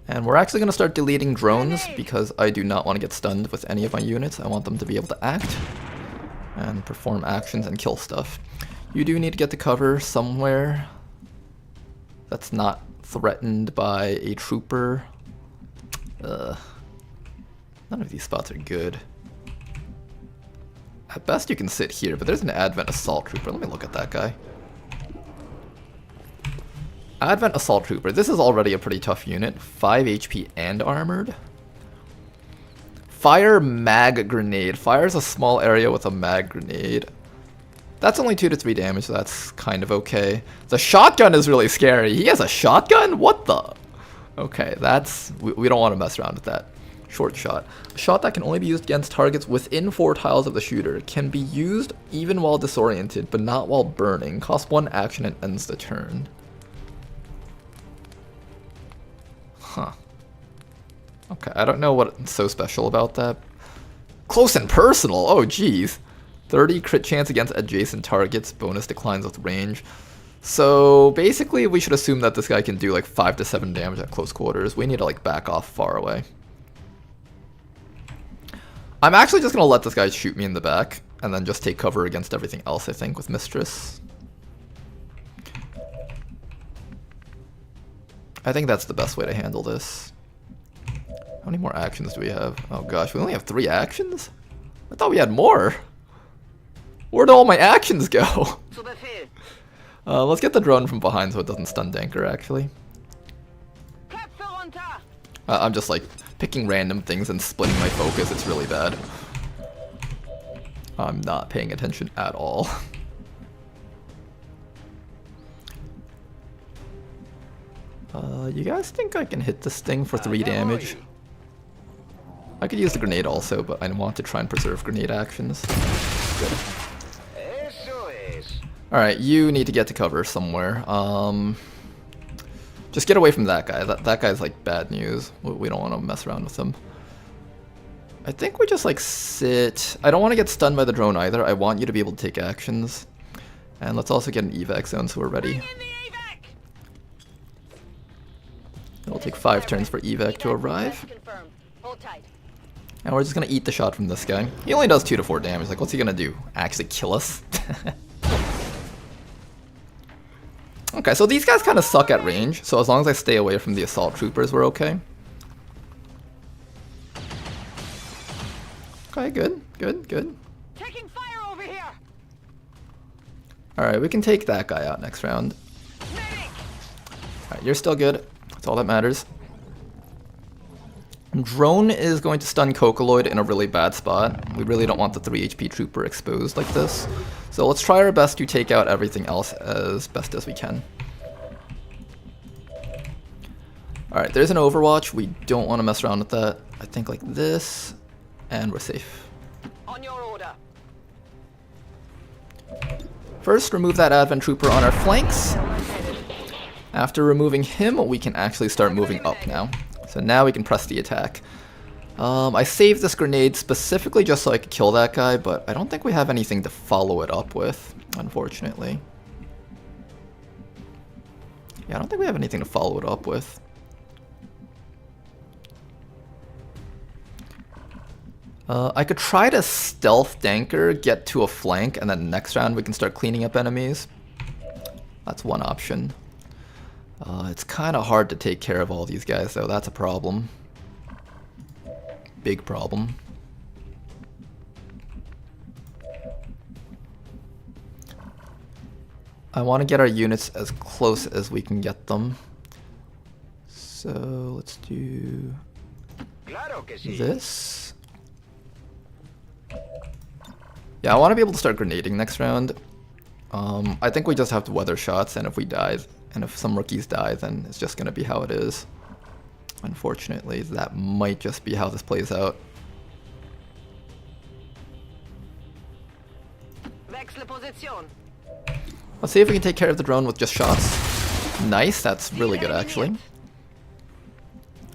And we're actually going to start deleting drones because I do not want to get stunned with any of my units. I want them to be able to act and perform actions and kill stuff. You do need to get to cover somewhere that's not threatened by a trooper. None of these spots are good. At best you can sit here, but there's an Advent Assault Trooper. Let me look at that guy. Advent Assault Trooper. This is already a pretty tough unit. 5 HP and armored. Fire Mag Grenade. Fires a small area with a mag grenade. That's only 2 to 3 damage, so that's kind of okay. The shotgun is really scary. He has a shotgun? What the? Okay, that's... We don't want to mess around with that. Short shot. A shot that can only be used against targets within 4 tiles of the shooter. Can be used even while disoriented, but not while burning. Costs 1 action and ends the turn. Huh. Okay, I don't know what's so special about that. Close and personal! Oh, geez. 30 crit chance against adjacent targets. Bonus declines with range. So, basically, we should assume that this guy can do like 5 to 7 damage at close quarters. We need to like back off far away. I'm actually just going to let this guy shoot me in the back, and then just take cover against everything else, I think, with Mistress. I think that's the best way to handle this. How many more actions do we have? Oh gosh, we only have 3 actions? I thought we had more! Where'd all my actions go? Let's get the drone from behind so it doesn't stun Danker, actually. I'm just like picking random things and splitting my focus, it's really bad. I'm not paying attention at all. You guys think I can hit this thing for 3 damage? I could use the grenade also, but I want to try and preserve grenade actions. Good. Alright, you need to get to cover somewhere. Just get away from that guy. That guy's like bad news. We don't want to mess around with him. I think we just like sit. I don't want to get stunned by the drone either. I want you to be able to take actions. And let's also get an evac zone so we're ready. It'll take 5 turns for evac to arrive. And we're just gonna eat the shot from this guy. He only does 2 to 4 damage. Like, what's he gonna do? Actually kill us? Okay, so these guys kind of suck at range. So as long as I stay away from the assault troopers, we're okay. Okay, good, good, good. Taking fire over here. Alright, we can take that guy out next round. Alright, you're still good. That's all that matters. Drone is going to stun Cocoloid in a really bad spot. We really don't want the 3 HP trooper exposed like this. So let's try our best to take out everything else as best as we can. Alright, there's an Overwatch. We don't want to mess around with that. I think like this. And we're safe. On your order. First, remove that Advent Trooper on our flanks. After removing him, we can actually start moving up now. So now we can press the attack. I saved this grenade specifically just so I could kill that guy, but I don't think we have anything to follow it up with, unfortunately. Yeah, I don't think we have anything to follow it up with. I could try to stealth Danker, get to a flank, and then next round we can start cleaning up enemies. That's one option. It's kind of hard to take care of all these guys though, that's a problem. Big problem. I want to get our units as close as we can get them. So let's do this. Yeah, I want to be able to start grenading next round. I think we just have to weather shots, and if we die, and if some rookies die, then it's just going to be how it is. Unfortunately, that might just be how this plays out. Let's see if we can take care of the drone with just shots. Nice, that's really good actually.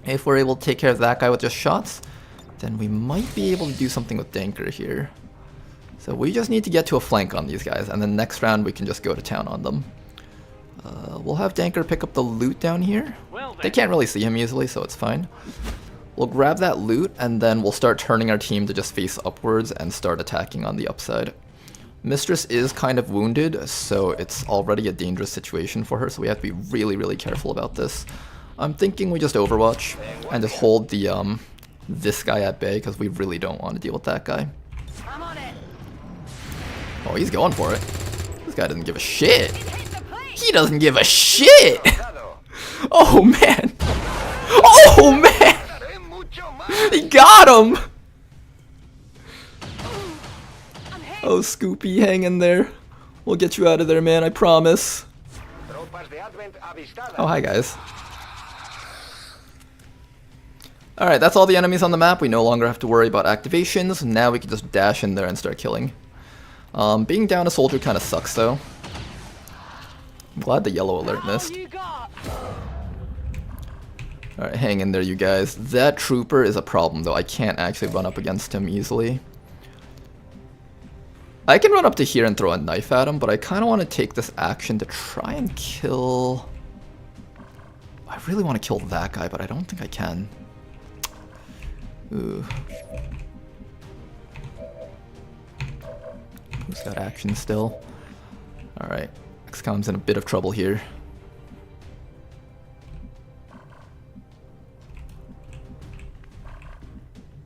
If we're able to take care of that guy with just shots, then we might be able to do something with Danker here. So we just need to get to a flank on these guys, and then next round we can just go to town on them. We'll have Danker pick up the loot down here. They can't really see him easily, so it's fine. We'll grab that loot, and then we'll start turning our team to just face upwards and start attacking on the upside. Mistress is kind of wounded, so it's already a dangerous situation for her, so we have to be really, really careful about this. I'm thinking we just Overwatch and just hold the this guy at bay, because we really don't want to deal with that guy. Oh, he's going for it. This guy doesn't give a shit. He doesn't give a shit! Oh, man! Oh, man! He got him! Oh, Scoopy, hang in there. We'll get you out of there, man, I promise. Oh, hi, guys. Alright, that's all the enemies on the map. We no longer have to worry about activations. Now we can just dash in there and start killing. Being down a soldier kind of sucks, though. I'm glad the yellow alert missed. Alright, hang in there, you guys. That trooper is a problem, though. I can't actually run up against him easily. I can run up to here and throw a knife at him, but I kind of want to take this action to try and kill... I really want to kill that guy, but I don't think I can. Ooh. Who's got action still? Alright, XCOM's in a bit of trouble here.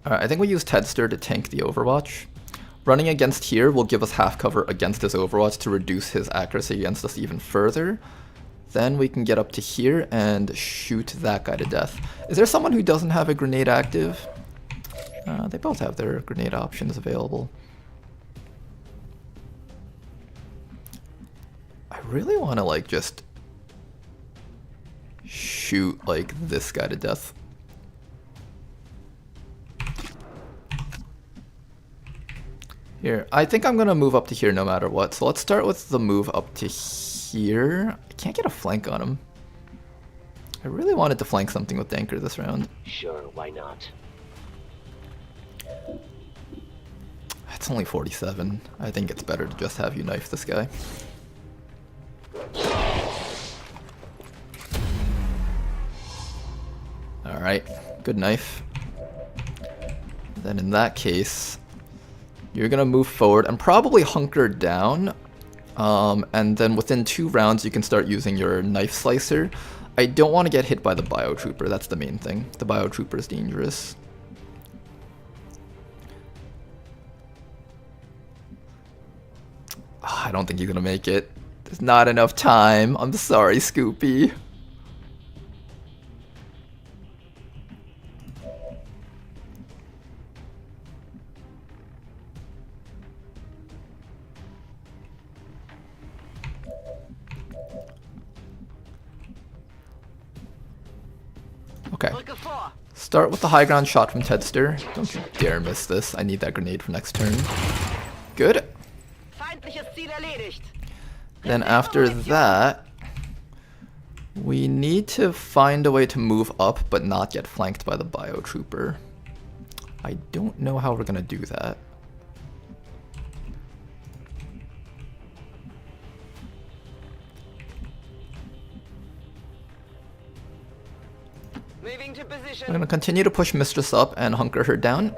Alright, I think we use Tedster to tank the Overwatch. Running against here will give us half cover against his Overwatch to reduce his accuracy against us even further. Then we can get up to here and shoot that guy to death. Is there someone who doesn't have a grenade active? They both have their grenade options available. really want to like just shoot like this guy to death. Here, I think I'm gonna move up to here no matter what. So let's start with the move up to here. I can't get a flank on him. I really wanted to flank something with the anchor this round. Sure, why not? It's only 47. I think it's better to just have you knife this guy. Alright, good knife. Then in that case, you're gonna move forward and probably hunker down. And then within 2 rounds, you can start using your knife slicer. I don't want to get hit by the biotrooper, that's the main thing. The biotrooper is dangerous. I don't think he's gonna make it. There's not enough time. I'm sorry, Scoopy. Okay. Start with the high ground shot from Tedster. Don't you dare miss this. I need that grenade for next turn. Good. Then after that, we need to find a way to move up but not get flanked by the biotrooper. I don't know how we're gonna do that. I'm gonna continue to push Mistress up and hunker her down.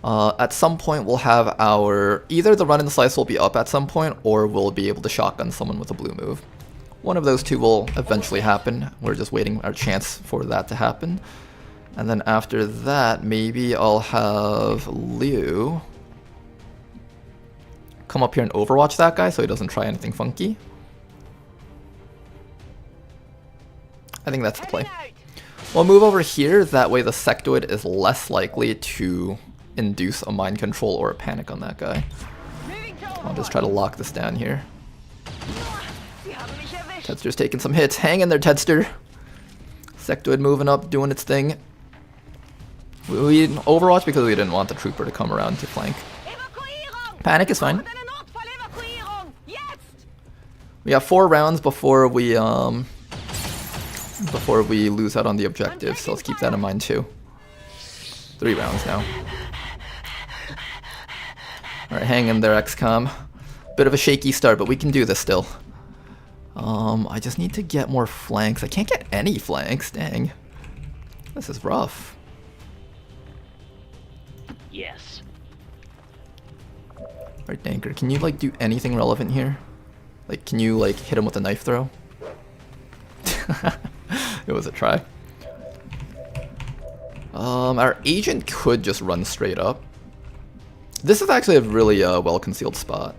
At some point we'll have our, either the run and slice will be up at some point, or we'll be able to shotgun someone with a blue move. One of those two will eventually happen. We're just waiting our chance for that to happen. And then after that, maybe I'll have Liu come up here and overwatch that guy so he doesn't try anything funky. I think that's the play. We'll move over here, that way the sectoid is less likely to induce a mind control or a panic on that guy. I'll just try to lock this down here. Tedster's taking some hits. Hang in there, Tedster. Sectoid moving up, doing its thing. We didn't overwatch because we didn't want the trooper to come around to flank. Panic is fine. We have 4 rounds before we lose out on the objective, so let's keep that in mind too. 3 rounds now. Alright, hang in there, XCOM. Bit of a shaky start, but we can do this still. I just need to get more flanks. I can't get any flanks, dang. This is rough. Yes. Alright, Danker, can you like do anything relevant here? Like, can you like hit him with a knife throw? It was a try. Our agent could just run straight up. This is actually a really well-concealed spot.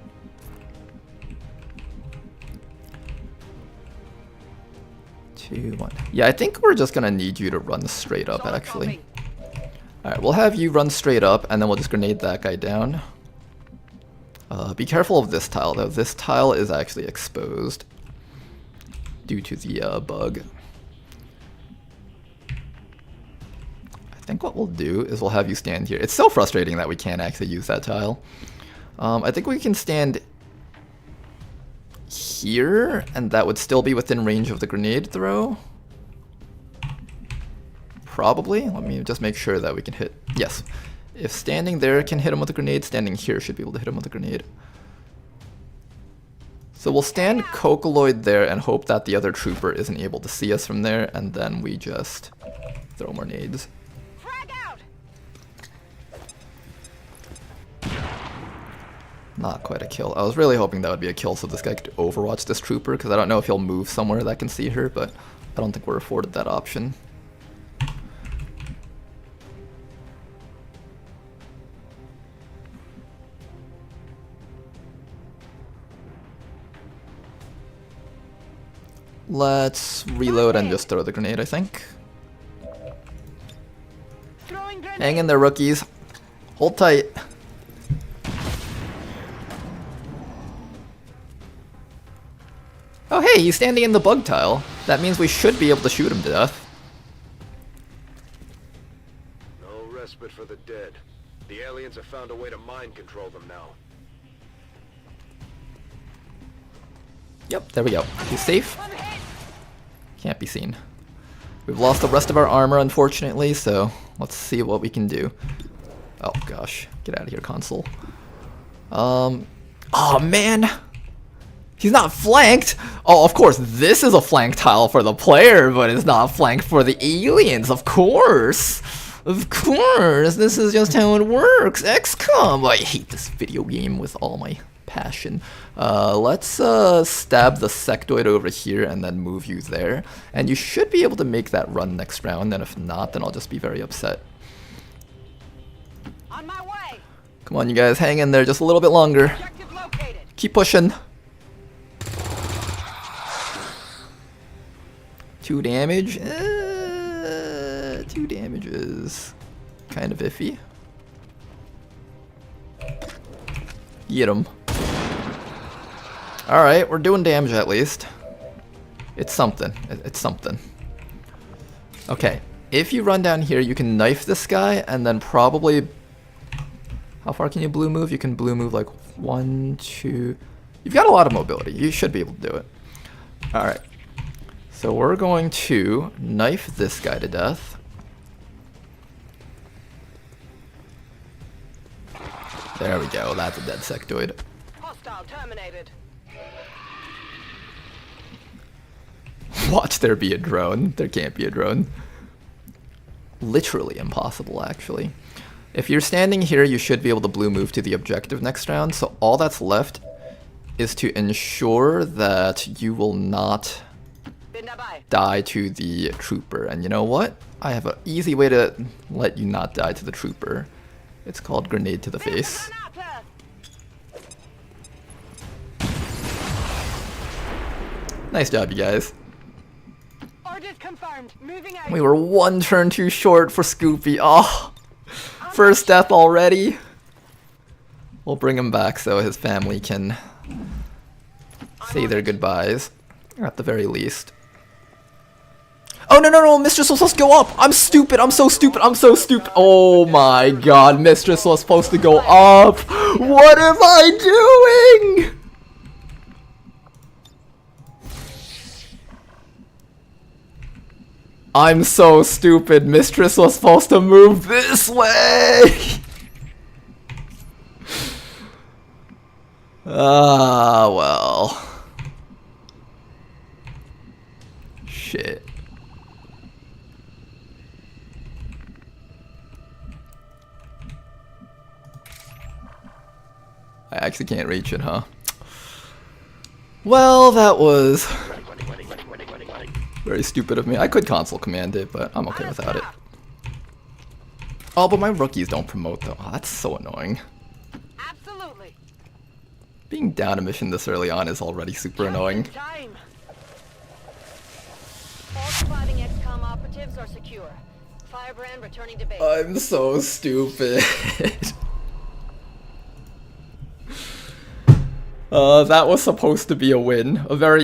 Two, one. Yeah, I think we're just gonna need you to run straight up, actually. Alright, we'll have you run straight up, and then we'll just grenade that guy down. Be careful of this tile, though. This tile is actually exposed due to the bug. I think what we'll do is we'll have you stand here. It's so frustrating that we can't actually use that tile. I think we can stand here, and that would still be within range of the grenade throw. Probably. Let me just make sure that we can hit. Yes. If standing there can hit him with a grenade, standing here should be able to hit him with a grenade. So we'll stand Cocoloid there and hope that the other trooper isn't able to see us from there, and then we just throw more nades. Not quite a kill. I was really hoping that would be a kill so this guy could overwatch this trooper, because I don't know if he'll move somewhere that can see her, but I don't think we're afforded that option. Let's reload and just throw the grenade, I think. Hang in there, rookies. Hold tight. Oh hey, he's standing in the bug tile. That means we should be able to shoot him to death. No respite for the dead. The aliens have found a way to mind control them now. Yep, there we go. He's safe. Can't be seen. We've lost the rest of our armor, unfortunately, so let's see what we can do. Oh gosh, get out of here, console. Oh man! He's not flanked! Oh, of course, this is a flank tile for the player, but it's not flanked for the aliens, of course! Of course, this is just how it works! XCOM! I hate this video game with all my passion. Let's stab the sectoid over here and then move you there. And you should be able to make that run next round, and if not, then I'll just be very upset. On my way. Come on, you guys, hang in there just a little bit longer. Keep pushing. 2 damage? 2 damage is kind of iffy. Get him. Alright, we're doing damage at least. It's something. It's something. Okay, if you run down here, you can knife this guy and then probably... How far can you blue move? You can blue move like 1, 2... You've got a lot of mobility. You should be able to do it. Alright. So we're going to knife this guy to death. There we go. That's a dead sectoid. Hostile terminated. Watch there be a drone. There can't be a drone. Literally impossible, actually. If you're standing here, you should be able to blue move to the objective next round. So all that's left is to ensure that you will not die to the trooper. And you know what? I have an easy way to let you not die to the trooper. It's called grenade to the face. Nice job, you guys. Orders confirmed. Moving out. We were 1 turn too short for Scoopy. Oh, first death already. We'll bring him back so his family can say their goodbyes, at the very least. Oh, no, no, no, Mistress was supposed to go up. I'm stupid. I'm so stupid. I'm so stupid. Oh my god, Mistress was supposed to go up. What am I doing? I'm so stupid. Mistress was supposed to move this way. Ah, well. Shit. I actually can't reach it, huh? Well, that was very stupid of me. I could console command it, but I'm okay without it. Oh, but my rookies don't promote though. Oh, that's so annoying. Absolutely. Being down a mission this early on is already super annoying. All surviving XCOM operatives are secure. Firebrand returning to base. I'm so stupid. That was supposed to be a win. A very